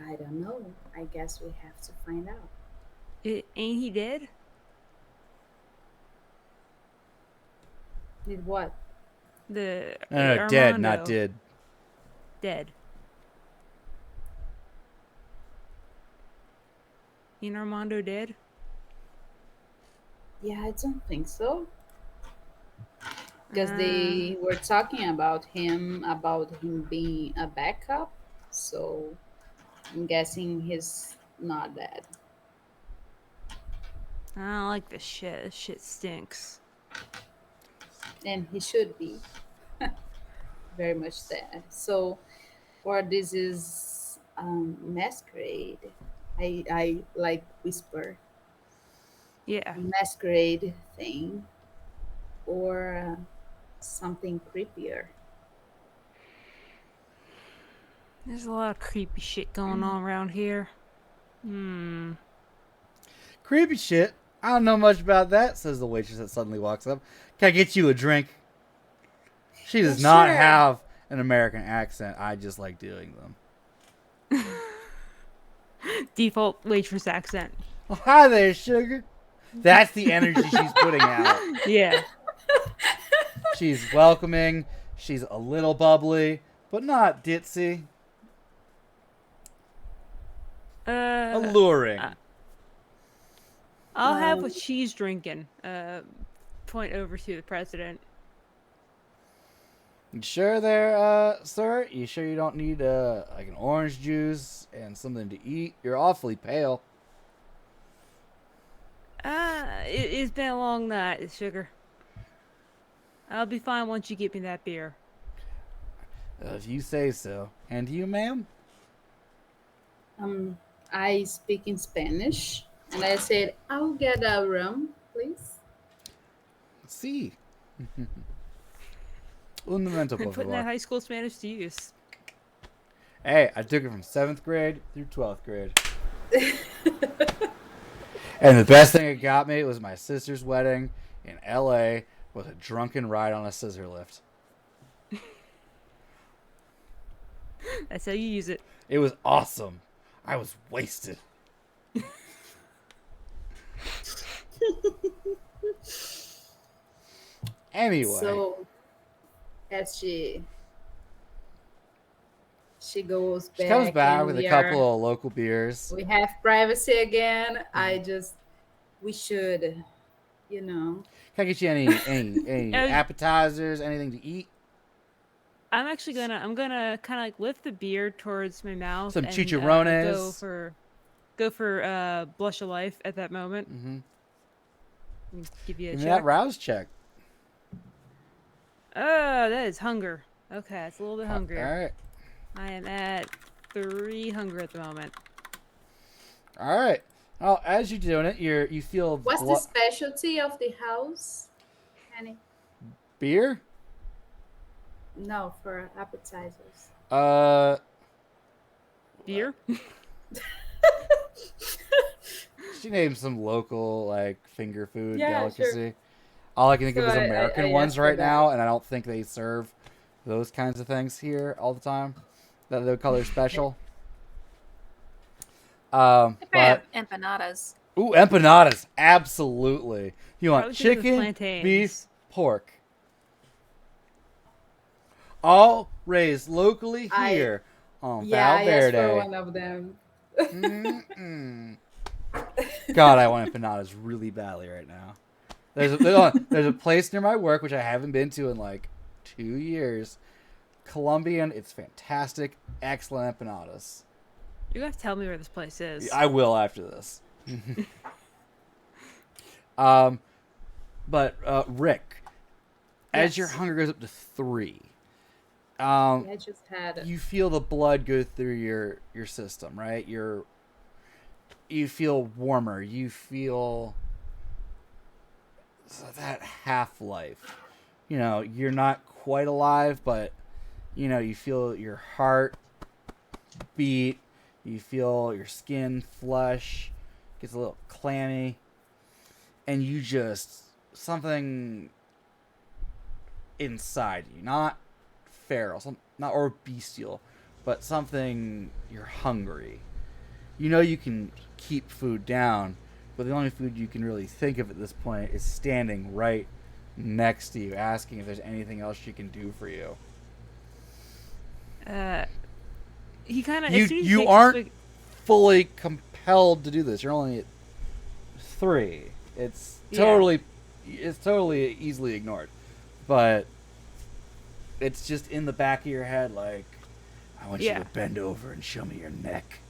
I don't know. I guess we have to find out. Ain't he dead? Did what? The No, dead, not Armando. did. Dead. Ain't Armando dead? Yeah, I don't think so. Because Uh, they were talking about him being a backup. So I'm guessing he's not dead. I don't like this shit. This shit stinks. And he should be very much dead. So, or this is Masquerade. I like whisper Yeah. masquerade thing or something creepier. There's a lot of creepy shit going on around here. Hmm. Creepy shit. I don't know much about that, says the waitress that suddenly walks up. Can I get you a drink? She does Yeah, not sure. have an American accent. I just like doing them. Default waitress accent. Oh, hi there, sugar. That's the energy she's putting out. Yeah. She's welcoming. She's a little bubbly, but not ditzy. Alluring. I'll have Um, what she's drinking. Point over to the president. You sure there, sir? You sure you don't need, like an orange juice and something to eat? You're awfully pale. It's been a long night, sugar. I'll be fine once you get me that beer. If you say so. And you, ma'am? I speak in Spanish, and I said, "I'll get a rum, please." Sí. Un momento, I'm por putting that favor. high school Spanish to use. Hey, I took it from 7th grade through 12th grade. And the best thing it got me was my sister's wedding in L.A. with a drunken ride on a scissor lift. That's how you use it. It was awesome. I was wasted. Anyway. So as she goes back, She comes back and with a couple of local beers. we have privacy again. We should, you know. Can I get you any appetizers, anything to eat? I'm gonna kind of like lift the beer towards my mouth. Some and, chicharrones. Go for blush of life at that moment. Mm-hmm. Give you a Give me check. that rouse check. Oh, that is hunger. Okay, it's a little bit hungrier. All right. I am at 3 hunger at the moment. All right. Well, as you're doing it, you feel What's the specialty of the house, Penny? beer? No, for appetizers. Beer? She named some local like finger food Yeah, delicacy. sure. All I can think of So is I American asked ones for right that. now, and I don't think they serve those kinds of things here all the time. That they would call their special. I But have empanadas. ooh, empanadas, absolutely. You want Probably should've chicken, plantains. beef, pork, all raised locally here on Yeah, I asked Valverde. for one of them. Mm-mm. God, I want empanadas really badly right now. There's a place near my work which I haven't been to in like 2 years. Colombian, it's fantastic, excellent empanadas. You gotta tell me where this place is. I will after this. But Rick, as Yes. your hunger goes up to 3, I just had you feel the blood go through your system, right? You feel warmer. You feel that half-life. You know, you're not quite alive, but you know, you feel your heart beat. You feel your skin flush, gets a little clammy, and you just something inside you, not feral, not or bestial, but something. You're hungry. You know you can keep food down, but the only food you can really think of at this point is standing right next to you, asking if there's anything else she can do for you. He kind of. You aren't fully compelled to do this. You're only at 3. It's totally easily ignored, but it's just in the back of your head, like, I want you to bend over and show me your neck.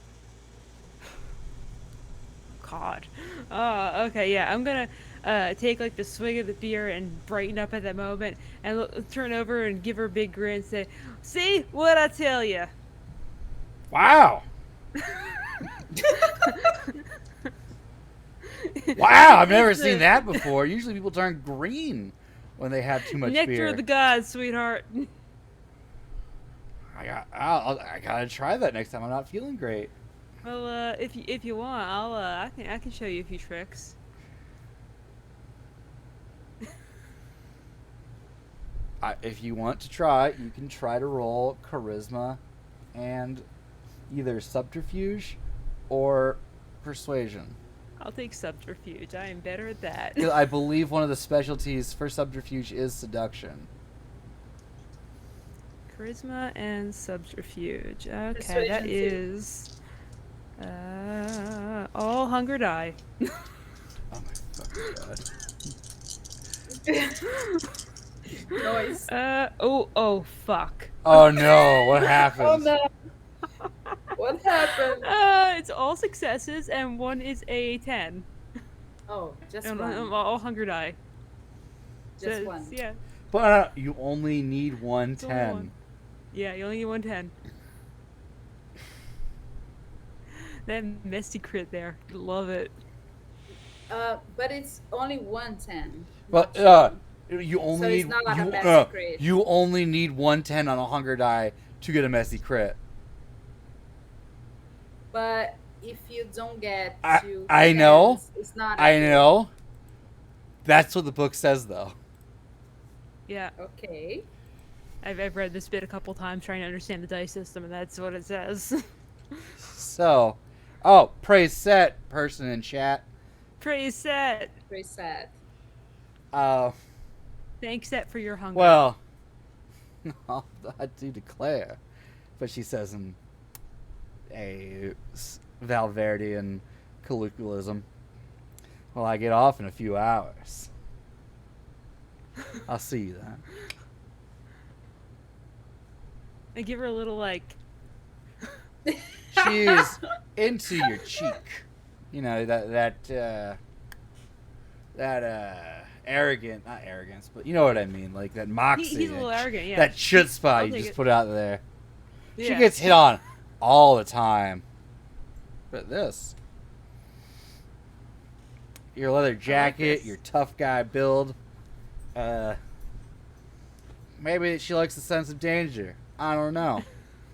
God. Okay, yeah. I'm gonna take like the swig of the beer and brighten up at that moment, and turn over and give her a big grin and say, "See what I tell you." Wow. Wow, I've never seen that before. Usually people turn green when they have too much Nectar beer. of the gods, sweetheart. I gotta try that next time. I'm not feeling great. Well, if you want, I can show you a few tricks. If you want to try, you can try to roll charisma and either subterfuge or persuasion. I'll take subterfuge. I am better at that. I believe one of the specialties for subterfuge is seduction. Charisma and subterfuge. Okay, Persuasion that too. is all hunger die. Oh my fucking god. Noise. Oh fuck. Oh no, what happened? Oh no. What happened? It's all successes and one is a 10. Oh, just And one. all hunger die. Just So, one. Yeah. But you only need one It's only 10. one. Yeah, you only need 110. That messy crit there. Love it. But it's only 110. But not two. you only So it's need not like a messy crit. you only need 110 on a hunger die to get a messy crit. But if you don't get to I know. it's not. I know. That's what the book says, though. Yeah. Okay. I've read this bit a couple times trying to understand the dice system, and that's what it says. So, praise set person in chat. Praise Set. Very sad. Thanks, Set, for your hunger. Well, I do declare, but she says in a Valverdean colloquialism, well, I get off in a few hours. I'll see you then. I give her a little, like... She's into your cheek. You know, that arrogant, not arrogance, but you know what I mean, like that moxie. He's a little arrogant, yeah. That chutzpah I'll you take just it. put out there. She Yeah. gets hit on all the time. But this. Your leather jacket, this. your tough guy build. Maybe she likes the sense of danger. I don't know.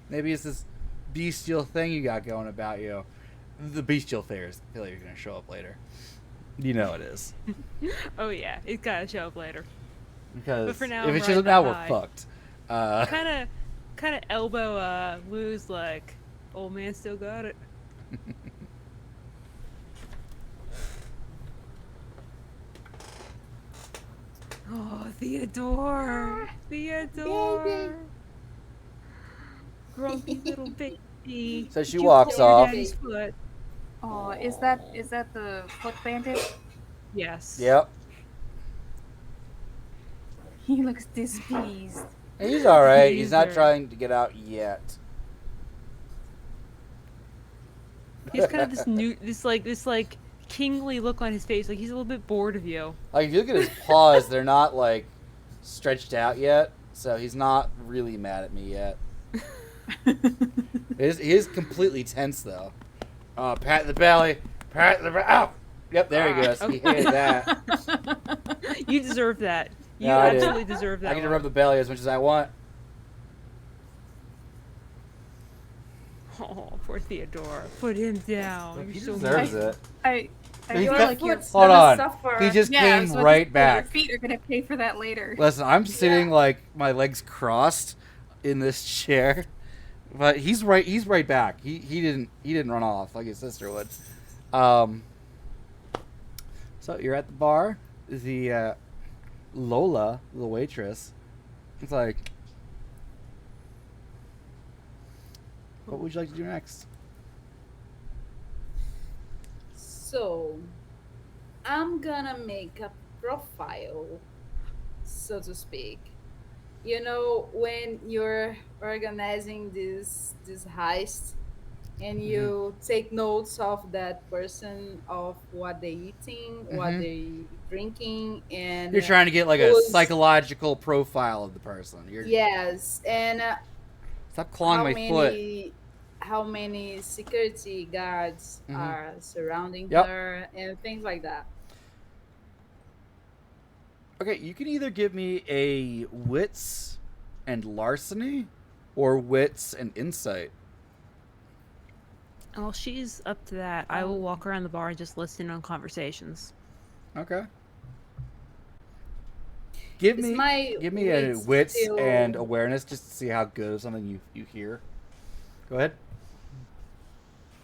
Maybe it's this bestial thing you got going about you. The bestial failure is going to show up later. You know it is. Oh, yeah. It's gotta show up later. Because But for now, if I'm it riding shows up now, that we're high. fucked. Kind of elbow Lou's like, old man still got it. Oh, Theodore! Theodore! Grumpy little baby. So she Did you walks pull your off. daddy's foot? Oh, is that the foot bandit? Yes. Yep. He looks displeased. He's alright. He's not Loser. trying to get out yet. He's kind of this like kingly look on his face, like he's a little bit bored of you. Like, if you look at his paws, they're not, like, stretched out yet. So he's not really mad at me yet. He is completely tense, though. Oh, pat the belly. Pat the belly. Ow! Yep, there he goes. He hated that. You deserve that. You No, I did. absolutely deserve that. I get to one. rub the belly as much as I want. Oh, poor Theodore. Put him down. He You're so deserves mean. it. I He feel cut- like you're. foot's Hold gonna on. suffer. He just Yeah, I came was about to right say, back. Your feet are gonna pay for that later. Listen, I'm sitting Yeah. like my legs crossed in this chair, but he's right back. He didn't run off like his sister would. So you're at the bar. The Lola, the waitress. It's like, what would you like to do next? So, I'm gonna make a profile, so to speak. You know, when you're organizing this heist and Mm-hmm. you take notes of that person, of what they eating, what Mm-hmm. they drinking, and You're trying to get like a who's psychological profile of the person. You're yes, and stop clawing how my foot. many security guards Mm-hmm. are surrounding Yep. her and things like that. Okay, you can either give me a wits and larceny, or wits and insight. And while she's up to that, I will walk around the bar and just listen on conversations. Okay. Give Is me my give me a wits wits and still awareness just to see how good of something you hear. Go ahead.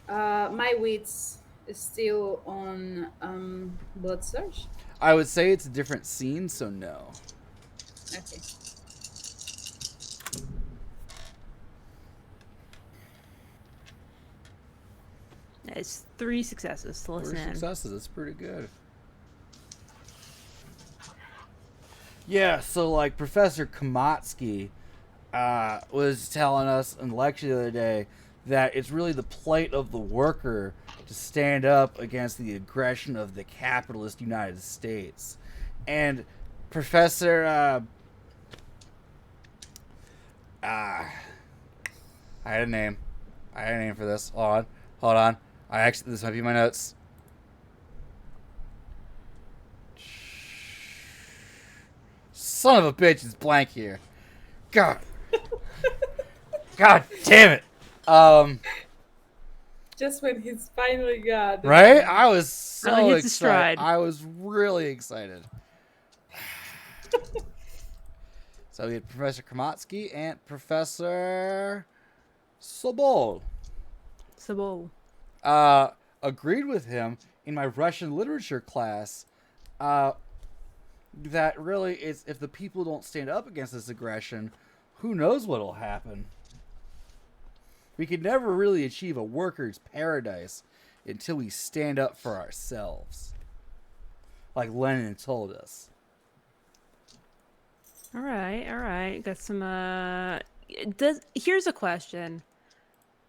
my wits is still on blood search? I would say it's a different scene, so no. Okay. It's 3 successes to listen 3 in. successes. That's pretty good. Yeah, so like Professor Komatsky was telling us in the lecture the other day that it's really the plight of the worker to stand up against the aggression of the capitalist United States. And Professor I had a name. I had a name for this. Hold on. This might be my notes. Son of a bitch, it's blank here. God. God damn it. Just when he's finally got the Right? name. I was so Finally hits his excited. stride. I was really excited. So we had Professor Komatsky and Professor Sobol. Sabol. Agreed with him in my Russian literature class that really is if the people don't stand up against this aggression, who knows what'll happen. We could never really achieve a worker's paradise until we stand up for ourselves. Like Lenin told us. All right. Got some here's a question.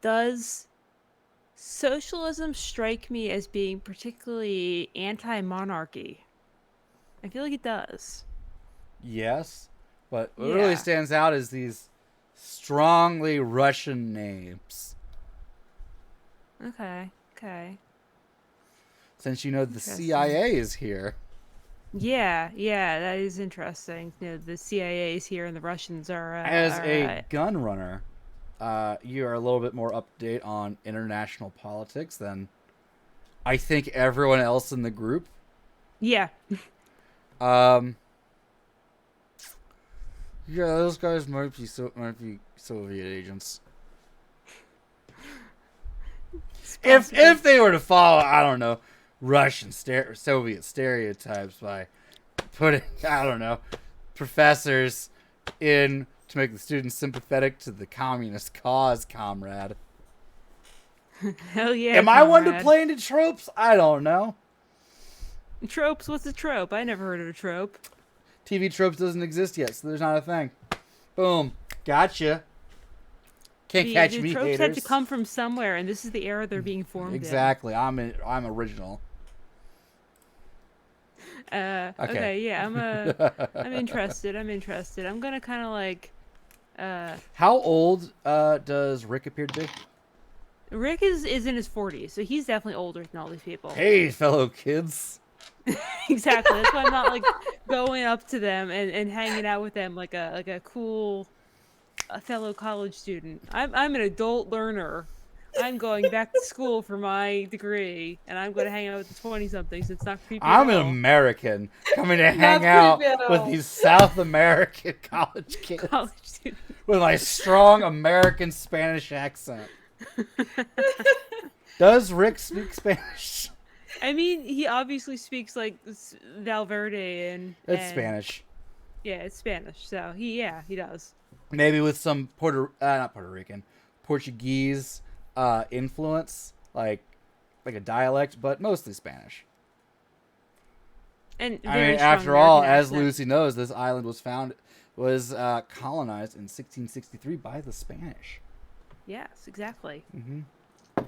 Does socialism strike me as being particularly anti-monarchy? I feel like it does. Yes, but what really Yeah. stands out is these strongly Russian names. Okay. Since you know the Interesting. CIA is here. Yeah, that is interesting. You know, the CIA is here and the Russians are As a are, gun runner, you are a little bit more up to date on international politics than I think everyone else in the group. yeah. Yeah, those guys might be Soviet agents. If they were to follow, I don't know, Russian Soviet stereotypes by putting, I don't know, professors in to make the students sympathetic to the communist cause, comrade. Hell yeah. Am I one to comrade. play into tropes? I don't know. Tropes? What's a trope? I never heard of a trope. TV tropes doesn't exist yet, so there's not a thing. Boom. Gotcha. Can't catch the me, tropes haters. had to come from somewhere, and this is the era they're being formed Exactly. I'm original. in. Okay, yeah, I'm interested. I'm gonna kind of like. How old does Rick appear to be? Rick is in his 40s, so he's definitely older than all these people. Hey, fellow kids. Exactly. That's why I'm not like going up to them and hanging out with them like a cool fellow college student. I'm an adult learner. I'm going back to school for my degree, and I'm going to hang out with the 20-somethings. It's not creepy I'm at an all. American coming to Not hang out creepy at with all. these South American college kids College student. with my strong American Spanish accent. Does Rick speak Spanish? I mean, he obviously speaks like Valverde and It's Spanish. Yeah, it's Spanish. So he does. Maybe with some not Puerto Rican, Portuguese influence, like a dialect, but mostly Spanish. And I mean, very strong after all, American as accent. Lucy knows, this island was colonized in 1663 by the Spanish. Yes, exactly. Mm-hmm. I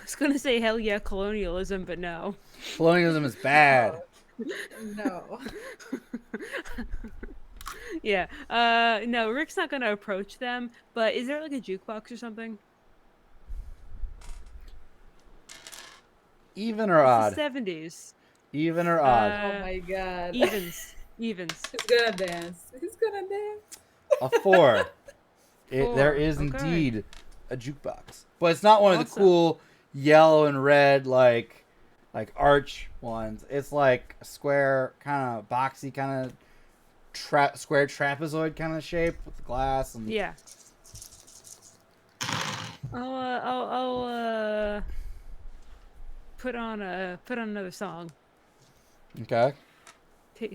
was gonna say hell yeah, colonialism, but no. Colonialism is bad. No. Yeah. No, Rick's not gonna approach them. But is there like a jukebox or something? Even or It's the odd? 70s. Even or odd? Oh Uh, my god. evens. Evens. He's gonna dance. He's gonna dance. A 4. There 4. is Okay. indeed a jukebox, but it's not one of the Awesome. cool yellow and red like arch ones. It's like a square, kind of boxy, kind of square trapezoid kind of shape with glass and Yeah. I'll put on another song. okay.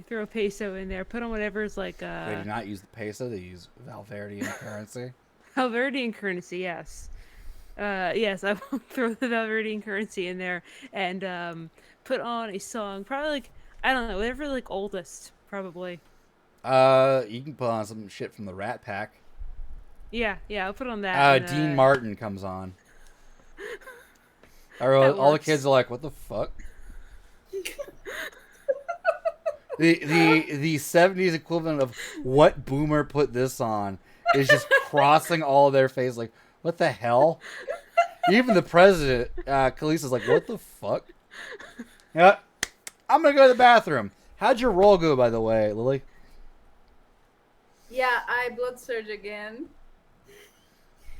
Throw a peso in there. Put on whatever's like They do not use the peso; they use Valverdean currency. Valverdean currency. Yes. Yes, I will throw the Valverdean currency in there and put on a song. Probably like I don't know, whatever like oldest. Probably. You can put on some shit from the Rat Pack. Yeah, I'll put on that. And, Dean Martin comes on. that All the works. kids are like, "What the fuck?" The 70s equivalent of what boomer put this on is just crossing all their face like, what the hell? Even the president, Khaleesi's like, what the fuck? Yeah, I'm gonna go to the bathroom. How'd your roll go, by the way, Lily? Yeah, I blood surge again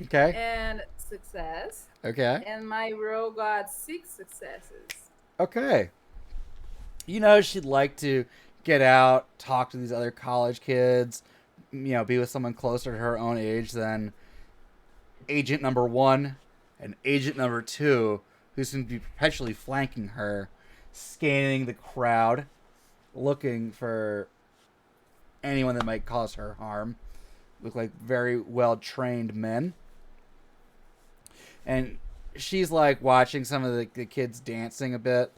Okay. and success. Okay. And my roll got 6 successes. Okay. You know, she'd like to get out, talk to these other college kids, be with someone closer to her own age than agent number 1 and agent number 2, who seem to be perpetually flanking her, scanning the crowd, looking for anyone that might cause her harm. Look like very well trained men. And she's like watching some of the kids dancing a bit,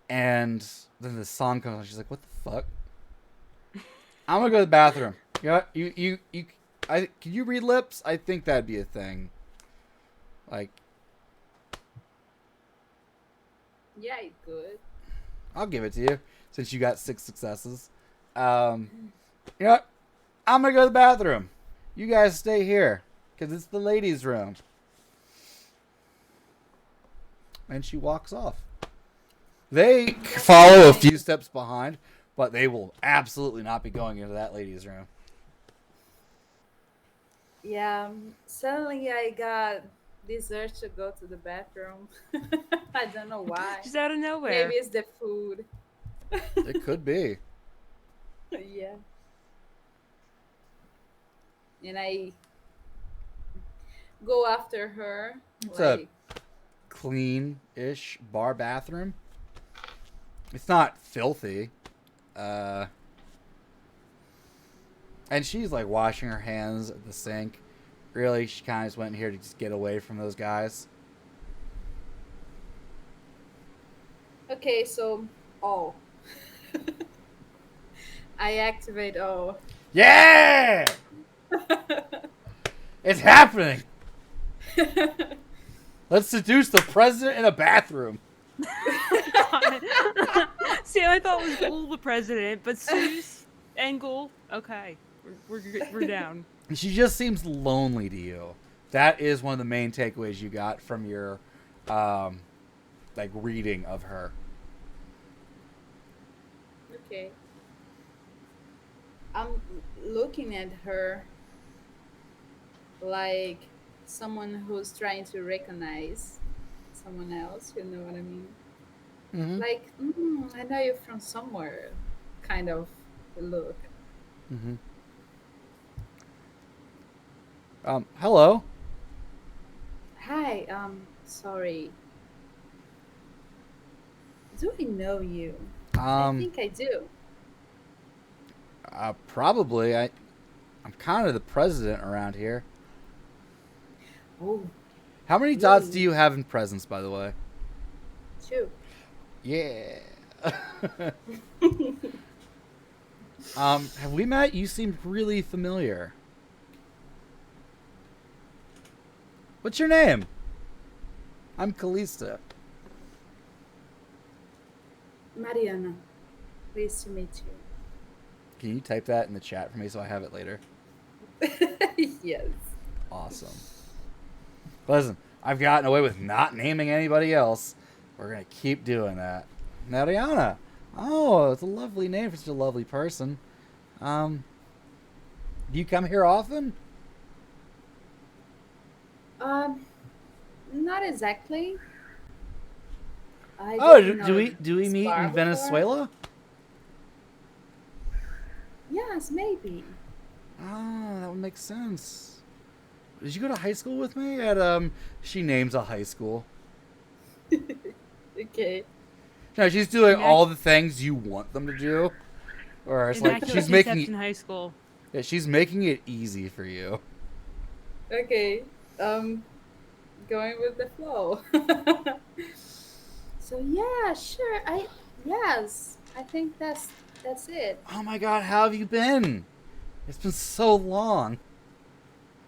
and then the song comes on. She's like, "What the fuck?" I'm gonna go to the bathroom. Can you read lips? I think that'd be a thing. Like, Yeah, it could. I'll give it to you since you got 6 successes. You know what? I'm gonna go to the bathroom. You guys stay here because it's the ladies' room. And she walks off. They follow a few steps behind, but they will absolutely not be going into that ladies' room. Yeah, suddenly I got this urge to go to the bathroom. I don't know why. Just out of nowhere. Maybe it's the food. It could be. Yeah. And I go after her. It's Like, a clean-ish bar bathroom. It's not filthy. And she's like washing her hands at the sink. Really, she kind of just went in here to just get away from those guys. okay, so oh. I activate oh. Yeah! It's happening! Let's seduce the president in a bathroom. Sam, I thought it was Ghoul the president, but Seuss and Ghoul, okay, we're down. She just seems lonely to you. That is one of the main takeaways you got from your, reading of her. Okay. I'm looking at her like someone who's trying to recognize someone else, you know what I mean? Mm-hmm. Like, I know you from somewhere, kind of look. Mm-hmm. Hello. Hi, sorry. Do I know you? I Um, think I do. Probably. I'm kind of the president around here. Oh, How many dots do really? you have in presence, by the way? 2. Yeah. Have we met? You seem really familiar. What's your name? I'm Callista. Mariana, pleased to meet Can you type that in the chat for me so I have it later? you. Yes. Awesome. Listen, I've gotten away with not naming anybody else. We're going to keep doing that. Mariana. Oh, it's a lovely name for such a lovely person. Do you come here often? Um, Not exactly. I Oh, didn't do know we this meet bar in before. Venezuela? Yes, maybe. Oh, that would make sense. Did you go to high school with me? At she names a high school. Okay. No, she's doing Immac- all the things you want them to do. Or it's like Immaculate Conception High School. she's making it easy for you. Okay. Um, Going with the flow. So yeah, sure. Yes. I think that's it. Oh my god, how have you been? It's been so long.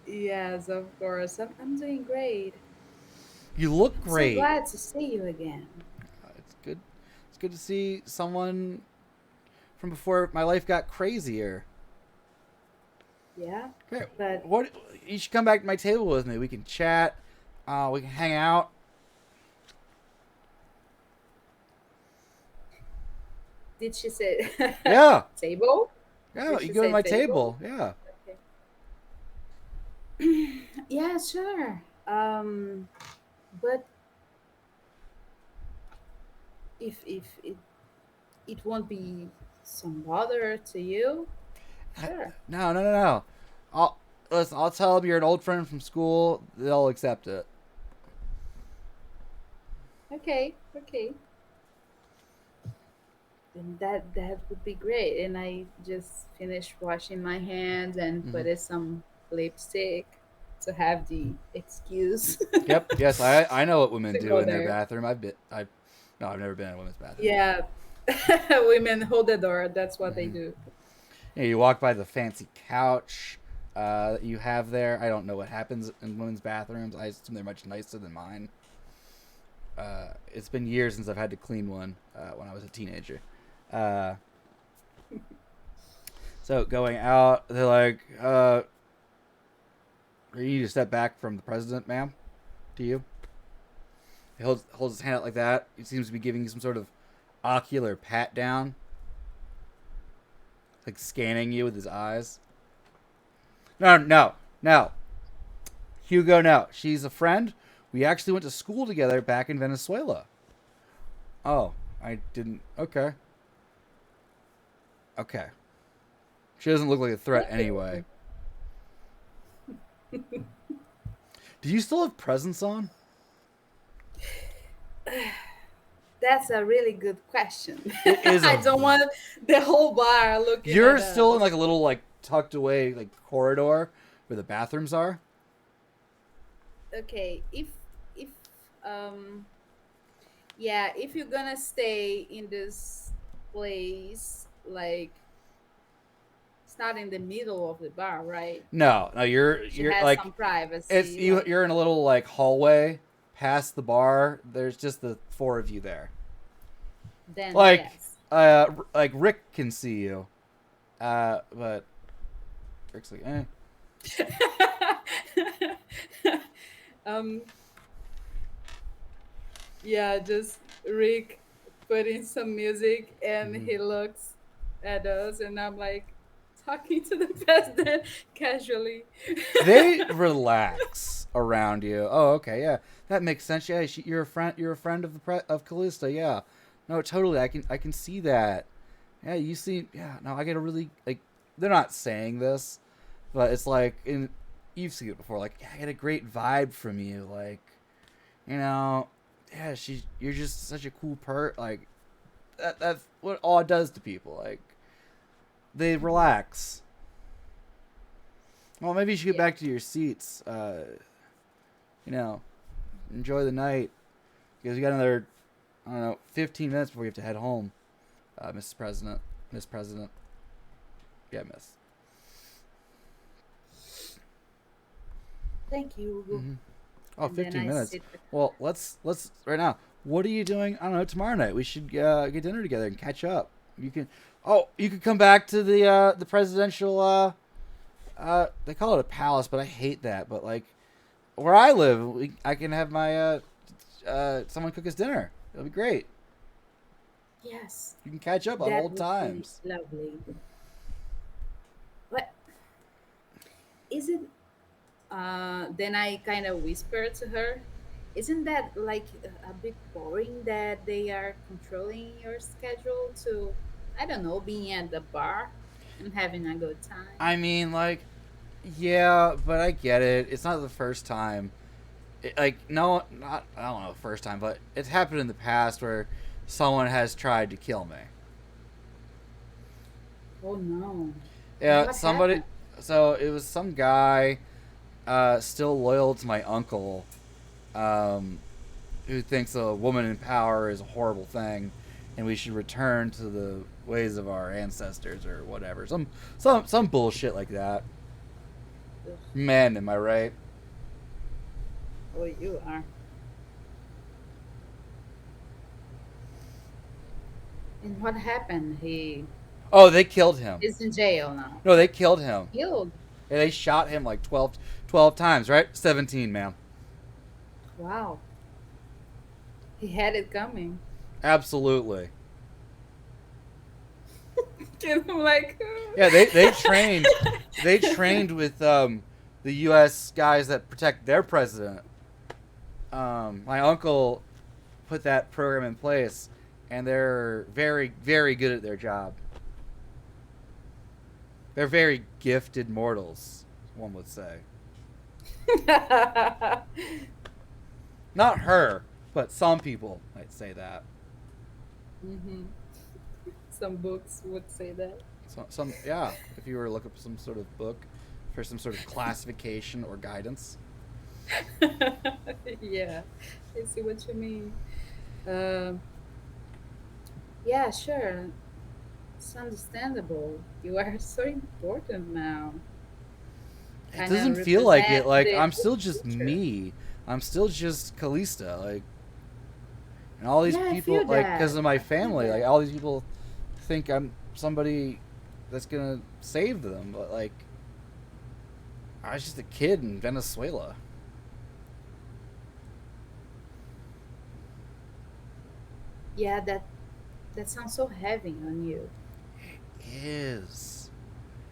Yes, of course. I'm doing great. You look I'm so great. glad to see you again. It's good. It's good to see someone from before my life got crazier. Yeah, Okay, but what? You should come back to my table with me. We can chat. We can hang out. did she say Yeah, table? yeah. Did You she go to say my table? table. Yeah. Okay. Yeah, sure. But if it won't be some bother to you, sure. No, no, no, no. I'll listen. I'll tell them you're an old friend from school. They'll accept it. Okay, okay. Then that would be great. And I just finished washing my hands and Hmm. put some lipstick to have the excuse Yep. Yes, I know what women to do go in their there. bathroom. No, I've never been in a women's bathroom. Yeah. Women hold the door. That's what they Hmm. do. Yeah, you walk by the fancy couch that you have there. I don't know what happens in women's bathrooms. I assume they're much nicer than mine. It's been years since I've had to clean one when I was a teenager. Uh, so going out, they're like, "You need to step back from the president, ma'am." To you, he holds his hand out like that. He seems to be giving you some sort of ocular pat down, like scanning you with his eyes. No, no, no. Hugo, no. She's a friend. We actually went to school together back in Venezuela. Oh, I didn't. Okay. Okay. She doesn't look like a threat anyway. Do you still have presents on? That's a really good question. It is I a. don't want the whole bar looking You're at still in us. like a little like tucked away like corridor where the bathrooms are. Okay, if um yeah, if you're gonna stay in this place, like it's not in the middle of the bar, right? No, no, She you're has like some privacy, like you're in a little like hallway past the bar. There's just the four of you there. then Like yes. like Rick can see you. But Rick's like, eh. um yeah, just Rick putting some music and Mhm. he looks at us and I'm like talking to the president casually. They relax around you. Oh, okay, yeah, that makes sense. Yeah, you're a friend. You're a friend of of Callista. Yeah, no, totally. I can see that. Yeah, you see. Yeah, no, I get a really like. They're not saying this, but it's like you've seen it before. Like, yeah, I get a great vibe from you. Like, you know, yeah, you're just such a cool Like, that's what awe does to people. Like, they relax. Well, maybe you should get Yeah. back to your seats. You know, enjoy the night because you got another, I don't know, 15 minutes before you have to head home, Mrs. President, Miss President. Yeah, Miss. Thank you. Mm-hmm. Oh, And then 15 I minutes. sit. Well, let's right now. What are you doing? I don't know. Tomorrow night we should get dinner together and catch up. You can. Oh, you could come back to the presidential. They call it a palace, but I hate that. But like, where I live, I can have my someone cook us dinner. It'll be great. Yes, You can catch up on that old would be times. lovely. What is it? Then I kind of whisper to her, "Isn't that like a bit boring that they are controlling your schedule to, I don't know, being at the bar and having a good time?" I mean, like, yeah, but I get it. It's not the first time. Like, no, not I don't know, the first time, but it's happened in the past where someone has tried to kill me. Oh no! And Yeah, what somebody. happened? So it was some guy, still loyal to my uncle, um, who thinks a woman in power is a horrible thing, and we should return to the ways of our ancestors or whatever. Some bullshit like that. Ugh. Man, am I right? Oh, you are. And what happened? He Oh, they killed him. is in jail now. No, they killed him. Killed. And they shot him like 12 times, right? 17, ma'am. Wow. He had it coming. Absolutely. And I'm like, Yeah, they trained with the U.S. guys that protect their president. My uncle put that program in place, and they're very, very good at their job. They're very gifted mortals, one would say. Not her, but some people might say that. hmm Some books would say that. Some yeah. If you were to look up some sort of book for some sort of classification or guidance. Yeah, I see what you mean. Um, yeah, sure. It's understandable. You are so important now. It Kind of doesn't feel like it. represent Like the I'm still just future. me. I'm still just Callista. Like, and all these Yeah, I people, feel like, because that. of my I feel family, like that. all these people think I'm somebody that's gonna save them. But like, I was just a kid in Venezuela. Yeah, that sounds so heavy on you. It is.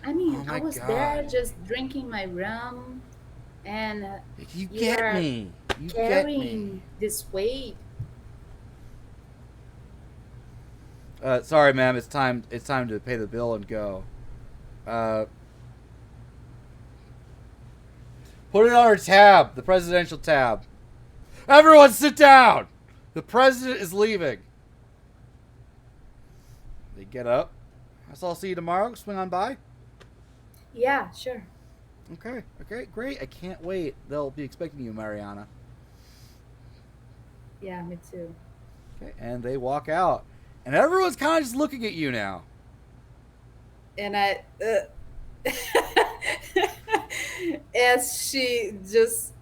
I Oh mean, I my was there god. just drinking my rum, and You you get are me. You get me. carrying this weight. Sorry, ma'am. It's time. It's time to pay the bill and go. Uh, put it on our tab, the presidential tab. Everyone, sit down. The president is leaving. They get up. I guess I'll see you tomorrow. Swing on by. Yeah, sure. Okay. Okay. Great. I can't wait. They'll be expecting you, Mariana. Yeah, me too. Okay. And they walk out, and everyone's kind of just looking at you now. And I, as she just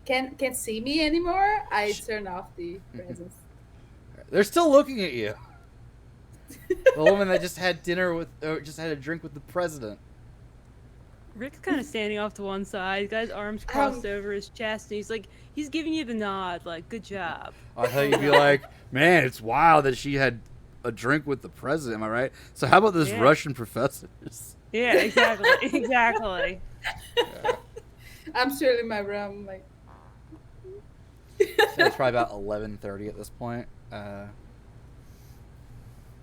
can't see me anymore, I turn off the presence. They're still looking at you. The woman that just had dinner with, or just had a drink with the president. Rick's kind of standing off to one side, guy's arms crossed over his chest, and he's giving you the nod, like, good job. I thought you'd be like, man, it's wild that she had a drink with the president. Am I right? So how about those Yeah. Russian professors? Yeah, exactly, exactly. Yeah. I'm still in my room, like. So it's probably about 11:30 at this point.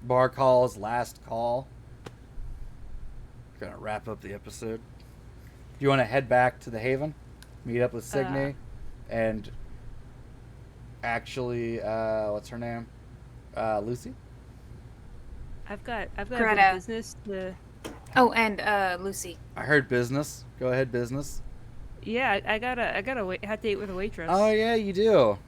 Bar calls, last call. Gonna wrap up the episode. Do you want to head back to the Haven, meet up with Signe, and actually, what's her name? Lucy. I've got a bit Greta. of business to. Oh, and Lucy. I heard business. Go ahead, business. Yeah, I gotta wait. Have to date with a waitress. Oh yeah, you do.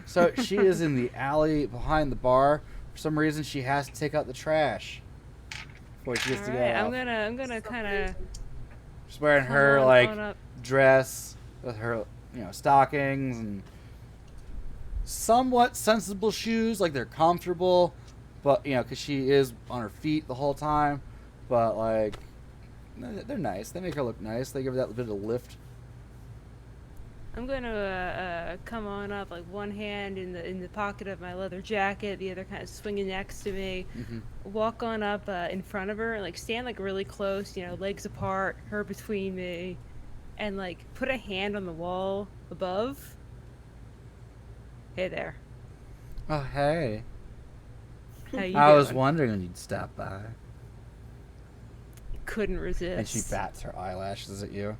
So she is in the alley behind the bar. For some reason, she has to take out the trash before she gets to Alright, go. I'm gonna kind of. She's wearing her like dress with her, stockings and somewhat sensible shoes. Like they're comfortable, but because she is on her feet the whole time. But like, they're nice. They make her look nice. They give her that bit of lift. I'm gonna come on up, like one hand in the pocket of my leather jacket, the other kind of swinging next to me. Walk on up in front of her, and like stand like really close, legs apart, her between me, and like put a hand on the wall above. Hey there. Oh hey. How you I doing? was wondering when you'd stop by. Couldn't resist. And she bats her eyelashes at you.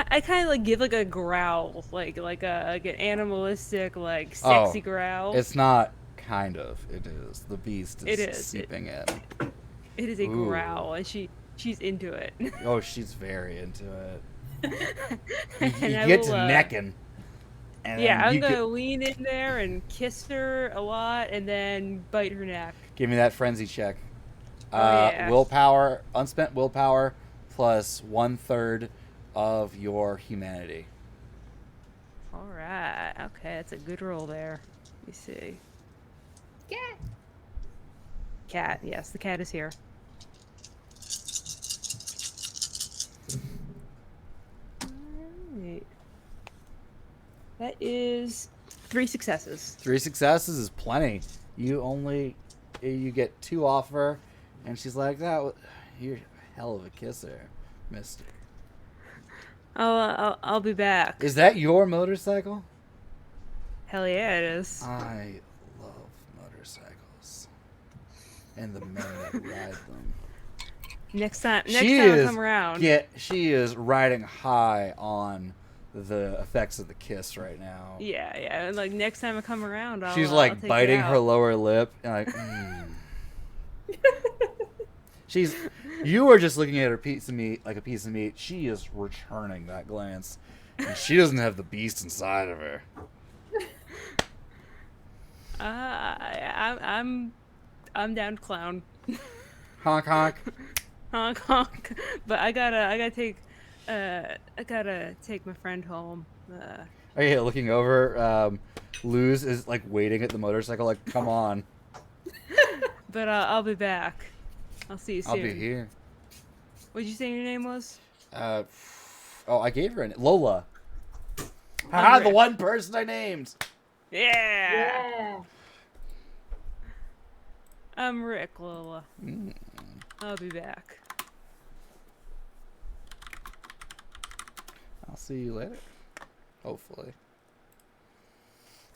I kind of like give like a growl, like an animalistic, like sexy growl. It's not kind of. It is. The beast is, It is. seeping in. It is a Ooh. growl, and she's into it. Oh, she's very into it. And You I get will, to necking. And Yeah, then I'm you gonna lean in there and kiss her a lot, and then bite her neck. give me that frenzy check. Yeah. Willpower, unspent willpower, plus 1/3 of your humanity. All right. Okay, that's a good roll there. Let me see. Cat. Cat. Yes, the cat is here. Alright. That is 3 successes. 3 successes is plenty. You get 2 off her, and she's like, you're a hell of a kisser, mister. I'll be back. Is that your motorcycle? Hell yeah, it is. I love motorcycles and the men that ride them. Next time I come around. Yeah, she is riding high on the effects of the kiss right now. Yeah. And like next time I come around, She's I'll like take biting you her out. lower lip and like. You are just looking at her piece of meat like a piece of meat. She is returning that glance, and she doesn't have the beast inside of her. I'm down to clown. Honk honk. Honk honk. But I gotta take my friend home. Oh yeah, looking over, Luz is like waiting at the motorcycle, like, come on. But I'll be back. I'll see you soon. I'll be here. What'd you say your name was? I gave her Lola. Haha, the one person I named. Yeah. I'm Rick, Lola. I'll be back. I'll see you later. Hopefully.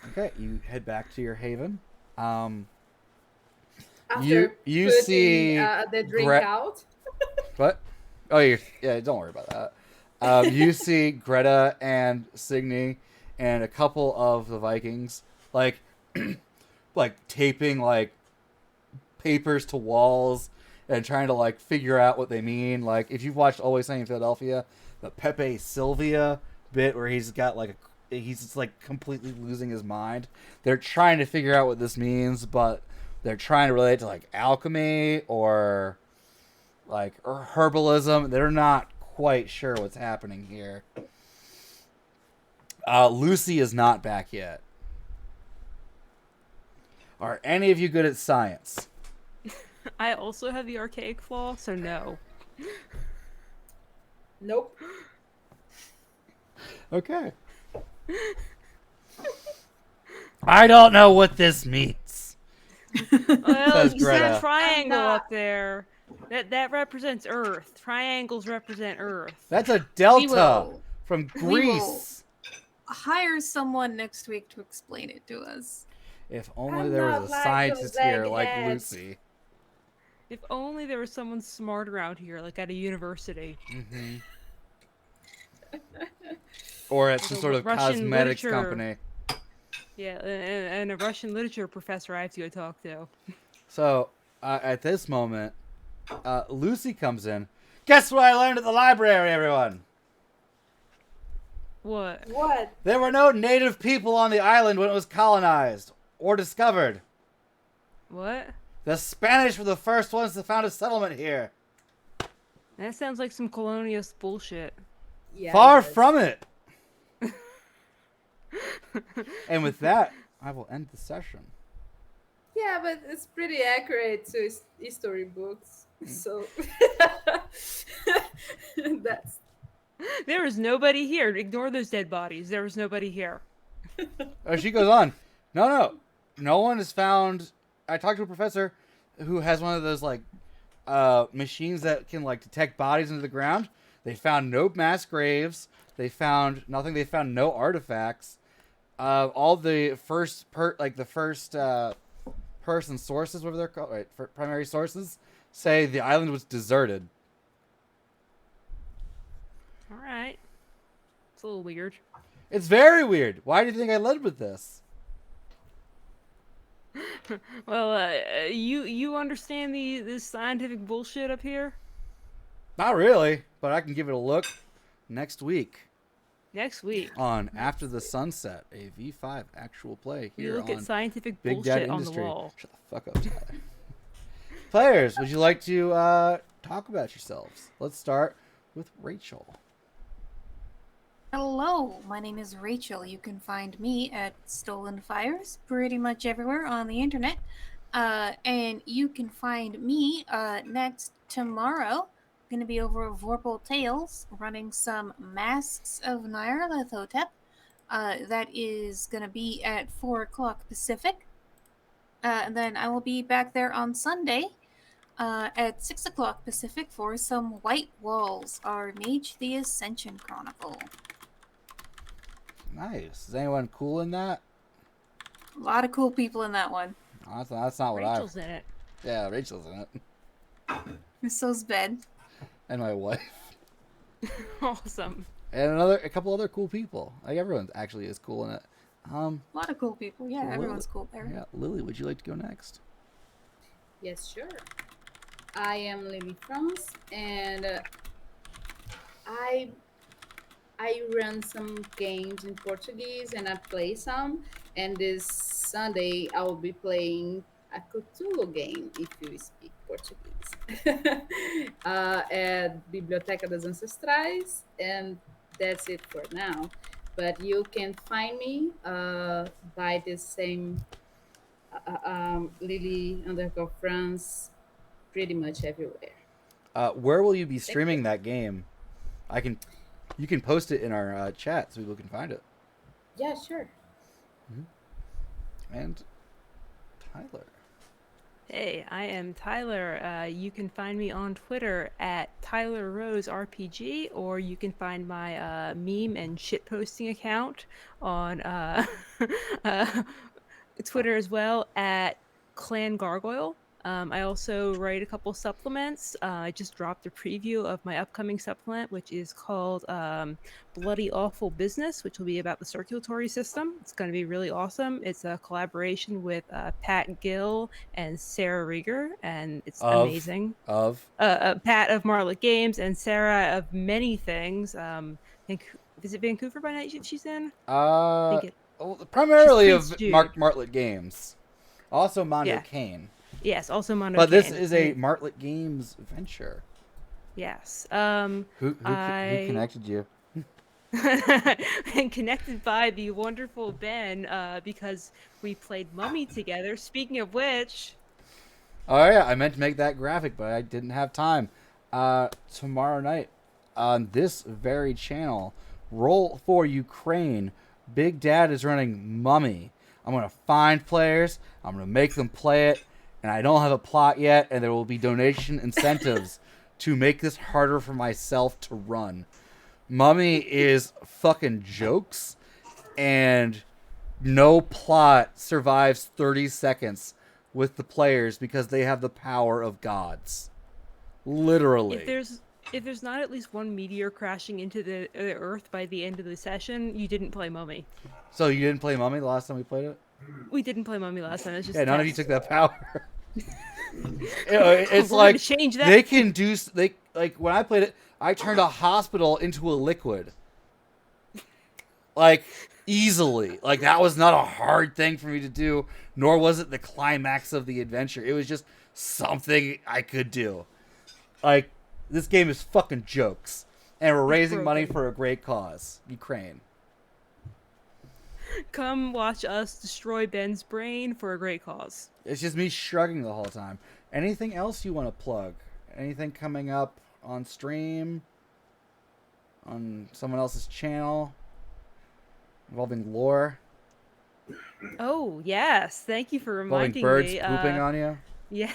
Okay, you head back to your haven. After you putting, see the drink out. What? Oh, yeah. Don't worry about that. You see Greta and Signy and a couple of the Vikings like taping like papers to walls and trying to like figure out what they mean. Like if you've watched Always Sunny in Philadelphia, the Pepe Sylvia bit where he's got like he's just like completely losing his mind. They're trying to figure out what this means, but they're trying to relate to like alchemy or herbalism. They're not quite sure what's happening here. Lucy is not back yet. Are any of you good at science? I also have the archaic flaw, so no. Nope. Okay. I don't know what this means. Well, Says you see Greta. a triangle I'm not. up there. That represents Earth. Triangles represent Earth. That's a We delta will. from We will. Greece. Hire someone next week to explain it to us. If only I'm there not was a like scientist those here like eggheads. Lucy. If only there was someone smart around here, like at a university. Mm-hmm. Or at some Like a sort of Russian cosmetics literature. company. Yeah, and a Russian literature professor I have to go talk to. So at this moment, Lucy comes in. Guess what I learned at the library, everyone? What? What? There were no native people on the island when it was colonized or discovered. What? The Spanish were the first ones to found a settlement here. That sounds like some colonialist bullshit. Yeah. Far it does. from it. And with that, I will end the session. Yeah, but it's pretty accurate to history books. So that's There is nobody here. Ignore those dead bodies. There was nobody here. Oh, she goes on. No one has found. I talked to a professor who has one of those like machines that can like detect bodies into the ground. They found no mass graves. They found nothing. They found no artifacts. All the first person sources, whatever they're called, right? Primary sources say the island was deserted. All right. It's a little weird. It's very weird. Why do you think I led with this? Well, you understand this scientific bullshit up here? Not really, but I can give it a look next week Next week, on After the Sunset, a V5 actual play we here look on at scientific Big Dad bullshit on the Industry. wall. Shut the fuck up, Tyler. Players, would you like to talk about yourselves? Let's start with Rachel. Hello, my name is Rachel. You can find me at Stolen Fires pretty much everywhere on the internet. And you can find me next tomorrow. Going to be over at Vorpal Tales running some Masks of Nyarlathotep. That is going to be at 4 o'clock Pacific. And then I will be back there on Sunday at 6 o'clock Pacific for some White Walls, our Mage the Ascension Chronicle. Nice. Is anyone cool in that? A lot of cool people in that one. That's not what Rachel's in it. Yeah, Rachel's in it. So's Ben. And my wife. Awesome. And a couple other cool people. Like everyone actually is cool in it. A lot of cool people. Yeah, Lily- everyone's cool there. Yeah, Lily, would you like to go next? yes, sure. I am Lily France, and I run some games in Portuguese, and I play some. And this Sunday, I will be playing a Cthulhu game, if you speak Portuguese, at Biblioteca das Ancestrais, and that's it for now. But you can find me by the same Lily underscore France pretty much everywhere. Where will you be streaming that game? You can post it in our chat so people can find it. Yeah, sure. And Tyler. Hey, I am Tyler. You can find me on Twitter at Tyler Rose RPG, or you can find my meme and shitposting account on Twitter as well at Clan Gargoyle. I also write a couple supplements. I just dropped a preview of my upcoming supplement, which is called Bloody Awful Business, which will be about the circulatory system. It's going to be really awesome. It's a collaboration with Pat Gill and Sarah Rieger, and it's amazing. Pat of Marlet Games and Sarah of many things. Is it Vancouver by night she's in? Primarily of Prince Jude. Martlet Games. Also Mondo Yeah. Kane. Yes, also Mono. But this is a Martlet Games venture. Yes. Who connected you? And connected by the wonderful Ben, because we played Mummy together. Speaking of which, Oh yeah, I meant to make that graphic, but I didn't have time. Tomorrow night on this very channel, Roll for Ukraine, Big Dad is running Mummy. I'm gonna find players. I'm gonna make them play it. And I don't have a plot yet, and there will be donation incentives to make this harder for myself to run. Mummy is fucking jokes, and no plot survives 30 seconds with the players because they have the power of gods. Literally. If there's not at least one meteor crashing into the Earth by the end of the session, you didn't play Mummy. So you didn't play Mummy the last time we played it? We didn't play Mummy last time. It's just Yeah, a none of you test. took that power. It's We're like gonna change that. they can do like when I played it, I turned a hospital into a liquid. Like easily. Like that was not a hard thing for me to do, nor was it the climax of the adventure. It was just something I could do. Like this game is fucking jokes. And we're raising money for a great cause. Ukraine. Come watch us destroy Ben's brain for a great cause. It's just me shrugging the whole time. Anything else you want to plug? Anything coming up on stream? On someone else's channel? Involving lore? Oh yes, thank you for Involving reminding birds me. pooping on you? Yeah.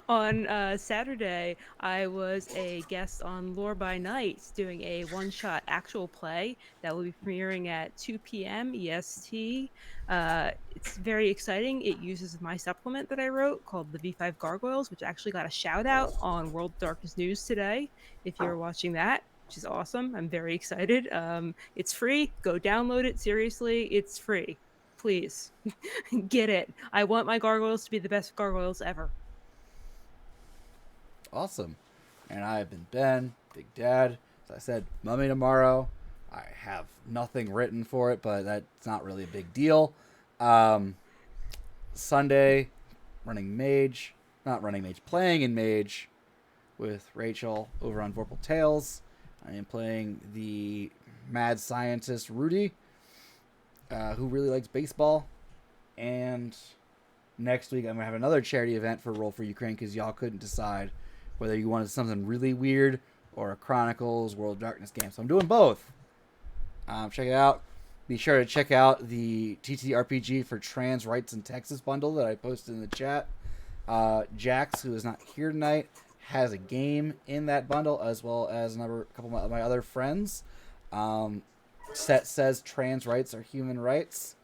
On Saturday, I was a guest on Lore by Night doing a one-shot actual play that will be premiering at 2 p.m. EST. It's very exciting. It uses my supplement that I wrote called the V5 Gargoyles, which actually got a shout-out on World Darkness News today, if you're watching that, which is awesome. I'm very excited. It's free. Go download it. Seriously, it's free. Please. Get it. I want my gargoyles to be the best gargoyles ever. Awesome. And I've been Ben, Big Dad. As I said, Mummy tomorrow. I have nothing written for it, but that's not really a big deal. Sunday, running Mage. Not running Mage, playing in Mage with Rachel over on Vorpal Tales. I am playing the mad scientist Rudy, who really likes baseball. And next week I'm going to have another charity event for Roll for Ukraine because y'all couldn't decide whether you wanted something really weird or a Chronicles World of Darkness game. So I'm doing both. Check it out. Be sure to check out the TTRPG for Trans Rights in Texas bundle that I posted in the chat. Jax, who is not here tonight, has a game in that bundle, as well as a couple of my other friends. Set says trans rights are human rights.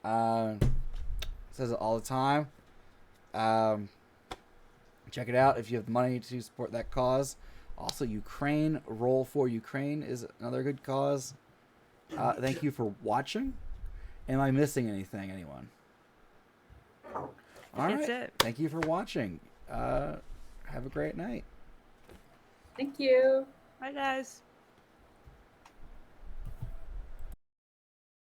Says it all the time. Check it out if you have the money to support that cause. Also, Ukraine, Roll for Ukraine is another good cause. Thank you for watching. Am I missing anything, anyone? All right. That's it. Thank you for watching. Have a great night. Thank you. Bye, guys.